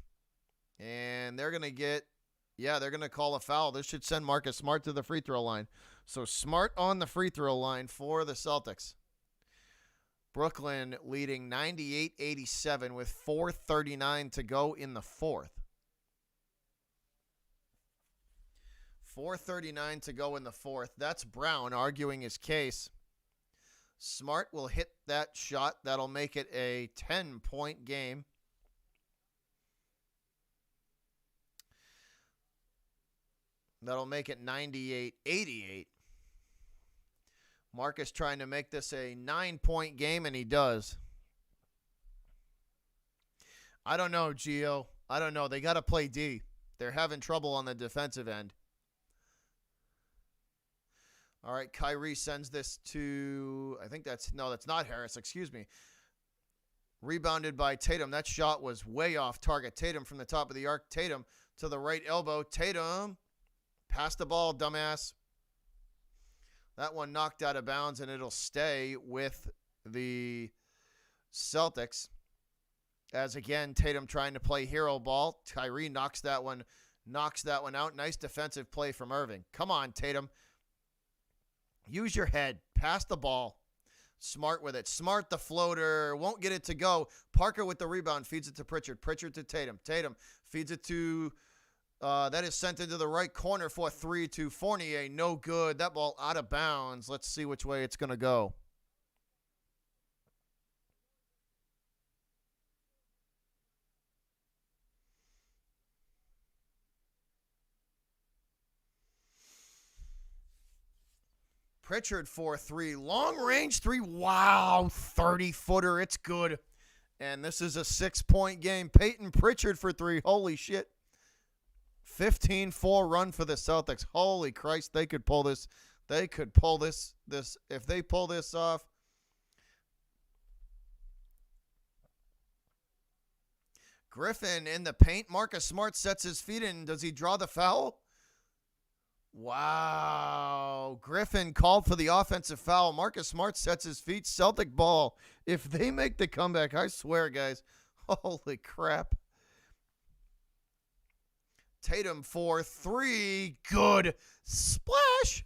And they're going to call a foul. This should send Marcus Smart to the free throw line. So Smart on the free throw line for the Celtics. Brooklyn leading 98-87 with 4:39 to go in the fourth. 4:39 to go in the fourth. That's Brown arguing his case. Smart will hit that shot. That'll make it a 10-point game. That'll make it 98-88. Marcus trying to make this a 9-point game, and he does. I don't know, Gio. I don't know. They got to play D. They're having trouble on the defensive end. All right, Kyrie sends this to, that's not Harris, excuse me. Rebounded by Tatum. That shot was way off target. Tatum from the top of the arc. Tatum to the right elbow. Tatum, pass the ball, dumbass. That one knocked out of bounds, and it'll stay with the Celtics. As again, Tatum trying to play hero ball. Kyrie knocks that one out. Nice defensive play from Irving. Come on, Tatum. Use your head. Pass the ball. Smart with it. Smart the floater. Won't get it to go. Parker with the rebound. Feeds it to Pritchard. Pritchard to Tatum. Tatum feeds it to, that is sent into the right corner for 3 to Fournier. No good. That ball out of bounds. Let's see which way it's going to go. Pritchard for 3. Long range 3. Wow. 30-footer. It's good. And this is a 6-point game. Peyton Pritchard for 3. Holy shit. 15-4 run for the Celtics. Holy Christ. They could pull this. They could pull this. If they pull this off. Griffin in the paint. Marcus Smart sets his feet in. Does he draw the foul? Wow. Griffin called for the offensive foul. Marcus Smart sets his feet. Celtic ball. If they make the comeback, I swear, guys. Holy crap. Tatum for 3. Good. Splash.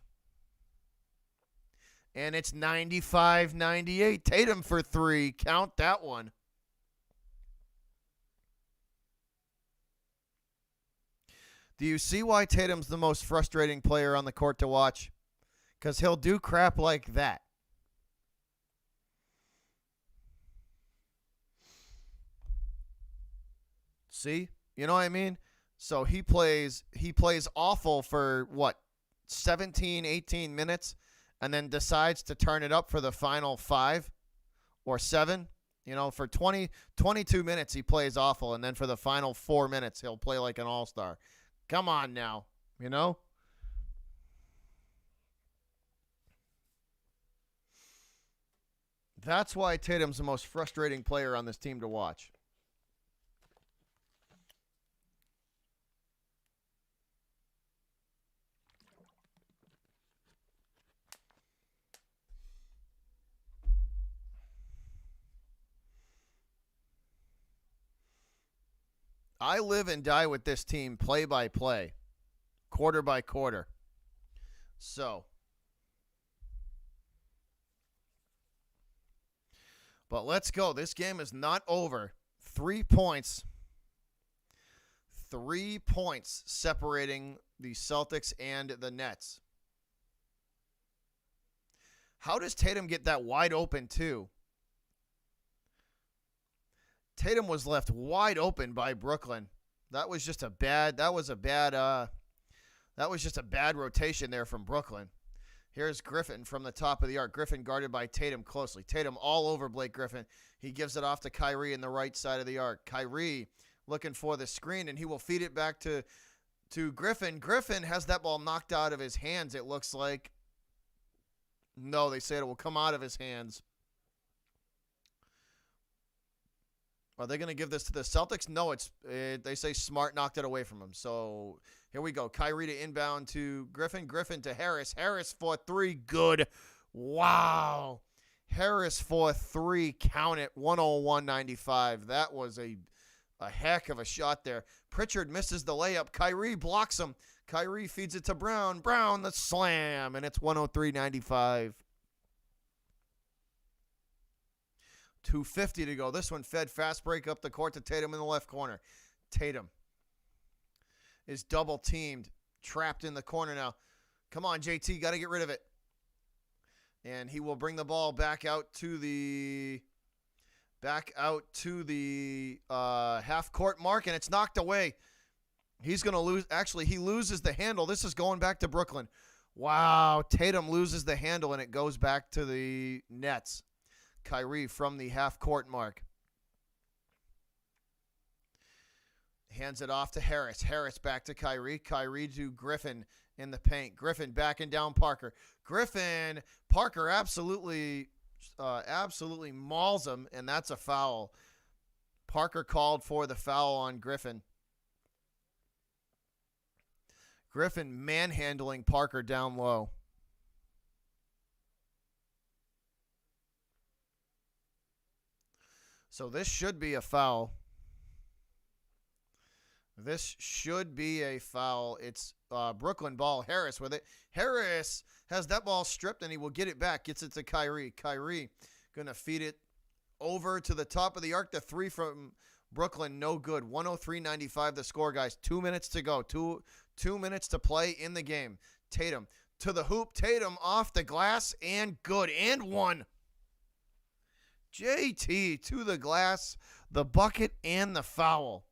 And it's 95-98. Tatum for 3. Count that one. Do you see why Tatum's the most frustrating player on the court to watch? Because he'll do crap like that. See? You know what I mean? So he plays awful for, 17, 18 minutes, and then decides to turn it up for the final 5 or 7. You know, for 22 minutes he plays awful, and then for the final 4 minutes he'll play like an all-star. Come on now, you know? That's why Tatum's the most frustrating player on this team to watch. I live and die with this team play by play, quarter by quarter. So, but let's go. This game is not over. 3 points. 3 points separating the Celtics and the Nets. How does Tatum get that wide open too? Tatum was left wide open by Brooklyn. That was just a bad rotation there from Brooklyn. Here's Griffin from the top of the arc. Griffin guarded by Tatum closely. Tatum all over Blake Griffin. He gives it off to Kyrie in the right side of the arc. Kyrie looking for the screen, and he will feed it back to Griffin. Griffin has that ball knocked out of his hands, it looks like. No, they say it will come out of his hands. Are they going to give this to the Celtics? No, they say Smart knocked it away from him. So here we go. Kyrie to inbound to Griffin. Griffin to Harris. Harris for three. Good. Wow. Harris for three. Count it. 101.95. That was a heck of a shot there. Pritchard misses the layup. Kyrie blocks him. Kyrie feeds it to Brown. Brown the slam. And it's 103.95. 2:50 to go. This one fed fast break up the court to Tatum in the left corner. Tatum is double teamed, trapped in the corner now. Come on, JT, got to get rid of it. And he will bring the ball back out to the half court mark, and it's knocked away. He's going to lose. Actually, he loses the handle. This is going back to Brooklyn. Wow, Tatum loses the handle, and it goes back to the Nets. Kyrie from the half-court mark. Hands it off to Harris. Harris back to Kyrie. Kyrie to Griffin in the paint. Griffin backing down Parker. Parker absolutely mauls him, and that's a foul. Parker called for the foul on Griffin. Griffin manhandling Parker down low. So this should be a foul. This should be a foul. It's Brooklyn ball. Harris with it. Harris has that ball stripped, and he will get it back. Gets it to Kyrie. Kyrie going to feed it over to the top of the arc. The three from Brooklyn, no good. 103.95 the score, guys. 2 minutes to go. Two minutes to play in the game. Tatum to the hoop. Tatum off the glass, and good. And one. JT to the glass, the bucket, and the foul.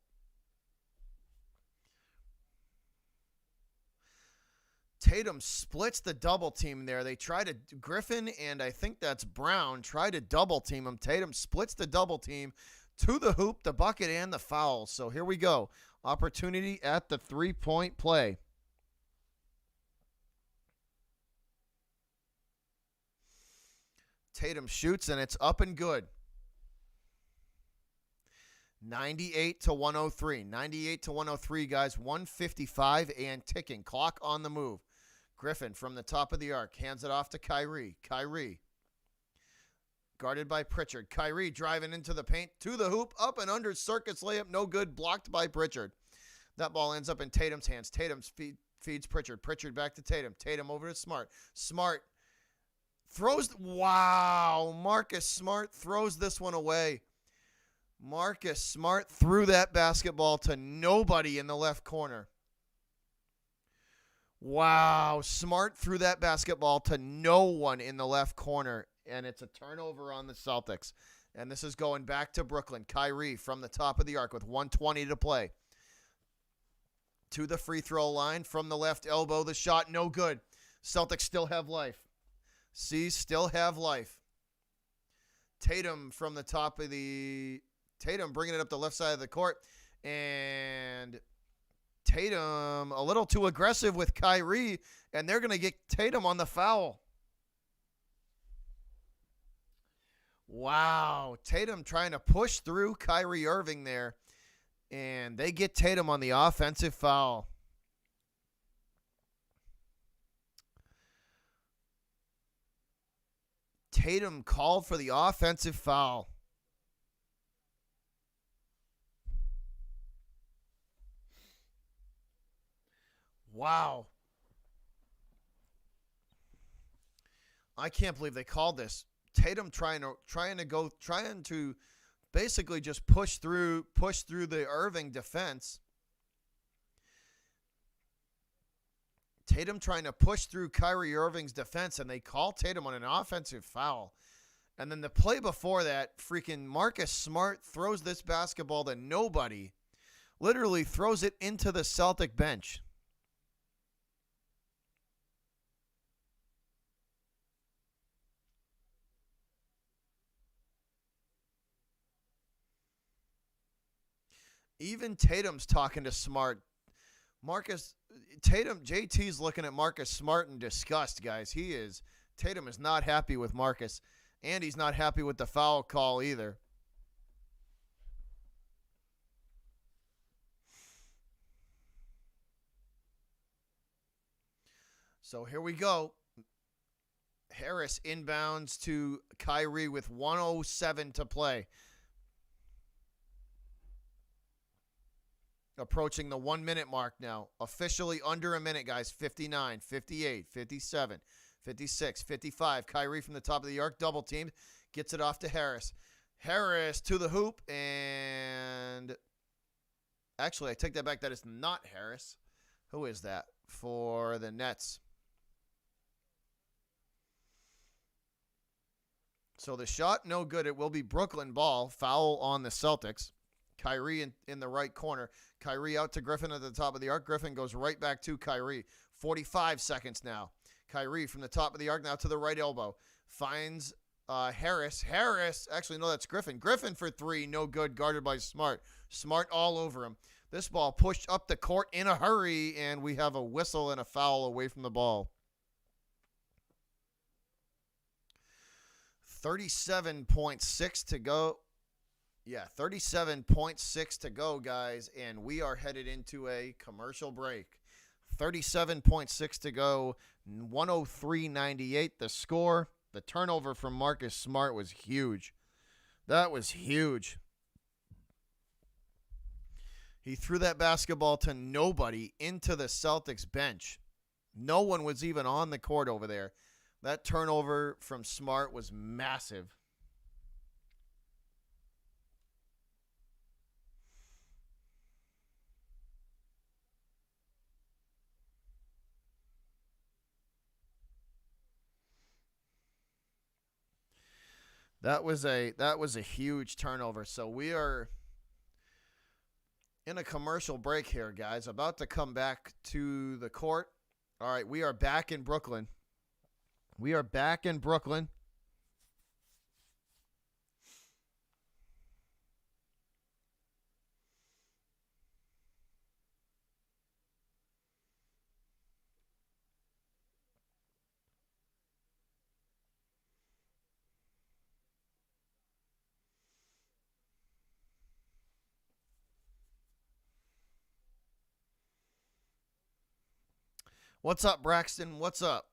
Tatum splits the double team there. They try to, Griffin and I think that's Brown, try to double team him. Tatum splits the double team to the hoop, the bucket, and the foul. So here we go. Opportunity at the three-point play. Tatum shoots, and it's up and good. 98 to 103. 98 to 103, guys. 155 and ticking. Clock on the move. Griffin from the top of the arc. Hands it off to Kyrie. Kyrie. Guarded by Pritchard. Kyrie driving into the paint. To the hoop. Up and under. Circus layup. No good. Blocked by Pritchard. That ball ends up in Tatum's hands. Tatum feeds Pritchard. Pritchard back to Tatum. Tatum over to Smart. Smart. Wow, Marcus Smart throws this one away. Marcus Smart threw that basketball to nobody in the left corner. Wow, Smart threw that basketball to no one in the left corner, and it's a turnover on the Celtics. And this is going back to Brooklyn. Kyrie from the top of the arc with 1:20 to play. To the free throw line from the left elbow. The shot, no good. Celtics still have life. Still have life. Tatum from the top of the... Tatum bringing it up the left side of the court. And Tatum a little too aggressive with Kyrie. And they're going to get Tatum on the foul. Wow. Tatum trying to push through Kyrie Irving there. And they get Tatum on the offensive foul. Tatum called for the offensive foul. Wow. I can't believe they called this. Tatum trying to basically just push through the Irving defense. Tatum trying to push through Kyrie Irving's defense, and they call Tatum on an offensive foul. And then the play before that, freaking Marcus Smart throws this basketball to nobody. Literally throws it into the Celtic bench. Even Tatum's talking to Smart. Marcus Tatum, JT's looking at Marcus Smart in disgust, guys. Tatum is not happy with Marcus, and he's not happy with the foul call either. So here we go. Harris inbounds to Kyrie with 1:07 to play. Approaching the 1 minute mark now. Officially under a minute, guys. 59, 58, 57, 56, 55. Kyrie from the top of the arc, double teamed. Gets it off to Harris. Harris to the hoop, and actually, I take that back. That is not Harris. Who is that for the Nets? So the shot, no good. It will be Brooklyn ball. Foul on the Celtics. Kyrie in the right corner. Kyrie out to Griffin at the top of the arc. Griffin goes right back to Kyrie. 45 seconds now. Kyrie from the top of the arc now to the right elbow. Finds Harris. Actually, no, that's Griffin. Griffin for three. No good. Guarded by Smart. Smart all over him. This ball pushed up the court in a hurry, and we have a whistle and a foul away from the ball. 37.6 to go. Yeah, 37.6 to go, guys, and we are headed into a commercial break. 37.6 to go, 103.98 the score. The turnover from Marcus Smart was huge. That was huge. He threw that basketball to nobody into the Celtics bench. No one was even on the court over there. That turnover from Smart was massive. That was a huge turnover. So we are in a commercial break here, guys. About to come back to the court. All right, we are back in Brooklyn. What's up, Braxton? What's up?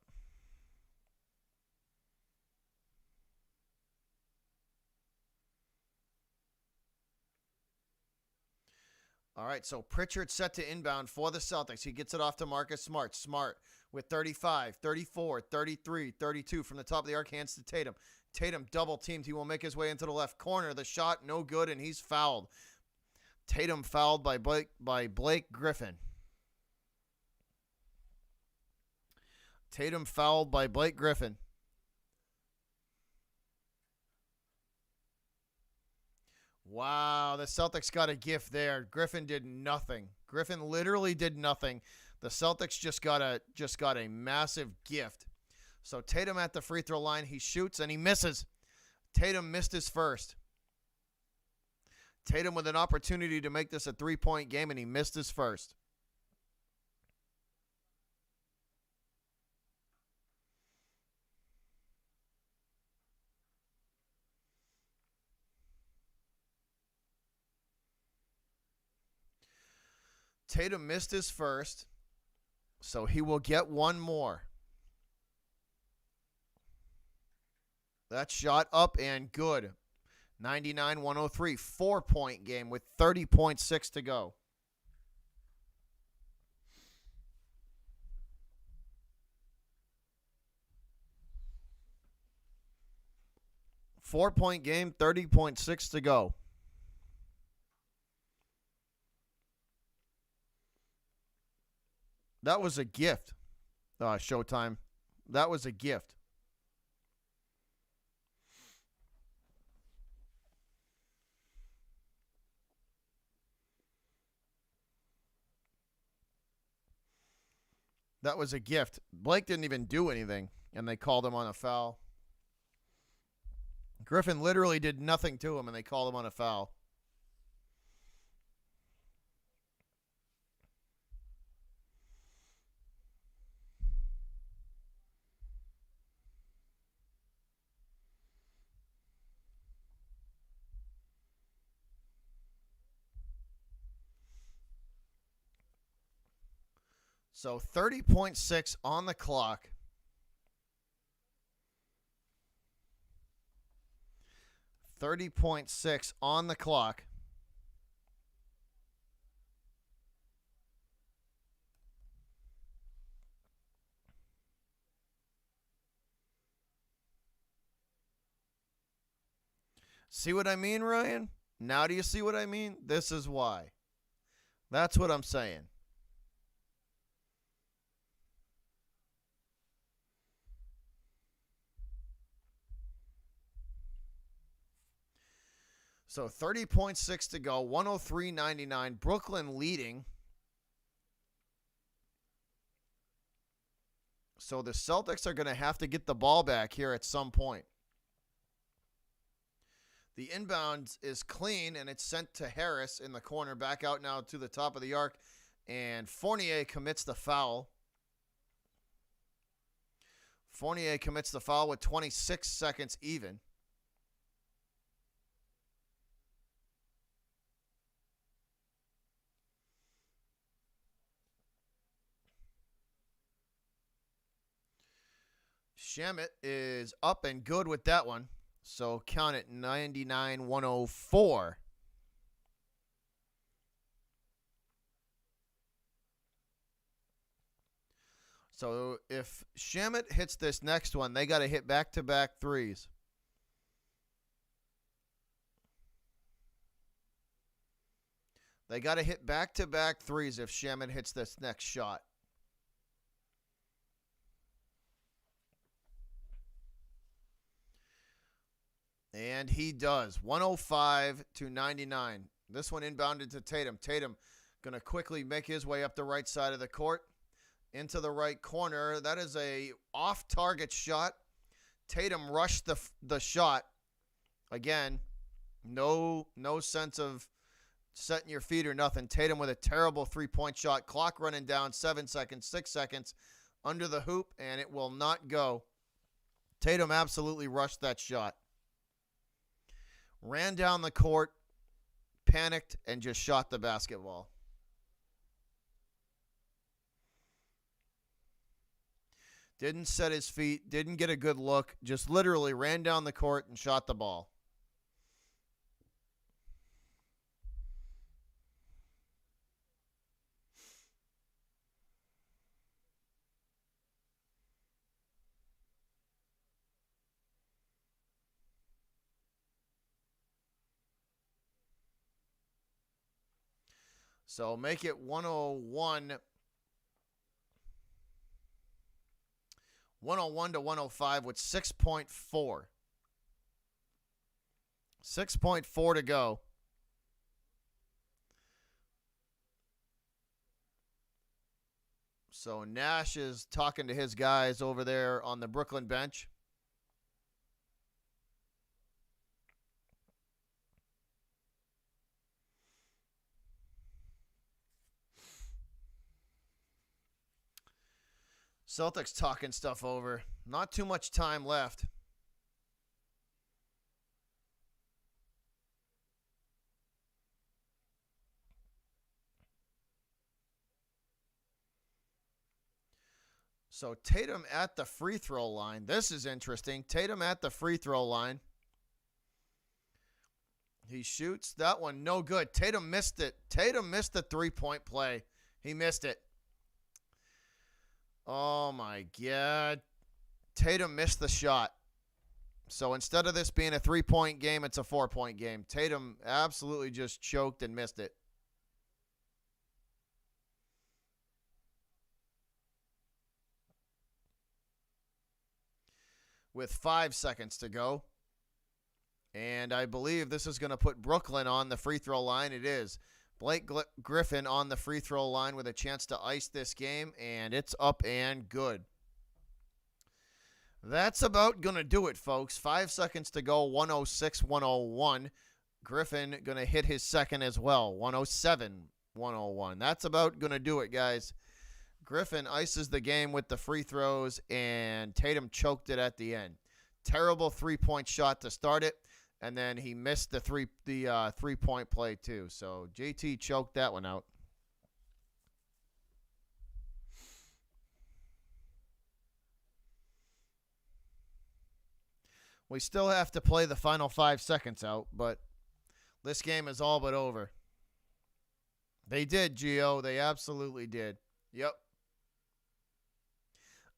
All right, so Pritchard set to inbound for the Celtics. He gets it off to Marcus Smart. Smart with 35, 34, 33, 32 from the top of the arc, hands to Tatum. Tatum double teamed. He will make his way into the left corner. The shot no good, and he's fouled. Tatum fouled by Blake Griffin. Tatum fouled by Blake Griffin. Wow, the Celtics got a gift there. Griffin did nothing. Griffin literally did nothing. The Celtics just got a massive gift. So Tatum at the free throw line, he shoots and he misses. Tatum missed his first. Tatum with an opportunity to make this a three-point game, and he missed his first. Tatum missed his first, so he will get one more. That shot up and good. 99-103, 4-point game with 30.6 to go. Four-point game, 30.6 to go. That was a gift. Showtime. That was a gift. That was a gift. Blake didn't even do anything, and they called him on a foul. Griffin literally did nothing to him, and they called him on a foul. So 30.6 on the clock. $30.6 on the clock. See what I mean, Ryan? Now do you see what I mean? This is why. That's what I'm saying. So 30.6 to go, 103.99. Brooklyn leading. So the Celtics are going to have to get the ball back here at some point. The inbound is clean, and it's sent to Harris in the corner. Back out now to the top of the arc, and Fournier commits the foul. Fournier commits the foul with 26 seconds even. Shamet is up and good with that one. So count it 99-104. So if Shamet hits this next one, they got to hit back-to-back threes. They got to hit back-to-back threes if Shamet hits this next shot. And he does. 105-99. This one inbounded to Tatum. Tatum going to quickly make his way up the right side of the court. Into the right corner. That is a off-target shot. Tatum rushed the shot. Again, no sense of setting your feet or nothing. Tatum with a terrible three-point shot. Clock running down. 7 seconds, 6 seconds. Under the hoop, and it will not go. Tatum absolutely rushed that shot. Ran down the court, panicked, and just shot the basketball. Didn't set his feet, didn't get a good look, just literally ran down the court and shot the ball. So make it 101 to 105 with 6.4. 6.4 to go. So Nash is talking to his guys over there on the Brooklyn bench. Celtics talking stuff over. Not too much time left. So Tatum at the free throw line. This is interesting. Tatum at the free throw line. He shoots. That one no good. Tatum missed it. Tatum missed the three-point play. He missed it. Oh, my God. Tatum missed the shot. So instead of this being a three-point game, it's a four-point game. Tatum absolutely just choked and missed it. With 5 seconds to go. And I believe this is going to put Brooklyn on the free throw line. It is. Blake Griffin on the free throw line with a chance to ice this game, and it's up and good. That's about going to do it, folks. 5 seconds to go, 106-101. Griffin going to hit his second as well, 107-101. That's about going to do it, guys. Griffin ices the game with the free throws, and Tatum choked it at the end. Terrible three-point shot to start it. And then he missed the three-point play too. So JT choked that one out. We still have to play the final 5 seconds out, but this game is all but over. They did, Gio. They absolutely did. Yep.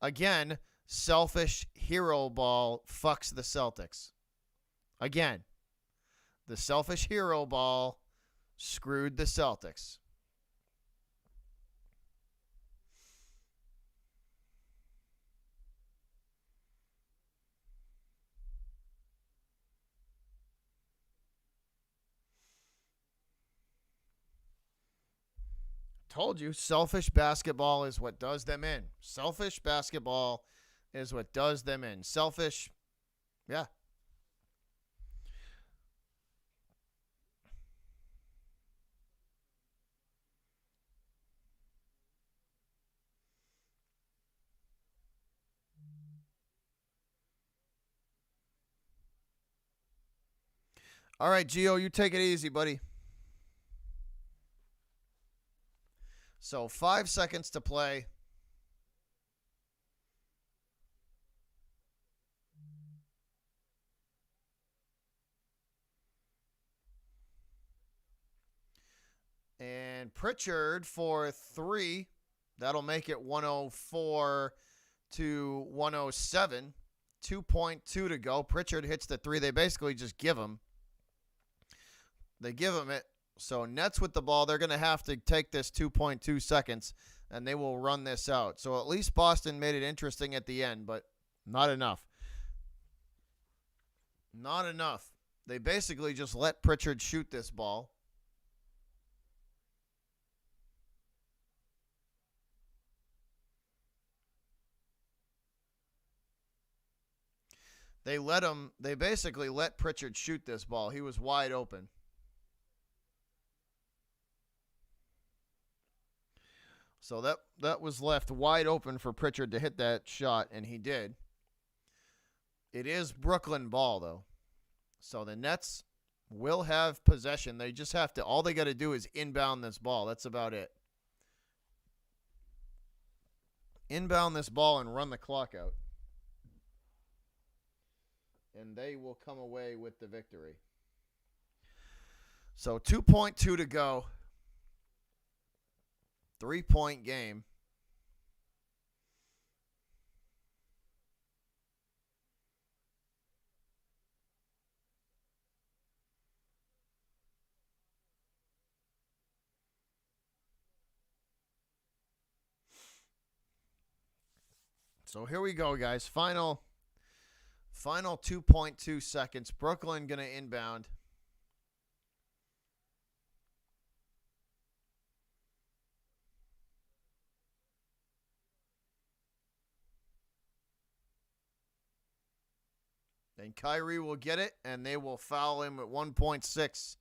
Again, selfish hero ball fucks the Celtics. Again, the selfish hero ball screwed the Celtics. Told you, selfish basketball is what does them in. Selfish basketball is what does them in. Selfish, yeah. All right, Gio, you take it easy, buddy. So 5 seconds to play. And Pritchard for 3. That'll make it 104 to 107. 2.2 to go. Pritchard hits the 3. They basically just give him. They give him it. So Nets with the ball, they're going to have to take this 2.2 seconds, and they will run this out. So at least Boston made it interesting at the end, but not enough. Not enough. They basically just let Pritchard shoot this ball. They basically let Pritchard shoot this ball. He was wide open. So that was left wide open for Pritchard to hit that shot, and he did. It is Brooklyn ball, though. So the Nets will have possession. They just have to, all they got to do is inbound this ball. That's about it. Inbound this ball and run the clock out. And they will come away with the victory. So 2.2 to go. 3-point game. So here we go, guys. Final 2.2 seconds. Brooklyn going to inbound. And Kyrie will get it, and they will foul him at 1.6.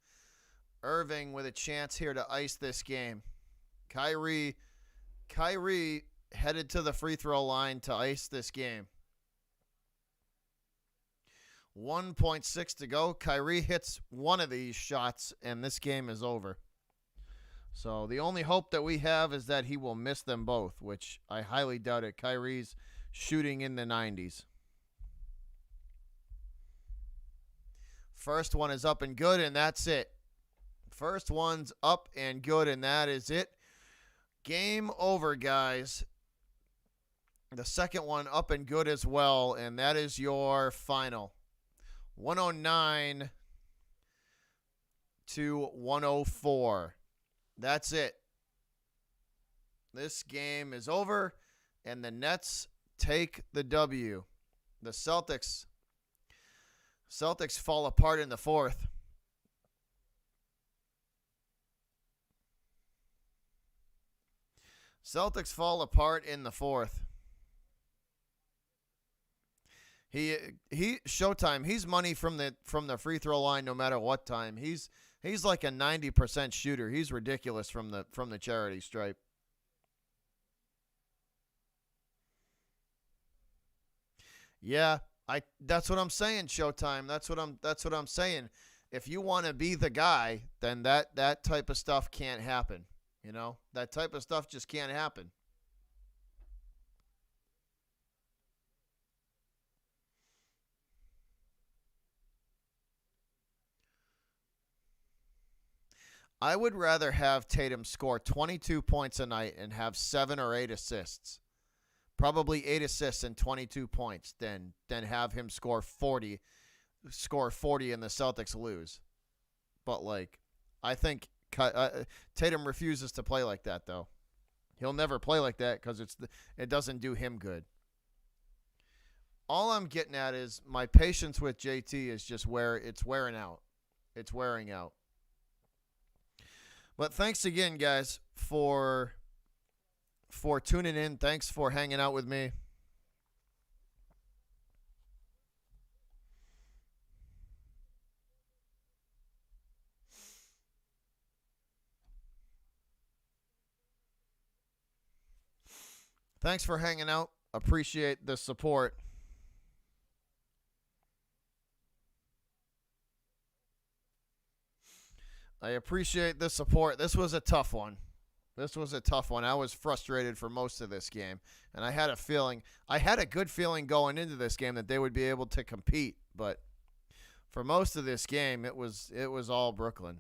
Irving with a chance here to ice this game. Kyrie headed to the free throw line to ice this game. 1.6 to go. Kyrie hits one of these shots, and this game is over. So the only hope that we have is that he will miss them both, which I highly doubt it. Kyrie's shooting in the 90s. First one is up and good, and that's it. First one's up and good, and that is it. Game over, guys. The second one up and good as well, and that is your final. 109 to 104. That's it. This game is over, and the Nets take the W. The Celtics fall apart in the fourth. Celtics fall apart in the fourth. He Showtime. He's money from the free throw line no matter what time. He's like a 90% shooter. He's ridiculous from the charity stripe. Yeah, that's what I'm saying, Showtime. That's what I'm saying. If you want to be the guy, then that type of stuff can't happen. You know? That type of stuff just can't happen. I would rather have Tatum score 22 points a night and have 7 or 8 assists. Probably 8 assists and 22 points than have him score 40 and the Celtics lose. But like I think Tatum refuses to play like that though. He'll never play like that cuz it doesn't do him good. All I'm getting at is my patience with JT is just it's wearing out. It's wearing out. But thanks again, guys, for tuning in. Thanks for hanging out with me. Thanks for hanging out. Appreciate the support. I appreciate the support. This was a tough one. I was frustrated for most of this game, and I had a good feeling going into this game that they would be able to compete, but for most of this game, it was all Brooklyn.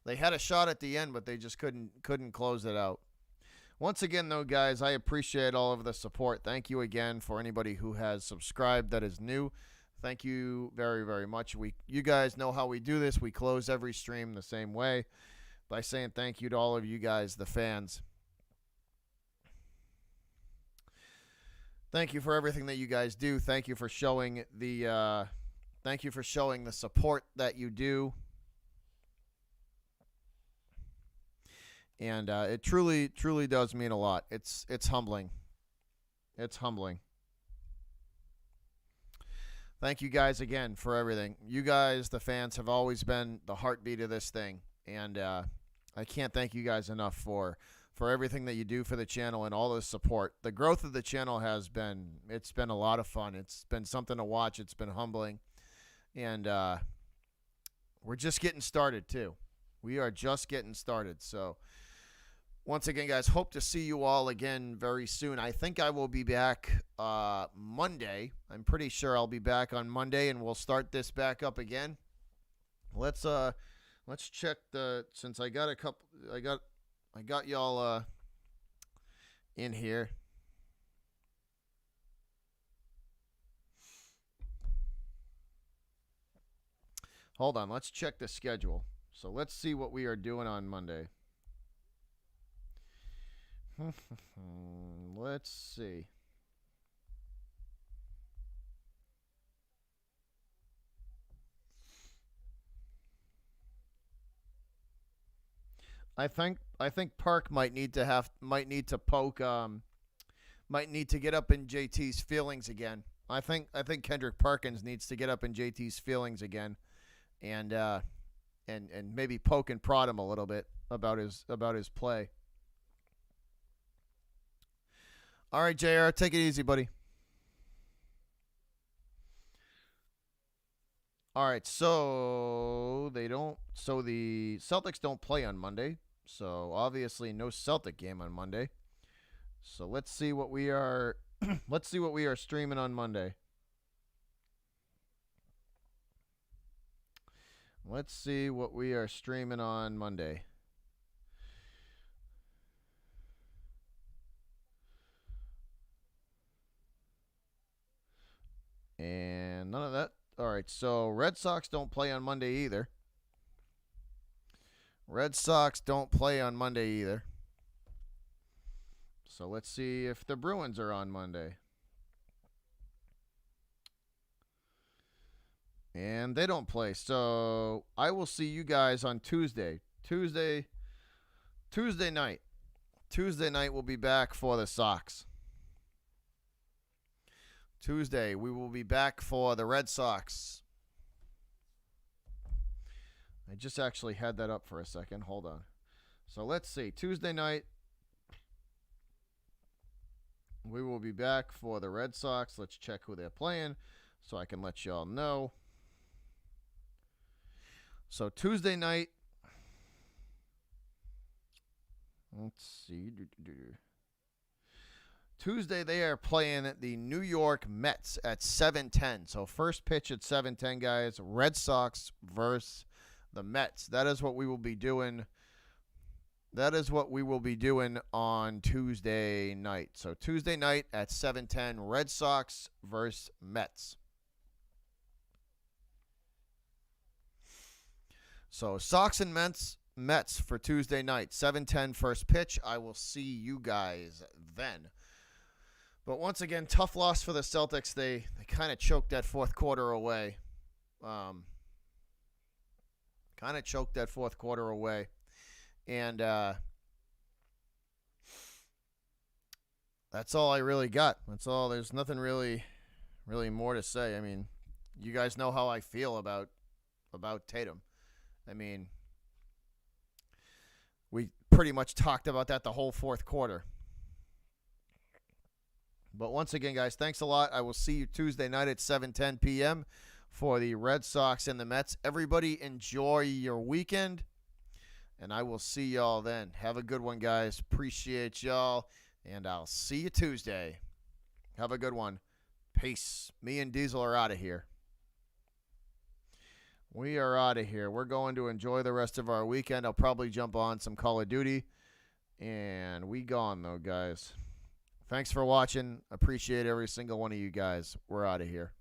They had a shot at the end, but they just couldn't close it out. Once again, though, guys, I appreciate all of the support. Thank you again for anybody who has subscribed that is new. Thank you very, very much. You guys know how we do this. We close every stream the same way by saying thank you to all of you guys, the fans. Thank you for everything that you guys do. Thank you for showing the support that you do. And it truly, truly does mean a lot. It's humbling. It's humbling. Thank you guys again for everything. You guys, the fans, have always been the heartbeat of this thing. And I can't thank you guys enough for everything that you do for the channel and all the support. The growth of the channel it's been a lot of fun. It's been something to watch. It's been humbling. And we're just getting started, too. We are just getting started. So once again, guys, hope to see you all again very soon. I think I will be back Monday. I'm pretty sure I'll be back on Monday, and we'll start this back up again. Let's check since I got y'all in here. Hold on, let's check the schedule. So let's see what we are doing on Monday. Let's see. I think Park might need to get up in JT's feelings again. I think Kendrick Perkins needs to get up in JT's feelings again, and maybe poke and prod him a little bit about his play. All right, JR, take it easy, buddy. All right, so the Celtics don't play on Monday, so obviously no Celtic game on Monday. So let's see what we are streaming on Monday. Let's see what we are streaming on Monday. And none of that. All right, so Red Sox don't play on Monday either. So let's see if the Bruins are on Monday. And they don't play. So I will see you guys on Tuesday. Tuesday night. Tuesday night we'll be back for the Sox. Tuesday, we will be back for the Red Sox. I just actually had that up for a second. Hold on. So let's see. Tuesday night, we will be back for the Red Sox. Let's check who they're playing so I can let y'all know. So Tuesday night, let's see. Tuesday, they are playing the New York Mets at 7:10. So first pitch at 7:10, guys. Red Sox versus the Mets. That is what we will be doing. That is what we will be doing on Tuesday night. So Tuesday night at 7:10, Red Sox versus Mets. So Sox and Mets for Tuesday night, 7:10 first pitch. I will see you guys then. But once again, tough loss for the Celtics. They kind of choked that fourth quarter away. Kind of choked that fourth quarter away. And that's all I really got. That's all. There's nothing really more to say. I mean, you guys know how I feel about Tatum. I mean, we pretty much talked about that the whole fourth quarter. But once again, guys, thanks a lot. I will see you Tuesday night at 7:10 p.m. for the Red Sox and the Mets. Everybody enjoy your weekend, and I will see y'all then. Have a good one, guys. Appreciate y'all, and I'll see you Tuesday. Have a good one. Peace. Me and Diesel are out of here. We are out of here. We're going to enjoy the rest of our weekend. I'll probably jump on some Call of Duty, and we gone, though, guys. Thanks for watching. Appreciate every single one of you guys. We're out of here.